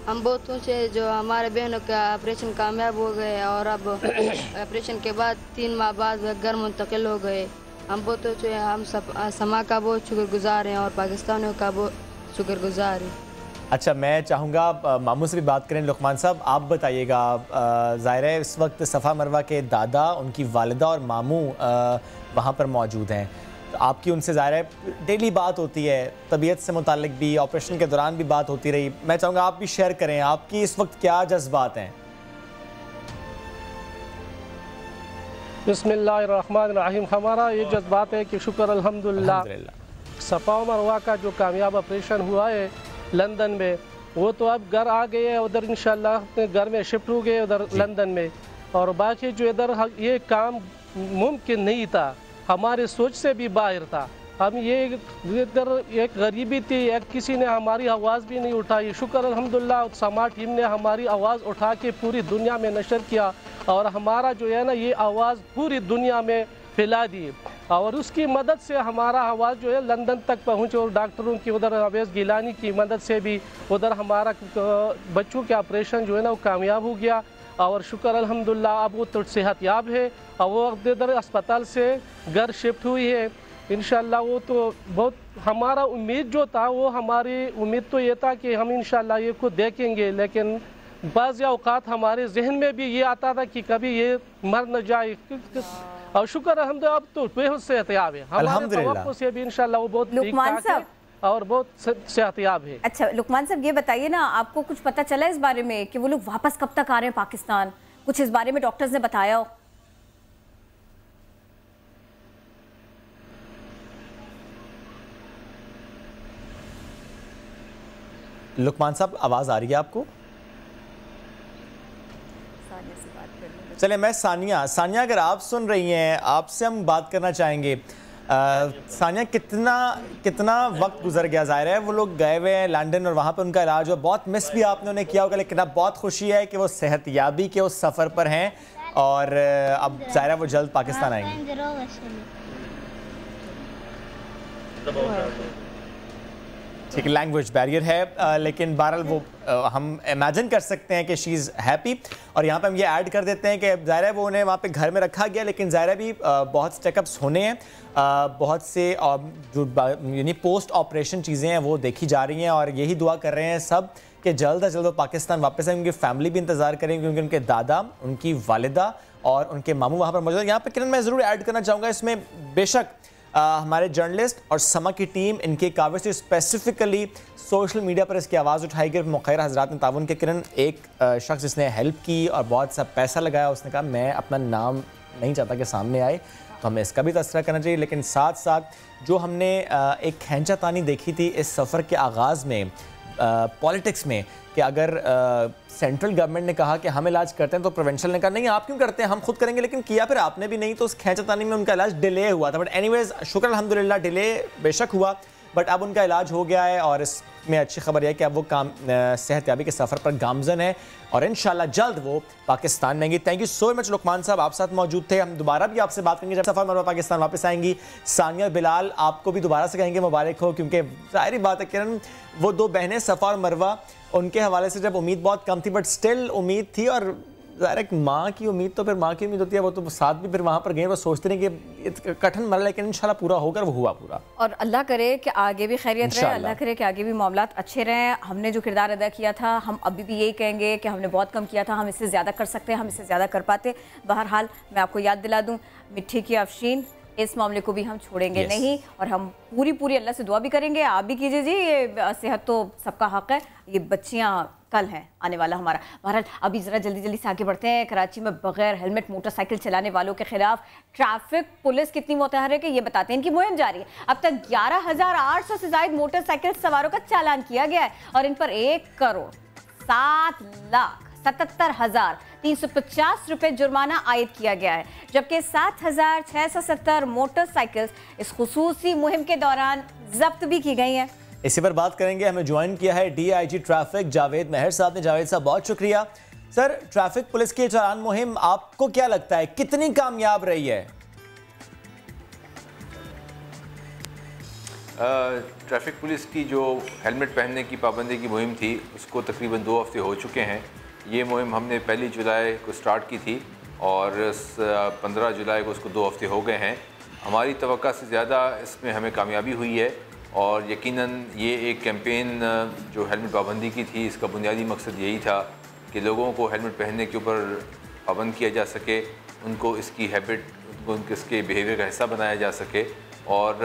हम बहुत खुश है जो हमारे बहनों का ऑपरेशन कामयाब हो गए और अब ऑपरेशन के बाद 3 माह बाद वे घर मुंतकिल हो गए। हम बहुत खुश हैं। हम सब समा का बहुत शुक्रगुजार हैं और पाकिस्तानियों का बहुत शुक्रगुजार हैं। अच्छा, मैं चाहूँगा मामू से भी बात करें। लुकमान साहब, आप बताइएगा, ज़ाहिर है इस वक्त सफ़ा मरवा के दादा, उनकी वालिदा और मामू वहाँ पर मौजूद हैं। तो आपकी उनसे ज़ाहिर है डेली बात होती है, तबीयत से मुताल्लिक भी, ऑपरेशन के दौरान भी बात होती रही। मैं चाहूँगा आप भी शेयर करें, आपकी इस वक्त क्या जज्बात हैं? बिस्मिल्लाहिर्रहमानिर्रहीम। हमारा ये जज्बात है कि शुक्र अल्हम्दुलिल्लाह, सफ़ा और मरवा का जो कामयाब ऑपरेशन हुआ है लंदन में, वो तो अब घर आ गए हैं। उधर इंशाल्लाह अपने घर में शिफ्ट हो गए उधर लंदन में। और बाकी जो इधर ये काम मुमकिन नहीं था, हमारे सोच से भी बाहर था। हम ये इधर एक गरीबी थी, एक किसी ने हमारी आवाज़ भी नहीं उठाई। शुक्र अल्हम्दुलिल्लाह समा टीम ने हमारी आवाज़ उठा के पूरी दुनिया में नशर किया और हमारा जो है ना ये आवाज़ पूरी दुनिया में फैला दी। और उसकी मदद से हमारा आवाज़ जो है लंदन तक पहुँचे और डॉक्टरों की उधर अवैस गिलानी की मदद से भी उधर हमारा बच्चों के ऑपरेशन जो है ना वो कामयाब हो गया। और शुक्र अल्हम्दुलिल्लाह अब वो तो सेहतयाब है और वो इधर अस्पताल से घर शिफ्ट हुई है इंशाल्लाह। वो तो बहुत हमारा उम्मीद जो था, वो हमारी उम्मीद तो ये था कि हम इंशाल्लाह ये को देखेंगे, लेकिन बाज़ औक़ात हमारे जहन में भी ये आता था कि कभी ये मर न जाए। और शुक्र अल्हम्दुलिल्लाह अब तो बेहद सेहतयाब है। हमारे तवक्कुल से भी इंशाल्लाह वो बहुत लुकमान साहब और बहुत सेहतयाब है। अच्छा लुकमान साहब, ये बताइए ना, आपको कुछ पता चला इस बारे में कि वो लोग वापस कब तक आ रहे हैं पाकिस्तान? कुछ इस बारे में डॉक्टर्स ने बताया हो? लुकमान साहब आवाज़ आ रही है आपको? चले मैं सानिया अगर आप सुन रही हैं, आपसे हम बात करना चाहेंगे। सानिया, कितना वक्त गुजर गया? ज़ाहिर है वो लोग गए हुए हैं लंदन और वहाँ पर उनका इलाज हुआ, बहुत मिस भी आपने उन्हें किया होगा, लेकिन अब बहुत खुशी है कि वो सेहतयाबी के उस सफ़र पर हैं और अब ज़ाहिर है वो जल्द पाकिस्तान आएंगे। ठीक, लैंग्वेज बैरियर है, लेकिन बहरहाल वो हम इमेजिन कर सकते हैं कि शी इज़ हैप्पी। और यहाँ पे हम ये ऐड कर देते हैं कि ज़ाहिर है वो उन्हें वहाँ पे घर में रखा गया, लेकिन ज़ाहिर है भी बहुत चेकअप्स होने हैं, बहुत से जो यानी पोस्ट ऑपरेशन चीज़ें हैं वो देखी जा रही हैं, और यही दुआ कर रहे हैं सब कि जल्द अज जल्द वो पाकिस्तान वापस आए। उनकी फैमिली भी इंतज़ार करेंगे क्योंकि उनके दादा, उनकी वालिदा और उनके मामू वहाँ पर मौजूद है। यहाँ पर किरण मैं ज़रूर ऐड करना चाहूँगा इसमें, बेशक हमारे जर्नलिस्ट और समा की टीम इनके काबिल से स्पेसिफिकली सोशल मीडिया पर इसकी आवाज़ उठाई गई। मुखैर हजरात ने ताउन के किरण, एक शख्स जिसने हेल्प की और बहुत सा पैसा लगाया, उसने कहा मैं अपना नाम नहीं चाहता कि सामने आए, तो हमें इसका भी तस्करा करना चाहिए। लेकिन साथ साथ जो हमने एक खींचातानी देखी थी इस सफ़र के आगाज़ में पॉलिटिक्स में, कि अगर सेंट्रल गवर्नमेंट ने कहा कि हम इलाज करते हैं तो प्रोविंशियल ने कहा नहीं आप क्यों करते हैं, हम खुद करेंगे, लेकिन किया फिर आपने भी नहीं, तो उस खींचातानी में उनका इलाज डिले हुआ था। बट एनीवेज शुक्र अल्हम्दुलिल्लाह डिले बेशक हुआ, बट अब उनका इलाज हो गया है और इसमें अच्छी खबर है कि अब वो सेहतयाबी के सफ़र पर गामजन है और इंशाल्लाह जल्द वो पाकिस्तान में आएंगी। Thank you so much Luqman Sahab, आप साथ मौजूद थे। हम दोबारा भी आपसे बात करेंगे जब सफ़र मरवा पाकिस्तान वापस आएंगी। सानिया बिलाल, आपको भी दोबारा से कहेंगे मुबारक हो, क्योंकि ज़ाहिर बात है किरण वो दो बहनें सफ़ा और मरवा, उनके हवाले से जब उम्मीद बहुत कम थी बट स्टिल उम्मीद थी, और ज़ाहिर एक माँ की उम्मीद तो फिर माँ की उम्मीद होती है, वो तो साथ भी फिर वहाँ पर गए, वो सोचते नहीं कि कठिन मरला, लेकिन इंशाल्लाह पूरा होगा, वो हुआ पूरा। और अल्लाह करे कि आगे भी खैरियत रहे, अल्लाह करे कि आगे भी मामलात अच्छे रहें। हमने जो किरदार अदा किया था, हम अभी भी यही कहेंगे कि हमने बहुत कम किया था, हम इससे ज़्यादा कर सकते हैं, हम इससे ज़्यादा कर पाते। बहरहाल मैं आपको याद दिला दूँ, मिट्टी की अफशीन, इस मामले को भी हम छोड़ेंगे नहीं, और हम पूरी अल्लाह से दुआ भी करेंगे, आप भी कीजिए जी, ये सेहत तो सबका हक है, ये बच्चियाँ कल है आने वाला हमारा। बहरहाल अभी ज़रा जल्दी से आगे बढ़ते हैं। कराची में बगैर हेलमेट मोटरसाइकिल चलाने वालों के खिलाफ ट्रैफिक पुलिस कितनी मुतहर्रिक है ये बताते हैं, इनकी मुहिम जारी है। अब तक 11,800 से ज़ायद मोटरसाइकिल सवारों का चालान किया गया है और इन पर 1,07,77,350 रुपये जुर्माना आयद किया गया है, जबकि 7,670 मोटरसाइकिल इस खुसूसी मुहिम के दौरान जब्त भी की गई हैं। इसी पर बात करेंगे। हमें ज्वाइन किया है DIG ट्रैफिक जावेद मेहर साहब ने। जावेद साहब बहुत शुक्रिया। सर, ट्रैफिक पुलिस की चालान मुहिम आपको क्या लगता है कितनी कामयाब रही है? ट्रैफिक पुलिस की जो हेलमेट पहनने की पाबंदी की मुहिम थी उसको तकरीबन 2 हफ्ते हो चुके हैं। ये मुहिम हमने 1 जुलाई को स्टार्ट की थी और 15 जुलाई को उसको 2 हफ्ते हो गए हैं। हमारी तवक्का से ज़्यादा इसमें हमें कामयाबी हुई है और यकीनन ये एक कैंपेन जो हेलमेट पाबंदी की थी, इसका बुनियादी मकसद यही था कि लोगों को हेलमेट पहनने के ऊपर पाबंद किया जा सके, उनको इसकी हैबिट, उनको इसके बिहेवियर का हिस्सा बनाया जा सके। और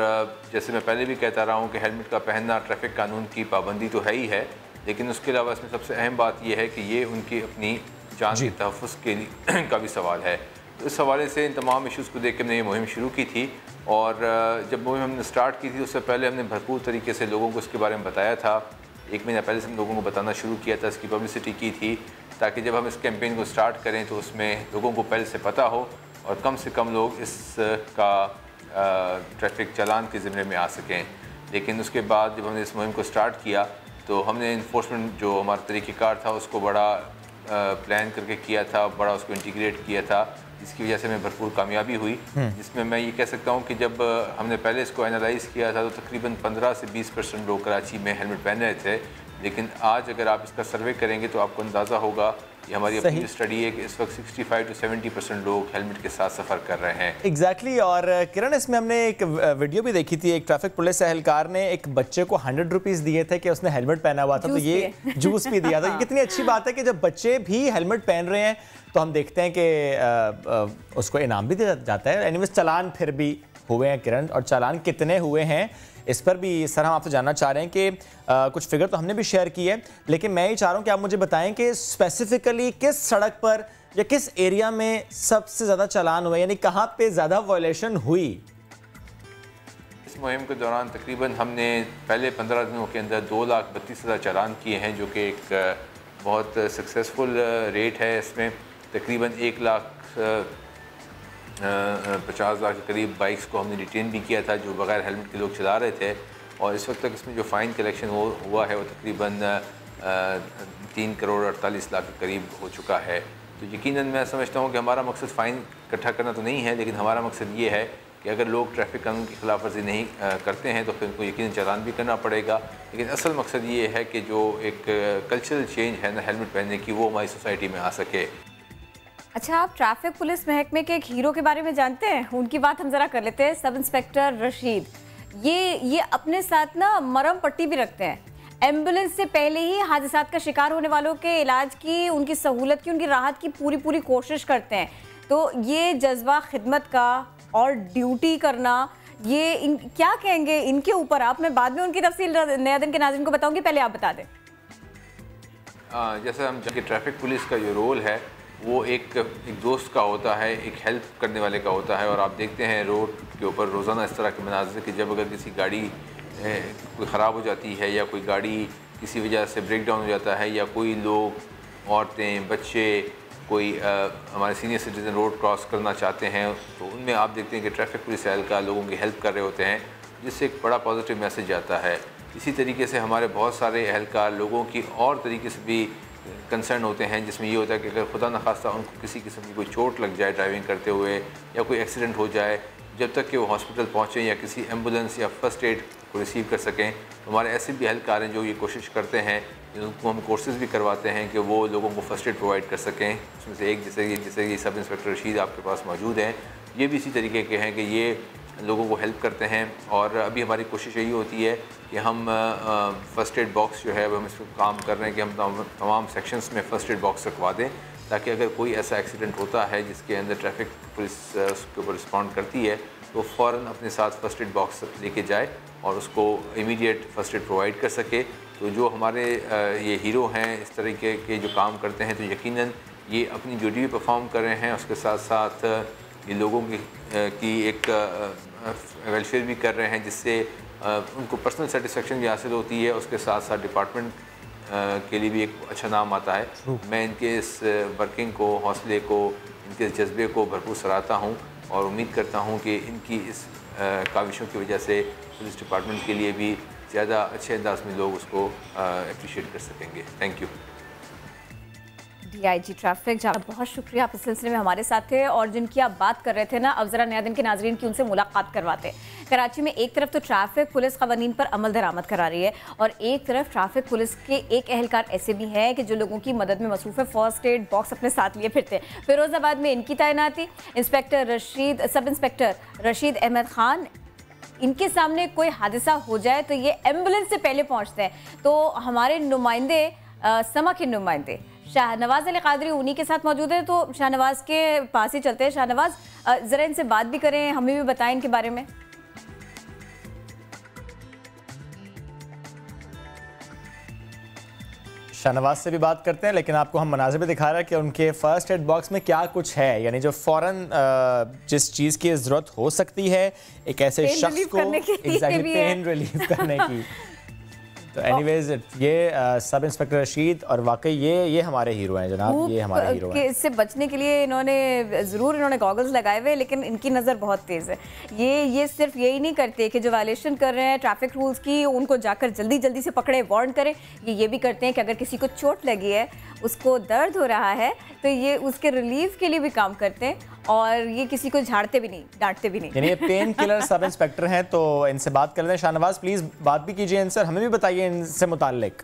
जैसे मैं पहले भी कहता रहा हूँ कि हेलमेट का पहनना ट्रैफिक कानून की पाबंदी तो है ही है, लेकिन उसके अलावा इसमें सबसे अहम बात यह है कि ये उनकी अपनी जान के तहफ़्फ़ुज़ के का भी सवाल है। तो इस हवाले से इन तमाम इशूज़ को देख के हमने ये मुहिम शुरू की थी और जब मुहिम हमने स्टार्ट की थी उससे पहले हमने भरपूर तरीके से लोगों को इसके बारे में बताया था। 1 महीना पहले से हम लोगों को बताना शुरू किया था, इसकी पब्लिसिटी की थी, ताकि जब हम इस कैंपेन को स्टार्ट करें तो उसमें लोगों को पहले से पता हो और कम से कम लोग इसका ट्रैफिक चालान के ज़िम्मे में आ सकें। लेकिन उसके बाद जब हमने इस मुहिम को स्टार्ट किया तो हमने इन्फोर्समेंट जो हमारा तरीक़ेकार था उसको बड़ा प्लान करके किया था, बड़ा उसको इंटीग्रेट किया था, जिसकी वजह से हमें भरपूर कामयाबी हुई। जिसमें मैं ये कह सकता हूँ कि जब हमने पहले इसको एनालाइज़ किया था तो तकरीबन 15 से 20% लोग कराची में हेलमेट पहन रहे थे, लेकिन आज अगर आप इसका सर्वे करेंगे तो आपको अंदाज़ा होगा, ये हमारी अपनी स्टडी है कि इस वक्त 65 से 70% लोग हेलमेट के साथ सफ़र कर रहे हैं। एग्जैक्टली। और किरण, इसमें हमने एक वीडियो भी देखी थी, एक ट्रैफिक पुलिस एहलकार ने एक बच्चे को 100 रुपीज़ दिए थे कि उसने हेलमेट पहना हुआ था, तो ये जूस भी दिया था। कितनी अच्छी बात है कि जब बच्चे भी हेलमेट पहन रहे हैं तो हम देखते हैं कि उसको इनाम भी दिया जाता है। एनीवेज चालान फिर भी हुए हैं किरण, और चालान कितने हुए हैं इस पर भी सर हम आपसे जानना चाह रहे हैं कि कुछ फिगर तो हमने भी शेयर की है, लेकिन मैं ये चाह रहा हूँ कि आप मुझे बताएं कि स्पेसिफिकली किस सड़क पर या किस एरिया में सबसे ज़्यादा चालान हुए, यानी कहाँ पे ज़्यादा वायलेशन हुई? इस मुहिम के दौरान तकरीबन हमने पहले 15 दिनों के अंदर 2,32,000 चालान किए हैं, जो कि एक बहुत सक्सेसफुल रेट है। इसमें तकरीबन 1,50,000 के करीब बाइक्स को हमने रिटेन भी किया था जो बग़ैर हेलमेट के लोग चला रहे थे, और इस वक्त तक इसमें जो फ़ाइन कलेक्शन हुआ है वो तकरीबन 3 करोड़ 48 लाख के करीब हो चुका है। तो यकीनन मैं समझता हूँ कि हमारा मकसद फ़ाइन इकट्ठा करना तो नहीं है, लेकिन हमारा मकसद ये है कि अगर लोग ट्रैफिक कानून की खिलाफ वर्जी नहीं करते हैं तो फिर उनको यकीनन चालान भी करना पड़ेगा। लेकिन असल मकसद ये है कि जो एक कल्चरल चेंज है ना हेलमेट पहनने की, वो हमारी सोसाइटी में आ सके। अच्छा, आप ट्रैफिक पुलिस महकमे के एक हीरो के बारे में जानते हैं? उनकी बात हम ज़रा कर लेते हैं। सब इंस्पेक्टर रशीद, ये अपने साथ ना मरहम पट्टी भी रखते हैं। एम्बुलेंस से पहले ही हादसात का शिकार होने वालों के इलाज की, उनकी सहूलत की, उनकी राहत की पूरी कोशिश करते हैं। तो ये जज्बा खिदमत का और ड्यूटी करना, ये क्या कहेंगे इनके ऊपर आप? मैं बाद में उनकी तफसील नया दिन के नाज़रीन को बताऊंगी, पहले आप बता दें। जैसे हम ट्रैफिक पुलिस का जो रोल है वो एक दोस्त का होता है, एक हेल्प करने वाले का होता है। और आप देखते हैं रोड के ऊपर रोज़ाना इस तरह के मनाज़िर कि जब अगर किसी गाड़ी कोई ख़राब हो जाती है या कोई गाड़ी किसी वजह से ब्रेक डाउन हो जाता है, या कोई लोग, औरतें, बच्चे, कोई हमारे सीनियर सिटीज़न रोड क्रॉस करना चाहते हैं, तो उनमें आप देखते हैं कि ट्रैफिक पुलिस एहलकार लोगों की हेल्प कर रहे होते हैं, जिससे एक बड़ा पॉजिटिव मैसेज आता है। इसी तरीके से हमारे बहुत सारे एहलकार लोगों की और तरीके से भी कंसर्न होते हैं, जिसमें ये होता है कि अगर खुदा न खास्ता उनको किसी किस्म की कोई चोट लग जाए ड्राइविंग करते हुए, या कोई एक्सीडेंट हो जाए, जब तक कि वो हॉस्पिटल पहुँचें या किसी एम्बुलेंस या फर्स्ट एड को रिसीव कर सकें, तो हमारे ऐसे भी एहलकार हैं जो ये कोशिश करते हैं, उनको हम कोर्सेज़ भी करवाते हैं कि वो लोगों को फर्स्ट एड प्रोवाइड कर सकें। उसमें से एक जैसे ये सब इंस्पेक्टर रशीद आपके पास मौजूद हैं, ये भी इसी तरीके के हैं कि ये लोगों को हेल्प करते हैं। और अभी हमारी कोशिश यही होती है कि हम फ़र्स्ट एड बॉक्स जो है वो हम इस पर काम कर रहे हैं कि हम तमाम सेक्शंस में फ़र्स्ट एड बॉक्स रखवा दें, ताकि अगर कोई ऐसा एक्सीडेंट होता है जिसके अंदर ट्रैफिक पुलिस उसके ऊपर रिस्पॉन्ड करती है, तो फ़ौरन अपने साथ फ़र्स्ट एड बॉक्स लेके जाए और उसको इमीडिएट फ़र्स्ट एड प्रोवाइड कर सके। तो जो हमारे ये हीरो हैं इस तरीके के जो काम करते हैं, तो यकीनन ये अपनी ड्यूटी भी परफॉर्म कर रहे हैं, उसके साथ साथ ये लोगों की एक वेलफेयर भी कर रहे हैं, जिससे उनको पर्सनल सेटिस्फेक्शन भी हासिल होती है। उसके साथ साथ डिपार्टमेंट के लिए भी एक अच्छा नाम आता है। मैं इनके इस वर्किंग को, हौसले को, इनके इस जज्बे को भरपूर सराहता हूँ और उम्मीद करता हूँ कि इनकी इस काविशों की वजह से पुलिस डिपार्टमेंट के लिए भी ज़्यादा अच्छे अंदाज में लोग उसको अप्रिशिएट कर सकेंगे। Thank you. DIG ट्रैफिक, जहाँ बहुत शुक्रिया, आप इस सिलसिले में हमारे साथ थे। और जिनकी आप बात कर रहे थे ना, अब ज़रा नया दिन के नाजरीन की उनसे मुलाकात करवाते। कराची में एक तरफ तो ट्रैफिक पुलिस क़वानीन पर अमल दरामद करा रही है, और एक तरफ ट्रैफिक पुलिस के एक एहलकार ऐसे भी हैं कि जो लोगों की मदद में मसरूफ़ है, फर्स्ट एड बॉक्स अपने साथ लिए फिरते हैं। फिरोज़ाबाद में इनकी तैनाती, सब इंस्पेक्टर रशीद अहमद ख़ान, इनके सामने कोई हादसा हो जाए तो ये एम्बुलेंस से पहले पहुँचते हैं। तो हमारे नुमाइंदे, समा के नुमाइंदे शाहनवाज अली कादरी उन्हीं के साथ मौजूद है, तो शाहनवाज के पास ही चलते हैं। शाहनवाज, ज़रा इनसे बात भी करें, हमें भी बताएं इनके बारे में। शाहनवाज से भी बात करते हैं, लेकिन आपको हम मनाज़िर भी दिखा रहे हैं कि उनके फर्स्ट एड बॉक्स में क्या कुछ है, यानी जो फ़ौरन जिस चीज़ की ज़रूरत हो सकती है एक ऐसे शख्स को पेन रिलीफ करने की। तो एनीवेज ये सब इंस्पेक्टर रशीद, और वाकई ये हमारे हीरो हैं जनाब, ये हमारे हीरो हैं। इससे बचने के लिए इन्होंने गॉगल्स लगाए हुए, लेकिन इनकी नज़र बहुत तेज़ है। ये सिर्फ यही नहीं करते कि जो वायलेशन कर रहे हैं ट्रैफिक रूल्स की, उनको जाकर जल्दी से पकड़े, वार्न करें। ये भी करते हैं कि अगर किसी को चोट लगी है, उसको दर्द हो रहा है, तो ये उसके रिलीफ के लिए भी काम करते हैं, और ये किसी को झाड़ते भी नहीं, डांटते भी नहीं। यानी ये पेन किलर सब इंस्पेक्टर हैं, तो इनसे बात कर लें। शाहनवाज प्लीज़ बात भी कीजिए इनसे, हमें भी बताइए इनसे मुताल्लिक।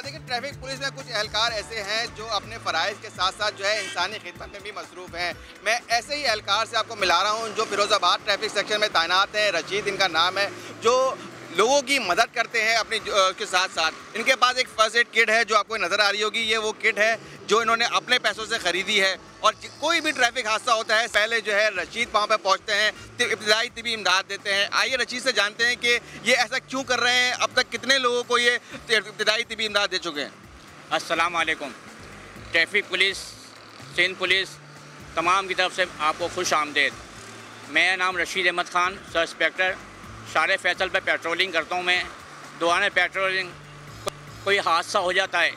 देखिए, ट्रैफिक पुलिस में कुछ एहलकार ऐसे हैं जो अपने फ़राइज़ के साथ साथ जो है इंसानी खिदमत में भी मसरूफ़ हैं। मैं ऐसे ही एहलकार से आपको मिला रहा हूँ जो फिरोज़ाबाद ट्रैफिक सेक्शन में तैनात हैं। रशीद इनका नाम है, जो लोगों की मदद करते हैं अपनी के साथ साथ। इनके पास एक फर्स्ट एड किट है जो आपको नज़र आ रही होगी, ये वो किट है जो इन्होंने अपने पैसों से ख़रीदी है। और कोई भी ट्रैफिक हादसा होता है, पहले जो है रशीद वहाँ पे पहुँचते हैं, इब्तदाई तिबी इमदाद देते हैं। आइए रशीद से जानते हैं कि ये ऐसा क्यों कर रहे हैं, अब तक कितने लोगों को ये इब्तदाई तिबी इमदाद दे चुके हैं। अस्सलाम वालेकुम। ट्रैफिक पुलिस, सिंध पुलिस तमाम की तरफ से आपको खुश आमदेद। मेरा नाम रशीद अहमद ख़ान, सब इंस्पेक्टर। शारे फैसल पे पेट्रोलिंग करता हूँ मैं। दौरान पेट्रोलिंग कोई हादसा हो जाता है,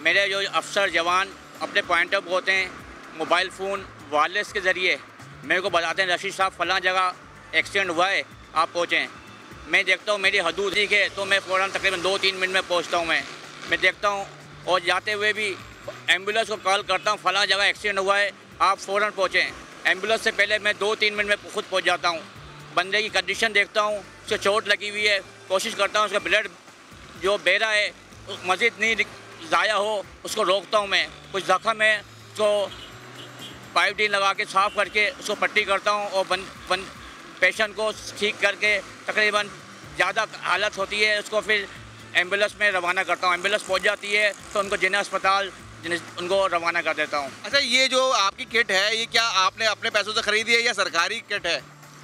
मेरे जो अफसर जवान अपने पॉइंट ऑफ होते हैं, मोबाइल फ़ोन वायरलेस के ज़रिए मेरे को बताते हैं रशीद साहब फ़लाँ जगह एक्सीडेंट हुआ है, आप पहुँचें। मैं देखता हूँ मेरी हदूद ठीक है तो मैं फ़ौरन तकरीबन 2-3 मिनट में पहुँचता हूँ। मैं देखता हूँ और जाते हुए भी एम्बुलेंस को कॉल करता हूँ, फ़लाँ जगह एक्सीडेंट हुआ है, आप फ़ौरन पहुँचें। एम्बुलेंस से पहले मैं 2-3 मिनट में खुद पहुँच जाता हूँ। बंदे की कंडीशन देखता हूँ, उसको चोट लगी हुई है, कोशिश करता हूँ उसका ब्लड जो बह रहा है मज़ीद नहीं ज़ाया हो, उसको रोकता हूँ मैं। कुछ ज़ख्म है उसको पाइप डी लगा के साफ़ करके उसको पट्टी करता हूँ और पेशेंट को ठीक करके तकरीबन ज़्यादा हालत होती है उसको फिर एम्बुलेंस में रवाना करता हूँ। एम्बुलेंस पहुँच जाती है तो उनको जिन्ना अस्पताल उनको रवाना कर देता हूँ। अच्छा, ये जो आपकी किट है ये क्या आपने अपने पैसों से खरीदी है या सरकारी किट है?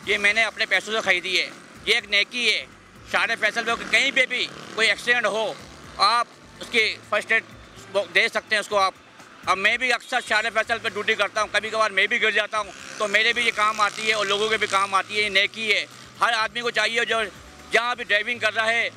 ये मैंने अपने पैसों से ख़रीदी है। ये एक नेकी है। शारे फैसल पे कहीं पे भी कोई एक्सीडेंट हो आप उसकी फर्स्ट एड दे सकते हैं उसको आप। अब मैं भी अक्सर शारे फैसल पे ड्यूटी करता हूँ, कभी कभार मैं भी गिर जाता हूँ तो मेरे भी ये काम आती है और लोगों के भी काम आती है। ये नेकी है, हर आदमी को चाहिए जो जहाँ भी ड्राइविंग कर रहा है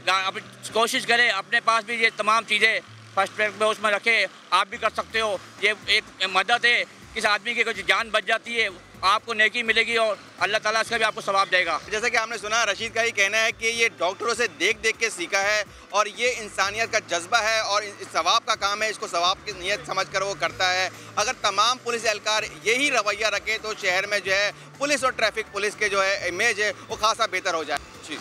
अब कोशिश करे अपने पास भी ये तमाम चीज़ें फर्स्ट एड में उसमें रखे। आप भी कर सकते हो, ये एक मदद है, किस आदमी की कुछ जान बच जाती है आपको नेकी मिलेगी और अल्लाह ताला इसका भी आपको सवाब देगा। जैसे कि आपने सुना रशीद का ही कहना है कि ये डॉक्टरों से देख देख के सीखा है और ये इंसानियत का जज्बा है और सवाब का काम है, इसको सवाब की नीयत समझ कर वो करता है। अगर तमाम पुलिस एहलकार यही रवैया रखे तो शहर में जो है पुलिस और ट्रैफिक पुलिस के जो है इमेज है वो खासा बेहतर हो जाए। जी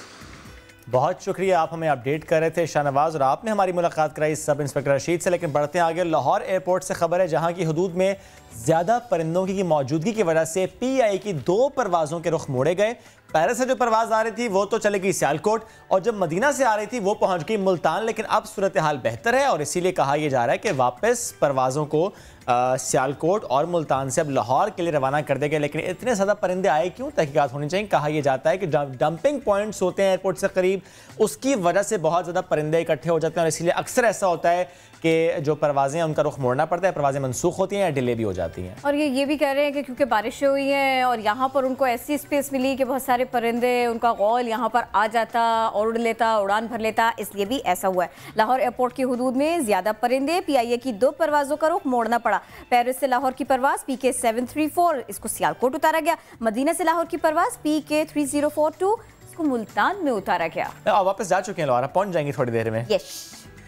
बहुत शुक्रिया, आप हमें अपडेट कर रहे थे शाहनवाज और आपने हमारी मुलाकात कराई सब इंस्पेक्टर रशीद से। लेकिन बढ़ते हैं आगे, लाहौर एयरपोर्ट से खबर है जहां की हदूद में ज़्यादा परिंदों की मौजूदगी की वजह से PI की 2 परवाज़ों के रुख मोड़े गए। पेरिस से जो परवाज़ आ रही थी वो तो चले गई सियालकोट और जब मदीना से आ रही थी वो पहुंच गई मुल्तान। लेकिन अब सूरत हाल बेहतर है और इसीलिए कहा यह जा रहा है कि वापस परवाज़ों को सियालकोट और मुल्तान से अब लाहौर के लिए रवाना कर देंगे। लेकिन इतने ज़्यादा परिंदे आए क्यों, तहकीकात होनी चाहिए। कहा यह जाता है कि डंपिंग पॉइंट्स होते हैं एयरपोर्ट से करीब, उसकी वजह से बहुत ज़्यादा परिंदे इकट्ठे हो जाते हैं और इसीलिए अक्सर ऐसा होता है कि जो परवाज़ें हैं उनका रुख मोड़ना पड़ता है, परवाज़ें मनसूख होती हैं या डिले भी हो जाती हैं। और ये भी कह रहे हैं कि क्योंकि बारिशें हुई हैं और यहाँ पर उनको ऐसी स्पेस मिली कि बहुत सारे परिंदे उनका गौल यहाँ पर आ जाता और उड़ लेता, उड़ान भर लेता, इसलिए भी ऐसा हुआ है। लाहौर एयरपोर्ट की हदूद में ज़्यादा परिंदे, PIA की 2 परवाज़ों का रुख मोड़ना पड़ा। पेरिस से लाहौर की परवाज़ PK 734 इसको सियालकोट उतारा गया। मदीना से लाहौर की परवाज़ PK 3042 इसको मुल्तान में उतारा गया। आप वापस जा चुके हैं लाहौर, पहुँच जाएंगे थोड़ी देर में।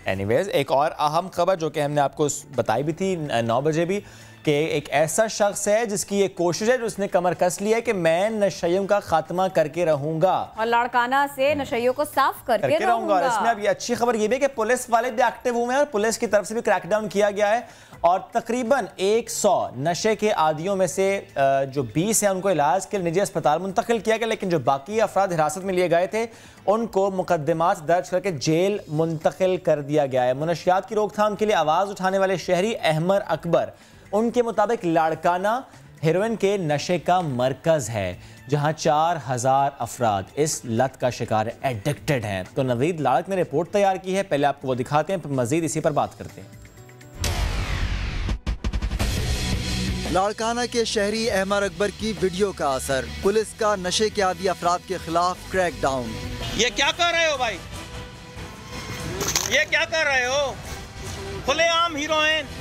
एनीवेज, एक और अहम खबर जो कि हमने आपको बताई भी थी 9 बजे भी कि एक ऐसा शख्स है जिसकी ये कोशिश है, जो उसने कमर कस लिया है कि मैं नशइयों का खात्मा करके रहूंगा और लाड़काना से नशइयों को साफ करके रहूंगा। और इसमें अब ये अच्छी खबर ये भी है कि पुलिस वाले भी एक्टिव हुए हैं और पुलिस की तरफ से भी क्रैकडाउन किया गया है और तकरीबन 100 नशे के आदियों में से जो 20 हैं उनको इलाज के लिए निजी अस्पताल मुंतकिल किया गया। लेकिन जो बाकी अफराद हिरासत में लिए गए थे उनको मुकदमात दर्ज करके जेल मुंतकिल कर दिया गया है। मुनशियात की रोकथाम के लिए आवाज़ उठाने वाले शहरी अहमर अकबर, उनके मुताबिक लाड़काना हेरोइन के नशे का मरकज़ है जहां 4000 अफराद इस लत का शिकार एडिक्टेड हैं। तो नवीद लाड़क ने रिपोर्ट तैयार की है, पहले आपको वो दिखाते हैं, मजीद इसी पर बात करते हैं। लाड़काना के शहरी अहमर अकबर की वीडियो का असर, पुलिस का नशे के आदी अफराद के खिलाफ क्रैकडाउन। ये क्या कर रहे हो भाई, ये क्या कर रहे हो, खुलेआम हीरोइन।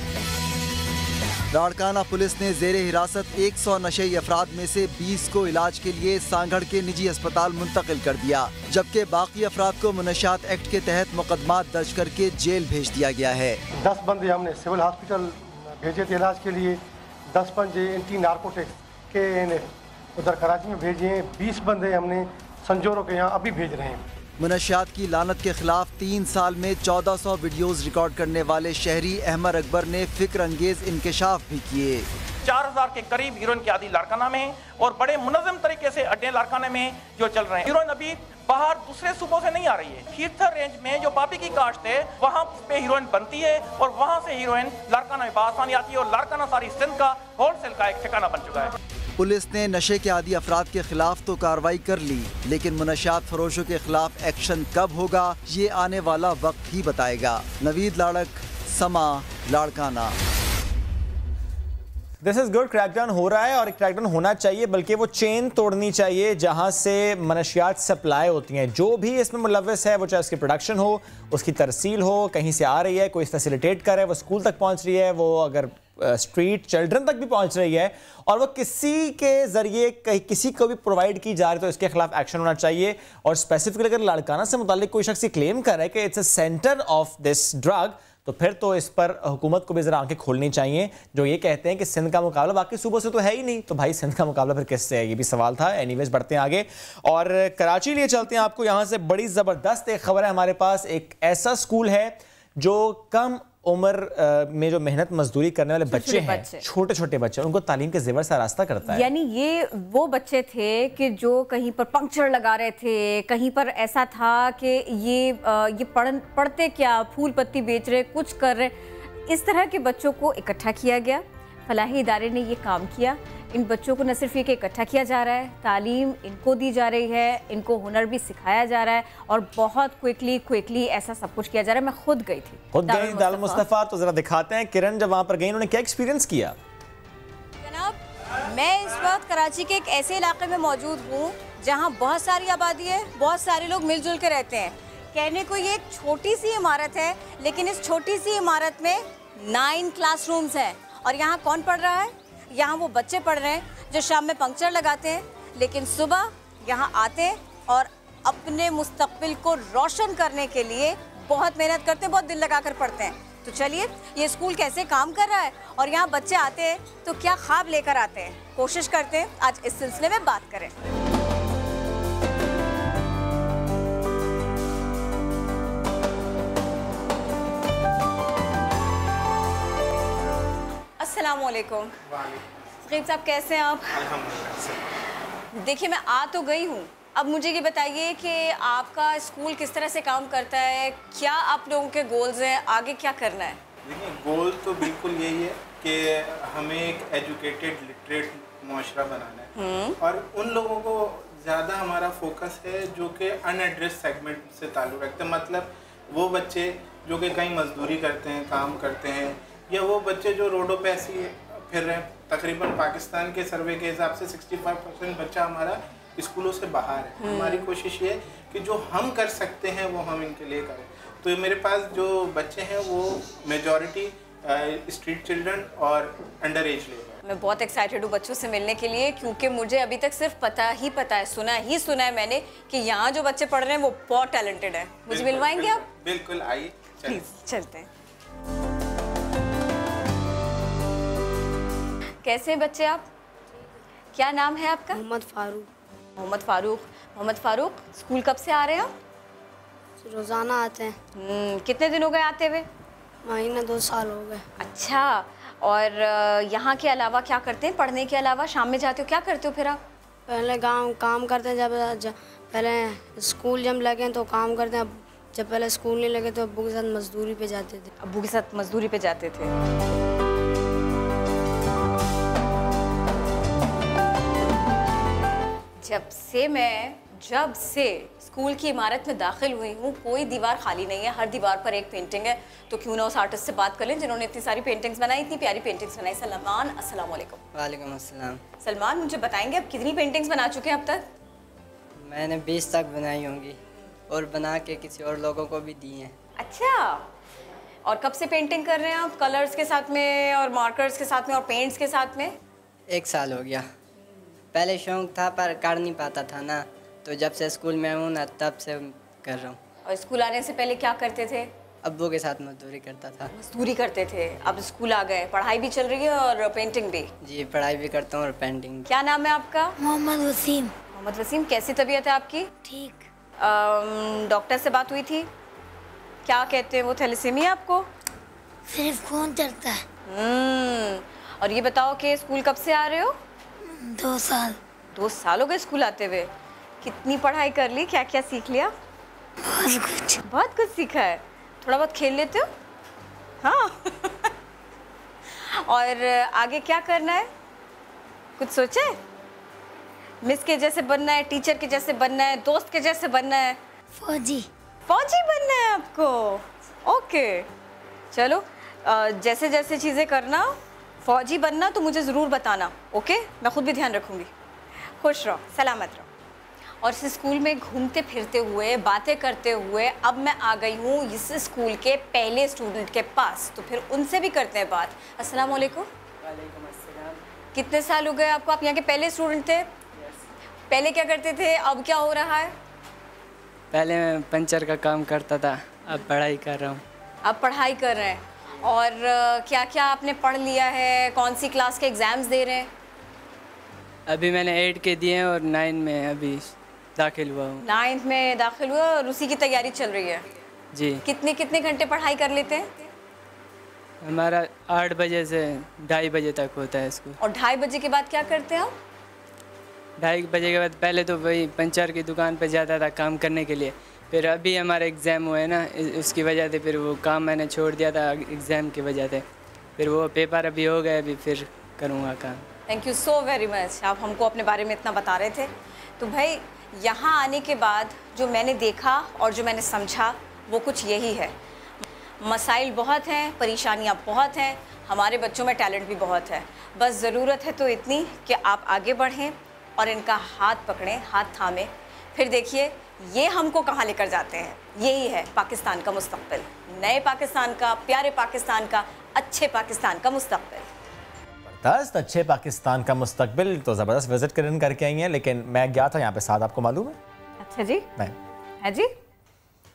लाड़काना पुलिस ने जेरे हिरासत 100 नशेई अफराद में से 20 को इलाज के लिए सांगड़ के निजी अस्पताल मुंतकिल कर दिया, जबकि बाकी अफराद को मुनशियात एक्ट के तहत मुकदमात दर्ज करके जेल भेज दिया गया है। 10 बंदे हमने सिविल हॉस्पिटल भेजे थे इलाज के लिए, 10 बंदे एंटी नार्कोटिक्स के उधर कराची में भेजे हैं, 20 बंदे हमने संजोरों के यहाँ अभी भेज रहे हैं। मुनशियात की लानत के खिलाफ 3 साल में 1400 वीडियोस रिकॉर्ड करने वाले शहरी अहमर अकबर ने फिक्र अंगेज इंकशाफ भी किए। 4000 के करीब हीरोइन के आदि लाड़काना में और बड़े मुनज़्ज़म तरीके से अड्डे लाड़काना में जो चल रहे हैं। हीरोइन अभी बाहर दूसरे सूबों से नहीं आ रही है, खीरथर रेंज में जो पापी की काश्त है वहाँ पे हीरोइन बनती है और वहाँ से हीरोइन लाड़काना में आसानी आती है और लाड़काना सारी सिंध का होलसेल का एक ठिकाना बन चुका है। पुलिस ने नशे के आदी अफराद के खिलाफ तो कार्रवाई कर ली, लेकिन मुनशियात फरोशों के खिलाफ एक्शन कब होगा ये आने वाला वक्त ही बताएगा। नवीद लाड़क, समा, Larkana. This is good, crackdown हो रहा है और क्रैकडाउन होना चाहिए, बल्कि वो चेन तोड़नी चाहिए जहां से मनशियात सप्लाई होती हैं। जो भी इसमें मुलव्वस है, वो चाहे उसकी प्रोडक्शन हो, उसकी तरसील हो, कहीं से आ रही है, कोई फैसिलिटेट कर रहा है, वो स्कूल तक पहुंच रही है, वो अगर स्ट्रीट चिल्ड्रन तक भी पहुंच रही है और वो किसी के जरिए किसी को भी प्रोवाइड की जा रही है, तो इसके खिलाफ एक्शन होना चाहिए। और स्पेसिफिकली अगर लाड़काना से मुताल्लिक कोई शख्स क्लेम कर रहा है कि it's a centre of this drug, तो फिर तो इस पर हुकूमत को भी जरा आंखें खोलनी चाहिए। जो ये कहते हैं कि सिंध का मुकाबला बाकी सूबों से तो है ही नहीं, तो भाई सिंध का मुकाबला फिर किससे है, ये भी सवाल था। एनीवेज बढ़ते हैं आगे और कराची लिए चलते हैं। आपको यहाँ से बड़ी ज़बरदस्त एक खबर है हमारे पास। एक ऐसा स्कूल है जो कम उम्र में जो मेहनत मजदूरी करने वाले बच्चे हैं, छोटे छोटे बच्चे, उनको तालीम के जेवर से रास्ता करता है। यानी ये वो बच्चे थे कि जो कहीं पर पंक्चर लगा रहे थे, कहीं पर ऐसा था कि ये पढ़ते क्या, फूल पत्ती बेच रहे, कुछ कर रहे। इस तरह के बच्चों को इकट्ठा किया गया, फलाही इदारे ने ये काम किया। इन बच्चों को न सिर्फ ये कि इकट्ठा किया जा रहा है, तालीम इनको दी जा रही है, इनको हुनर भी सिखाया जा रहा है और बहुत क्विकली ऐसा सब कुछ किया जा रहा है। मैं खुद गई थी, दारुल मुस्तफा, तो जरा दिखाते हैं किरण जब वहाँ पर गई उन्होंने क्या एक्सपीरियंस किया। जनाब, मैं इस वक्त कराची के एक ऐसे इलाके में मौजूद हूँ जहाँ बहुत सारी आबादी है, बहुत सारे लोग मिलजुल के रहते हैं। कहने को ये एक छोटी सी इमारत है, लेकिन इस छोटी सी इमारत में 9 क्लासरूम्स हैं। और यहाँ कौन पढ़ रहा है? यहाँ वो बच्चे पढ़ रहे हैं जो शाम में पंक्चर लगाते हैं, लेकिन सुबह यहाँ आते हैं और अपने मुस्तकबिल को रोशन करने के लिए बहुत मेहनत करते हैं, बहुत दिल लगा कर पढ़ते हैं। तो चलिए, ये स्कूल कैसे काम कर रहा है और यहाँ बच्चे आते हैं तो क्या ख्वाब लेकर आते हैं, कोशिश करते हैं आज इस सिलसिले में बात करें। अस्सलामुअलैकुम। सकीब साहब, कैसे हैं आप? देखिए, मैं आ तो गई हूँ, अब मुझे ये बताइए कि आपका स्कूल किस तरह से काम करता है, क्या आप लोगों के गोल्स हैं, आगे क्या करना है? देखिए, गोल तो बिल्कुल यही है कि हमें एक एजुकेटेड लिटरेट मुआशरा बनाना है और उन लोगों को ज़्यादा हमारा फोकस है जो कि अनएड्रेस सेगमेंट से ताल्लुक़ रखते हैं। मतलब वो बच्चे जो कि कहीं मजदूरी करते हैं, काम करते हैं, या वो बच्चे जो रोडों पे ऐसे फिर रहे हैं। तकरीबन पाकिस्तान के सर्वे के हिसाब से 65% बच्चा हमारा स्कूलों से बाहर है। हमारी कोशिश ये है कि जो हम कर सकते हैं वो हम इनके लिए करें। तो मेरे पास जो बच्चे हैं वो मेजॉरिटी स्ट्रीट चिल्ड्रन और अंडर एज लेबर। मैं बहुत एक्साइटेड हूँ बच्चों से मिलने के लिए, क्योंकि मुझे अभी तक सिर्फ पता है, सुना है मैंने कि यहाँ जो बच्चे पढ़ रहे हैं वो बहुत टैलेंटेड है। मुझे मिलवाएंगे आप? बिल्कुल, आइए चलते हैं। कैसे हैं बच्चे आप? क्या नाम है आपका? मोहम्मद फारूक। मोहम्मद फारूक, स्कूल कब से आ रहे हैं आप? रोज़ाना आते हैं। कितने दिन हो गए आते हुए? महीना 2 साल हो गए। अच्छा, और यहाँ के अलावा क्या करते हैं? पढ़ने के अलावा शाम में जाते हो, क्या करते हो फिर आप? पहले काम करते हैं, जब पहले स्कूल जब लगे तो काम करते हैं। जब पहले स्कूल नहीं लगे तो अब्बू के साथ मजदूरी पे जाते थे। अब्बू के साथ मजदूरी पे जाते थे। जब से स्कूल की इमारत में दाखिल हुई हूँ, कोई दीवार खाली नहीं है, हर दीवार पर एक पेंटिंग है। तो क्यों ना उस आर्टिस्ट से बात कर लें जिन्होंने इतनी सारी पेंटिंग्स बनाई, इतनी प्यारी पेंटिंग्स बनाई। सलमान, अस्सलाम वालेकुम। वालेकुम अस्सलाम। सलमान, मुझे बताएंगे आप कितनी पेंटिंग्स बना चुके हैं अब तक? मैंने 20 तक बनाई होंगी और बना के किसी और लोगों को भी दी हैं। अच्छा, और कब से पेंटिंग कर रहे हैं आप? कलर्स के साथ में और मार्कर्स के साथ में और पेंट्स के साथ में? 1 साल हो गया। पहले शौक था पर कर नहीं पाता था ना, तो जब से स्कूल में हूँ ना तब से कर रहा हूँ। और स्कूल आने से पहले क्या करते थे? अब्बू के साथ मजदूरी करता था। मजदूरी करते थे, अब स्कूल आ गए, पढ़ाई भी चल रही है और पेंटिंग भी? जी, पढ़ाई भी करता हूँ और पेंटिंग। क्या नाम है आपका? मोहम्मद वसीम। मोहम्मद वसीम, कैसी तबीयत है आपकी? ठीक। डॉक्टर से बात हुई थी, क्या कहते हैं वो? थैलेसीमिया आपको? सिर्फ खून चढ़ता है। और ये बताओ कि स्कूल कब से आ रहे हो? 2 साल। 2 साल हो गए स्कूल आते हुए। कितनी पढ़ाई कर ली, क्या क्या सीख लिया? बहुत कुछ सीखा है। थोड़ा बहुत खेल लेते हो? हाँ। और आगे क्या करना है, कुछ सोचा है? मिस के जैसे बनना है, टीचर के जैसे बनना है, दोस्त के जैसे बनना है? फौजी बनना है आपको? ओके, चलो जैसे जैसे चीज़ें करना, फौजी बनना तो मुझे ज़रूर बताना, ओके? मैं खुद भी ध्यान रखूँगी। खुश रहो, सलामत रहो। और इस स्कूल में घूमते फिरते हुए, बातें करते हुए अब मैं आ गई हूँ इस स्कूल के पहले स्टूडेंट के पास, तो फिर उनसे भी करते हैं बात। अस्सलाम वालेकुम। वालेकुम अस्सलाम। कितने साल हो गए आपको? आप यहाँ के पहले स्टूडेंट थे? पहले क्या करते थे, अब क्या हो रहा है? पहले मैं पंचर का काम करता था, अब पढ़ाई कर रहा हूँ। अब पढ़ाई कर रहे हैं। और क्या क्या आपने पढ़ लिया है? कौन सी क्लास के एग्ज़ाम्स दे रहे हैं? अभी मैंने 8 के दिए हैं और 9 में अभी दाखिल हुआ हूँ। 9th में दाखिल हुआ और उसी की तैयारी चल रही है जी। कितने कितने घंटे पढ़ाई कर लेते हैं? हमारा 8 बजे से 2:30 बजे तक होता है स्कूल। और 2:30 बजे के बाद क्या करते हैं आप? 2:30 बजे के बाद पहले तो वही पंचर की दुकान पे जाता था काम करने के लिए, फिर अभी हमारा एग्ज़ाम हुआ है ना, उसकी वजह से फिर वो काम मैंने छोड़ दिया था एग्ज़ाम की वजह से। फिर वो पेपर अभी हो गए, अभी फिर करूँगा काम। Thank you so very much, आप हमको अपने बारे में इतना बता रहे थे। तो भाई यहाँ आने के बाद जो मैंने देखा और जो मैंने समझा वो कुछ यही है। मसाइल बहुत हैं, परेशानियाँ बहुत हैं, हमारे बच्चों में टैलेंट भी बहुत है। बस ज़रूरत है तो इतनी कि आप आगे बढ़ें और इनका हाथ पकड़ें, हाथ थामें। फिर देखिए ये हमको कहाँ लेकर जाते हैं। यही है पाकिस्तान का मुस्तक़बिल, नए पाकिस्तान का, प्यारे पाकिस्तान का, अच्छे पाकिस्तान का मुस्तक़बिल। ज़बरदस्त, अच्छे पाकिस्तान का मुस्तकबिल। तो ज़बरदस्त विजिट करके आई हैं, लेकिन मैं गया था यहाँ पे साथ, आपको मालूम है? अच्छा जी। मैं है जी।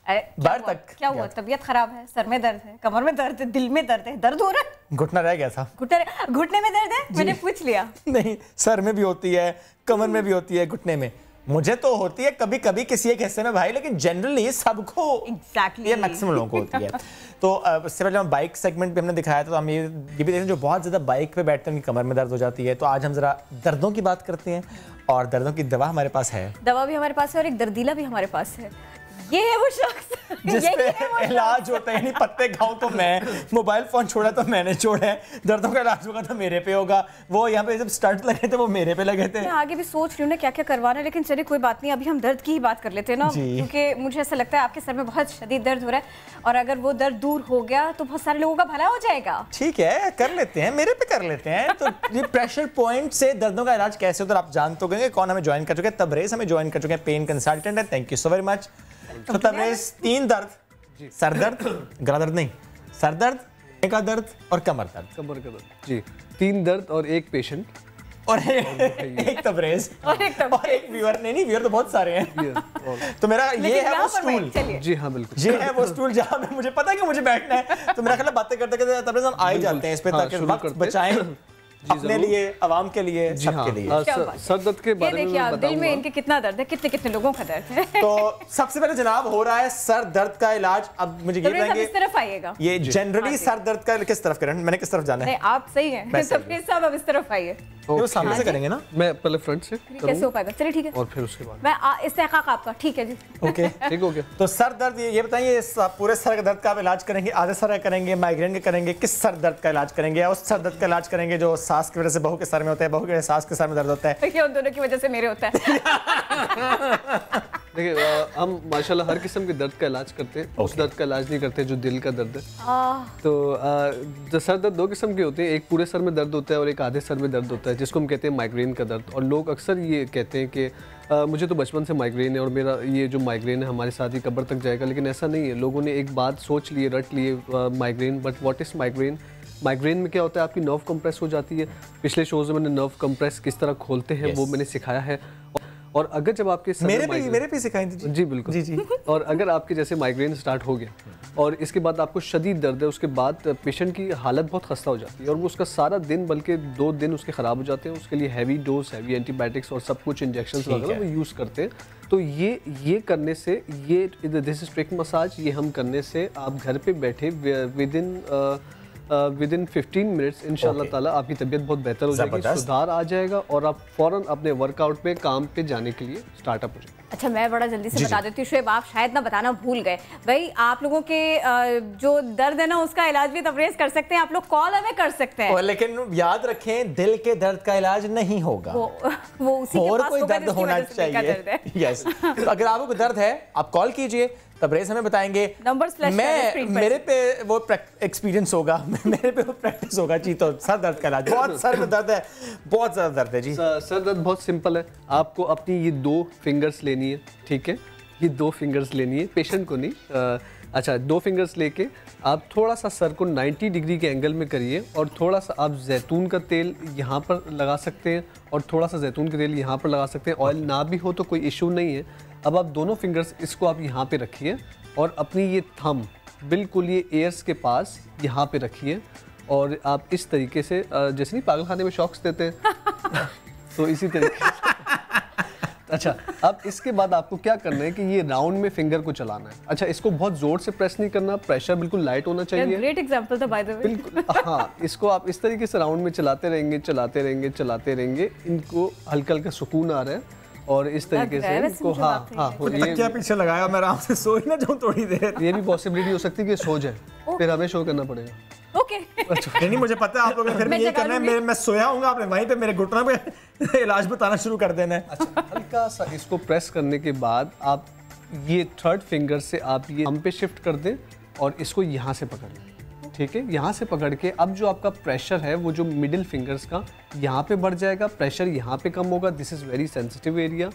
क्या हुआ? तबीयत खराब है, सर में दर्द है, कमर में दर्द है, दिल में दर्द है, दर्द हो रहा है? घुटना रह गया था। घुटने में दर्द है? मैंने पूछ लिया। नहीं, सर में भी होती है, कमर में भी होती है, घुटने में। मुझे तो होती है कभी कभी किसी एक हिस्से में भाई, लेकिन जनरली सबको ये मैक्सिमम लोगों को होती है। तो इससे पहले हम बाइक सेगमेंट पे हमने दिखाया था, तो हम ये भी देखें जो बहुत ज़्यादा बाइक पे बैठते हैं उनकी कमर में दर्द हो जाती है। तो आज हम ज़रा दर्दों की बात करते हैं, और दर्दों की दवा हमारे पास है। दवा भी हमारे पास है और एक दर्दीला भी हमारे पास है। ये है वो शख्स जिसपे इलाज होता है, यानी पत्ते खाऊं तो मैं, मोबाइल फोन छोड़ा तो मैंने छोड़ा है, दर्दों का इलाज होगा तो मेरे पे होगा। वो यहाँ पे जब स्टंट लगे थे वो मेरे पे लगे थे। मैं आगे भी सोच रही हूँ ना क्या क्या करवाना है, लेकिन चलिए कोई बात नहीं, अभी हम दर्द की ही बात कर लेते हैं ना, क्योंकि मुझे ऐसा लगता है आपके सर में बहुत शदीद दर्द हो रहा है, और अगर वो दर्द दूर हो गया तो बहुत सारे लोगों का भला हो जाएगा। ठीक है, कर लेते हैं, मेरे पे कर लेते हैं। तो ये प्रेशर पॉइंट से दर्दों का इलाज कैसे होता है आप जान तो गए। कौन हमें ज्वाइन कर चुके हैं? तबरेज़ हमें ज्वाइन कर चुके हैं, पेन कंसल्टेंट है। Thank you so very much. तो तबरेज़ 3 दर्द, सर दर्द, गला दर्द नहीं, सर दर्द का दर्द और कमर दर्द। कमर का दर्द जी, 3 दर्द और 1 पेशेंट और एक तबरेज़ और एक व्यूअर। नहीं व्यूअर तो बहुत सारे हैं। तो मेरा ये है वो स्टूल। जी हाँ बिल्कुल, ये है वो स्टूल जहाँ पे मुझे पता है कि मुझे बैठना है। तो मेरा ख्याल बातें करते करते तबरेज़ हम आ ही जाते हैं इस पे, ताकि वक्त बचाएं अपने लिए, आवाम के लिए, सबके लिए। सर दर्द के बारे में देखिए आप दिल में इनके कितना दर्द है, कितने कितने लोगों का दर्द है। तो सबसे पहले जनाब हो रहा है सर दर्द का इलाज। अब मुझे ये बताएंगे इस तरफ आइएगा, ये जनरली सर दर्द का किस तरफ करें? मैंने किस तरफ जाना है? आप सही हैं, तबरेज़ साहब अब इस तरफ आइए। वो सामने से करेंगे ना? मैं पहले फ्रंट से कैसे हो पाएगा? चलिए ठीक है, और फिर उसके बाद मैं इस्तेहकाक आपका। ठीक है जी, ओके ठीक हो गया। तो सर दर्द ये बताइए, पूरे सर का दर्द का आप इलाज करेंगे, आधे सर का करेंगे, माइग्रेन के करेंगे, किस सर दर्द का इलाज करेंगे? या उस सर दर्द का इलाज करेंगे जो सास की वजह से बहू के सर में होता है, बहू के सास के सर में दर्द होता है? ये उन दोनों की वजह से मेरे होता है। देखिए हम माशाल्लाह हर किस्म के दर्द का इलाज करते हैं, उस दर्द का इलाज नहीं करते जो दिल का दर्द है। तो सर दर्द 2 किस्म के होते हैं, एक पूरे सर में दर्द होता है और एक आधे सर में दर्द होता है, जिसको हम कहते हैं माइग्रेन का दर्द। और लोग अक्सर ये कहते हैं कि मुझे तो बचपन से माइग्रेन है और मेरा ये जो माइग्रेन है हमारे साथ ही कब्र तक जाएगा, लेकिन ऐसा नहीं है। लोगों ने एक बात सोच ली, रट लिए migraine, but what is migraine? Migraine में क्या होता है, आपकी नर्व कंप्रेस हो जाती है। पिछले शोज़ में मैंने नर्व कंप्रेस किस तरह खोलते हैं वो मैंने सिखाया है। और अगर जब आपके मेरे पे सिखाई थी जी बिल्कुल जी। और अगर आपके जैसे माइग्रेन स्टार्ट हो गया और इसके बाद आपको शदीद दर्द है, उसके बाद पेशेंट की हालत बहुत खस्ता हो जाती है और वो उसका सारा दिन बल्कि 2 दिन उसके ख़राब हो जाते हैं। उसके लिए हैवी डोज, हैवी एंटीबायोटिक्स और सब कुछ इंजेक्शन वगैरह वो यूज़ करते हैं। तो ये करने से, ये दिस इज ट्रिक मसाज, ये हम करने से आप घर पे बैठे विद इन 15 मिनट्स इंशाल्लाह ताला आपकी तबीयत बहुत बेहतर हो जाएगी, सुधार आ जाएगा और आप फ़ौरन अपने वर्कआउट पे, काम पे जाने के लिए स्टार्टअप हो जाएगा। अच्छा, मैं बड़ा जल्दी से बता देती हूँ शुएब, आप शायद ना बताना भूल गए भाई, आप लोगों के जो दर्द है ना उसका इलाज भी तबरेज़ कर सकते हैं, आप लोग कॉल हमें कर सकते हैं। लेकिन याद रखें दिल के दर्द का इलाज नहीं होगा, वो उसी के और पास कोई होगा दर्द होना चाहिए। यस, तो अगर आपको दर्द है आप कॉल कीजिए तबरेज़ हमें बताएंगे। मेरे पे वो एक्सपीरियंस होगा, मेरे पे वो प्रैक्टिस होगा जी। तो सर दर्द का इलाज, बहुत सर में दर्द है, बहुत ज़्यादा दर्द है जी। सर दर्द बहुत सिंपल है, आपको अपनी ये 2 फिंगर्स लेनी है, ठीक है, ये 2 फिंगर्स लेनी है, पेशेंट को नहीं। अच्छा, 2 फिंगर्स लेके आप थोड़ा सा सर को 90 डिग्री के एंगल में करिए और थोड़ा सा आप जैतून का तेल यहाँ पर लगा सकते हैं और थोड़ा सा जैतून का तेल यहाँ पर लगा सकते हैं। ऑयल ना भी हो तो कोई इशू नहीं है। अब आप दोनों फिंगर्स इसको आप यहाँ पे रखिए और अपनी ये थंब बिल्कुल ये एयर्स के पास यहाँ पे रखिए और आप इस तरीके से जैसे नहीं पागल खाने में शॉक्स देते हैं तो इसी तरीके से। अच्छा, अब इसके बाद आपको क्या करना है कि ये राउंड में फिंगर को चलाना है। अच्छा, इसको बहुत जोर से प्रेस नहीं करना, प्रेशर बिल्कुल लाइट होना चाहिए। ग्रेट एग्जांपल था बाय द वे। बिल्कुल, हाँ, इसको आप इस तरीके से राउंड में चलाते रहेंगे, चलाते रहेंगे, चलाते रहेंगे। इनको हल्का हल्का सुकून आ रहा है और इस तरीके से इनको हाँ, ये क्या पीछे लगाया, मैं आराम से सो ही ना जाऊं थोड़ी देर। ये भी पॉसिबिलिटी हो सकती है कि सो जाए, फिर हमें शो करना पड़ेगा। ओके, नहीं मुझे पता है आप लोगों ने फिर ये करना है। मैं सोया हूँगा, आपने वहीं पे मेरे घुटनों पे इलाज बताना शुरू कर देना है। अच्छा, हल्का सा इसको प्रेस करने के बाद आप ये 3rd फिंगर से आप ये हम पे शिफ्ट कर दें और इसको यहाँ से पकड़ लें, ठीक है। यहाँ से पकड़ के अब जो आपका प्रेशर है वो जो मिडिल फिंगर्स का यहाँ पे बढ़ जाएगा, प्रेशर यहाँ पे कम होगा। This is very sensitive area,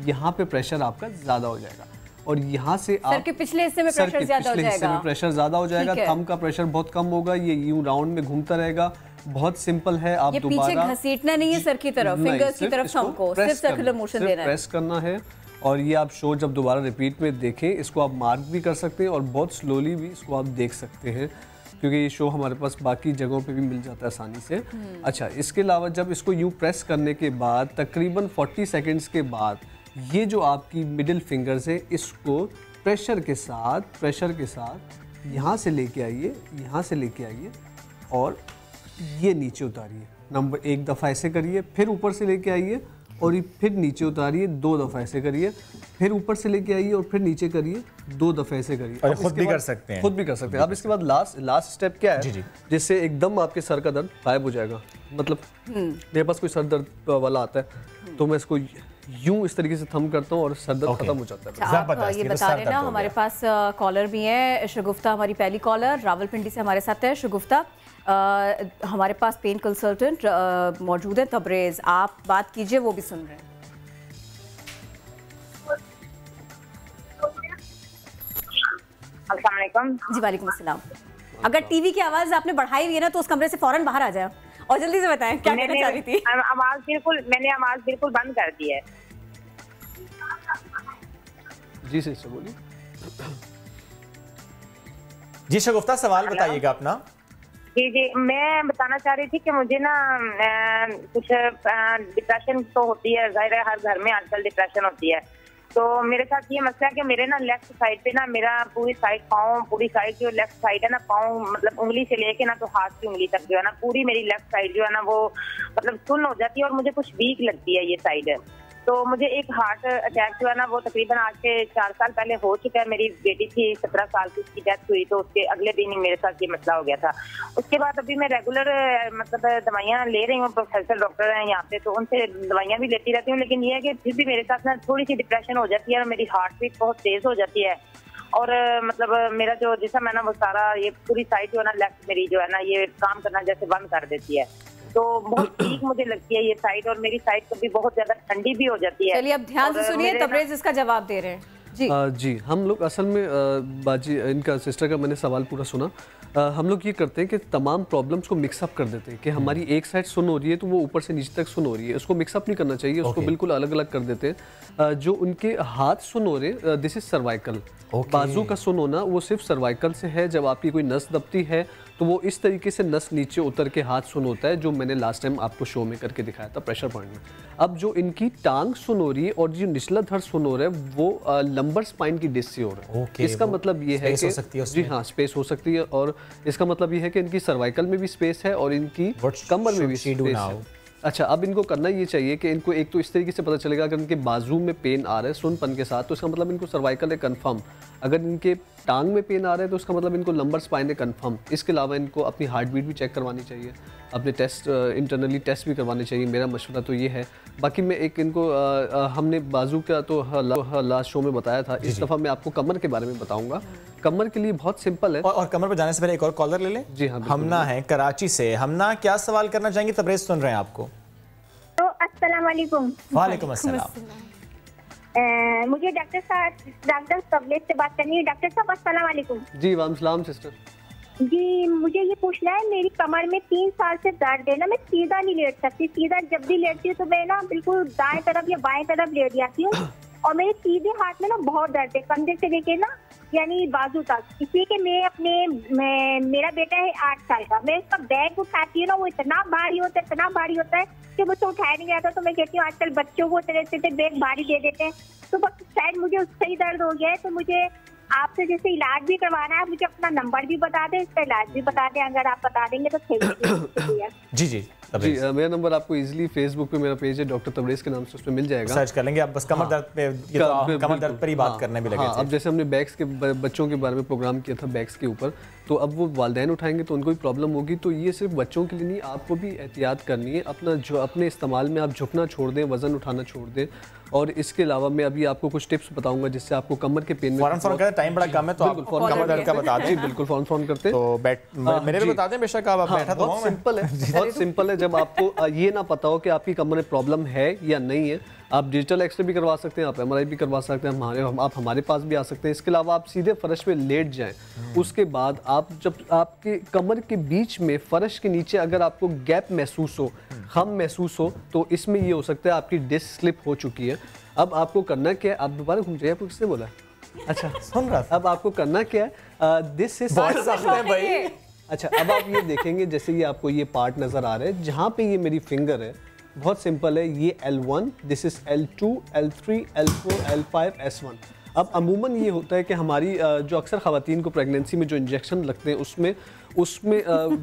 यहाँ पे प्रेशर आपका ज़्यादा हो जाएगा और यहाँ से आप सर के पिछले हिस्से में प्रेशर ज़्यादा हो जाएगा, प्रेशर ज़्यादा हो जाएगा, थंब का प्रेशर बहुत कम होगा, ये यूं राउंड में घूमता रहेगा। बहुत सिंपल है, आप दोबारा पीछे घसीटना नहीं है सर की तरफ, फिंगर्स की तरफ थंब को सिर्फ सर्कुलर मोशन देना है, प्रेस करना है। और ये आप शो जब दोबारा रिपीट में देखें, इसको आप मार्क भी कर सकते हैं और बहुत स्लोली भी इसको आप देख सकते हैं क्योंकि ये शो हमारे पास बाकी जगहों पे भी मिल जाता है आसानी से। अच्छा, इसके अलावा जब इसको यूं प्रेस करने के बाद तकरीबन 40 सेकेंड्स के बाद ये जो आपकी मिडिल फिंगर्स है इसको प्रेशर के साथ यहाँ से लेके आइए, यहाँ से लेके आइए और ये नीचे उतारिए। नंबर 1 दफ़ा ऐसे करिए, फिर ऊपर से लेके आइए और ये फिर नीचे उतारिए, 2 दफ़ा ऐसे करिए, फिर ऊपर से लेके आइए और फिर नीचे करिए, 2 दफ़ा ऐसे करिए। और खुद भी कर सकते हैं, खुद भी कर सकते हैं। अब इसके बाद लास्ट स्टेप क्या है, जिससे एकदम आपके सर का दर्द गायब हो जाएगा। मतलब मेरे पास कोई सर दर्द वाला आता है तो मैं इसको यूं इस तरीके से थंब करता हूँ और सर दर्द खत्म हो जाता है। आप ये बता रहे ना, हमारे पास कॉलर भी है। शगुफ्ता हमारी पहली कॉलर रावलपिंडी से हमारे साथ है। शगुफ्ता, हमारे पास पेन कंसल्टेंट मौजूद है तबरेज़, आप बात कीजिए, वो भी सुन रहे हैं। अस्सलाम वालेकुम। जी वालेकुम अस्सलाम। अगर टीवी की आवाज़ आपने बढ़ाई हुई है ना तो उस कमरे से फौरन बाहर आ जाए और जल्दी से बताएं क्या कहना चाह रही थी। मैंने आवाज़ बिल्कुल बंद कर दी है। जी सिस्टर बोलिए। जी शगुफ्ता, सवाल बताइएगा अपना। जी, मैं बताना चाह रही थी कि मुझे ना कुछ डिप्रेशन तो होती है, जाहिर है हर घर में आजकल डिप्रेशन होती है। तो मेरे साथ ये मसला है कि मेरे ना लेफ्ट साइड पे ना मेरा पूरी साइड पाँव, पूरी साइड जो लेफ्ट साइड है ना, पाँव मतलब उंगली से लेके ना तो हाथ की उंगली तक जो है ना पूरी मेरी लेफ्ट साइड जो है ना वो मतलब सुन्न हो जाती है और मुझे कुछ वीक लगती है ये साइड। तो मुझे एक हार्ट अटैक जो है ना वो तकरीबन आज से 4 साल पहले हो चुका है। मेरी बेटी थी 17 साल की, उसकी डेथ हुई तो उसके अगले दिन ही मेरे साथ ये मसला हो गया था। उसके बाद अभी मैं रेगुलर मतलब दवाइयाँ ले रही हूँ, प्रोफेसर डॉक्टर हैं यहाँ पे तो उनसे दवाइयाँ भी लेती रहती हूँ, लेकिन ये है कि फिर भी मेरे साथ ना थोड़ी सी डिप्रेशन हो जाती है और मेरी हार्ट बीट बहुत तेज हो जाती है और मतलब मेरा जो जिस्म है ना वो सारा ये पूरी साइड जो है ना लेफ्ट मेरी जो है ना ये काम करना जैसे बंद कर देती है। तो बहुत ठीक मुझे लगती है ये साइड और मेरी साइड कभी बहुत ज्यादा ठंडी भी हो जाती है। चलिए अब ध्यान से सुनिए, तबरेज़ इसका जवाब दे रहे हैं। जी हम लोग असल में बाजी इनका सिस्टर का मैंने सवाल पूरा सुना। हम लोग ये करते हैं कि तमाम प्रॉब्लम्स को मिक्सअप कर देते हैं कि हमारी एक साइड सुन हो रही है तो वो ऊपर से नीचे तक सुन हो रही है, उसको मिक्सअप नहीं करना चाहिए, उसको बिल्कुल अलग अलग कर देते हैं। जो उनके हाथ सुन हो रहे, दिस इज सर्वाइकल। बाजू का सुन होना वो सिर्फ सर्वाइकल से है। जब आपकी कोई नस दबती है तो वो इस तरीके से नस नीचे उतर के हाथ सुन होता है, जो मैंने लास्ट टाइम आपको शो में करके दिखाया था प्रेशर पॉइंट में। अब जो इनकी टांग सुन हो रही है और जो निचला धड़ सुन हो रहा है वो लंबर स्पाइन की डिस्क से हो रहा है। इसका मतलब ये है कि जी हाँ स्पेस हो सकती है और इसका मतलब ये है कि इनकी सर्वाइकल में भी स्पेस है और इनकी कमर में भी स्पेस है। अच्छा, अब इनको करना ये चाहिए कि इनको एक तो इस तरीके से पता चलेगा अगर इनके बाजू में पेन आ रहा है सुनपन के साथ तो इसका मतलब इनको सर्वाइकल है कंफर्म। अगर इनके टांग में पेन आ रहा है तो उसका मतलब इनको लंबर स्पाइन है कंफर्म। इसके अलावा इनको अपनी हार्ट बीट भी चेक करवानी चाहिए, अपने टेस्ट इंटरनली टेस्ट भी करवाने चाहिए। मेरा मशवरा तो ये है। बाकी मैं एक इनको हमने बाजू का तो लास्ट शो में बताया था, इस दफ़ा मैं आपको कमर के बारे में बताऊंगा। कमर के लिए बहुत सिंपल है। और कमर पर जाने से पहले एक और कॉलर ले लें। जी हाँ, हमना है कराची से। हमना, क्या सवाल करना चाहेंगे? तबरेज़ सुन रहे हैं आपको। तो अस्सलाम वालेकुम। वालेकुम अस्सलाम। मुझे डॉक्टर तबरेज़ से बात करनी है। डॉक्टर साहब अस्सलाम वालेकुम। जी वालेकुम सलाम सिस्टर। जी मुझे ये पूछना है, मेरी कमर में 3 साल से दर्द है ना, मैं सीधा नहीं लेट सकती। सीधा जब भी लेटती हूँ तो मैं ना बिल्कुल दाएं तरफ या बाएं तरफ लेट जाती हूँ और मेरे सीधे हाथ में ना बहुत दर्द है, कंधे से लेके ना यानी बाजू तक। इसलिए कि मेरा बेटा है 8 साल का, मैं उसका बैग उठाती हूँ ना, वो इतना भारी होता है कि मुझसे उठाया नहीं जाता। तो मैं कहती हूँ आजकल बच्चों को तरह बैग भारी दे देते हैं, तो बस शायद मुझे उससे ही दर्द हो गया है। तो मुझे आपसे जैसे इलाज भी करवाना है, मुझे अपना नंबर भी बता दें, इसका इलाज भी बता दें। अगर आप बता देंगे तो शुक्रिया। जी मेरा नंबर आपको इजीली फेसबुक पे मेरा पेज है डॉक्टर तबरेज़ के नाम से, उसमें मिल जाएगा, सर्च कर लेंगे आप। बस कमर दर्द पे, ये तो कमर दर्द पर ही बात करने भी लगे थे। अब जैसे हमने बैग्स के बच्चों के बारे में प्रोग्राम किया था बैग्स के ऊपर, तो अब वो वालिदैन उठाएंगे तो उनको भी प्रॉब्लम होगी। तो ये सिर्फ बच्चों के लिए नहीं, आपको भी एहतियात करनी है। अपने इस्तेमाल में आप झुकना छोड़ दें, वजन उठाना छोड़ दें। और इसके अलावा मैं अभी आपको कुछ टिप्स बताऊंगा जिससे आपको कमर के पेन में फौरन टाइम बड़ा कम है तो आप कमर दर्द का बता दें। बिल्कुल फौरन करते तो मेरे भी बता दें बेशक। आप बैठा तो बहुत सिंपल है, बहुत सिंपल है। जब आपको ये ना पता हो कि आपकी कमर में प्रॉब्लम है या नहीं है, आप डिजिटल एक्सरे भी करवा सकते हैं, आप MRI भी करवा सकते हैं, आप हमारे पास भी आ सकते हैं। इसके अलावा आप सीधे फर्श पे लेट जाएं। उसके बाद आप जब आपके कमर के बीच में फर्श के नीचे अगर आपको गैप महसूस हो, खम महसूस हो, तो इसमें ये हो सकता है आपकी डिस्क स्लिप हो चुकी है। अब आपको करना क्या है, आप दोबारा घूम जाइए, आपको किसने बोला? अच्छा सुन रहा। अब आपको करना क्या है, दिस इज भाई। अच्छा, अब आप ये देखेंगे जैसे ये आपको ये पार्ट नजर आ रहा है जहाँ पे ये मेरी फिंगर है, बहुत सिंपल है। ये L1, this is L2, L3, L4, L5, S1। अब अमूमन ये होता है कि हमारी जो अक्सर ख़वातीन को प्रेगनेंसी में जो इंजेक्शन लगते हैं उसमें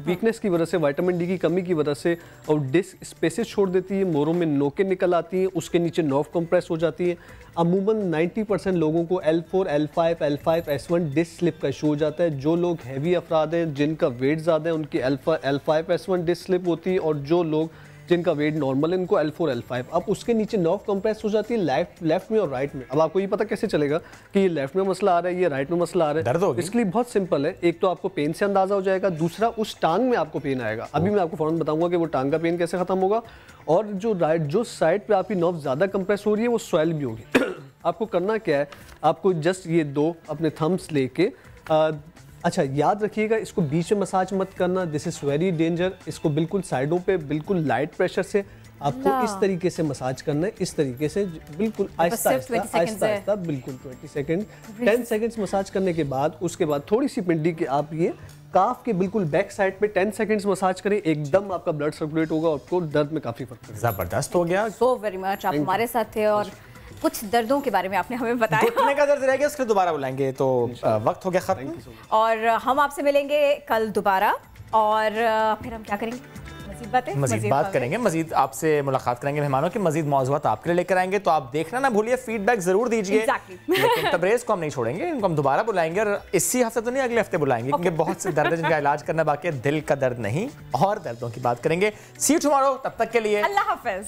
वीकनेस की वजह से, विटामिन डी की कमी की वजह से और डिस्क स्पेसेस छोड़ देती है, मोरों में नोकें निकल आती हैं, उसके नीचे नर्व कंप्रेस हो जाती है। अमूमन 90% लोगों को L4, L5, L5, S1 disc slip का इशू हो जाता है। जो लोग हैवी अफराद हैं, जिनका वेट ज़्यादा है, उनकी L5, S1 डिस्क स्लिप होती है, और जो लोग जिनका वेट नॉर्मल है इनको L4, L5। अब उसके नीचे नर्व कंप्रेस हो जाती है लेफ्ट में और राइट में। अब आपको ये पता कैसे चलेगा कि ये लेफ्ट में मसला आ रहा है, ये राइट में मसला आ रहा है? दर्द होगी। इसके लिए बहुत सिंपल है, एक तो आपको पेन से अंदाजा हो जाएगा, दूसरा उस टांग में आपको पेन आएगा। अभी मैं आपको फौरन बताऊंगा कि वो टांग का पेन कैसे खत्म होगा। और जो साइड पे आपकी नर्व ज़्यादा कंप्रेस हो रही है वो स्वेल भी होगी। आपको करना क्या है, आपको जस्ट ये 2 अपने थम्स लेके अच्छा याद रखिएगा, इसको बीच में मसाज मत करना, दिस इज़ वेरी डेंजर। इसको बिल्कुल साइडों पे बिल्कुल लाइट प्रेशर से आपको इस तरीके से मसाज करना है, इस तरीके से बिल्कुल आहिस्ता आहिस्ता बिल्कुल 20 सेकेंड 10 सेकेंड्स मसाज करने के बाद उसके बाद थोड़ी सी पिंडी के आप ये काफ के बिल्कुल बैक साइड पे 10 सेकेंड्स मसाज करें, एकदम आपका ब्लड सर्कुलेट होगा, आपको दर्द में काफ़ी फर्क पड़ेगा। ज़बरदस्त हो गया। सो वेरी मच, आप हमारे साथ थे और कुछ दर्दों के बारे में आपने हमें बताया। घुटने का दर्द रह गया, उसके दोबारा बुलाएंगे। तो वक्त हो गया खत्म, और हम आपसे मिलेंगे कल दोबारा, और फिर हम क्या करेंगे, मज़ीद बात करेंगे, मज़ीद आपसे मुलाकात करेंगे मेहमानों की, मज़ीद मौज़ूआत आपके लिए लेकर आएंगे। तो आप देखना ना भूलिए, फीडबैक जरूर दीजिए। लेकिन तबरेज़ को हम नहीं छोड़ेंगे, इनको हम दोबारा बुलाएंगे, और इसी हफ्ते तो नहीं, अगले हफ्ते बुलाएंगे, क्योंकि बहुत से दर्द जिनका इलाज करना बाकी है, दिल का दर्द नहीं, और दर्दों की बात करेंगे। सी यू टुमारो, तब तक के लिए अल्लाह हाफ़िज़।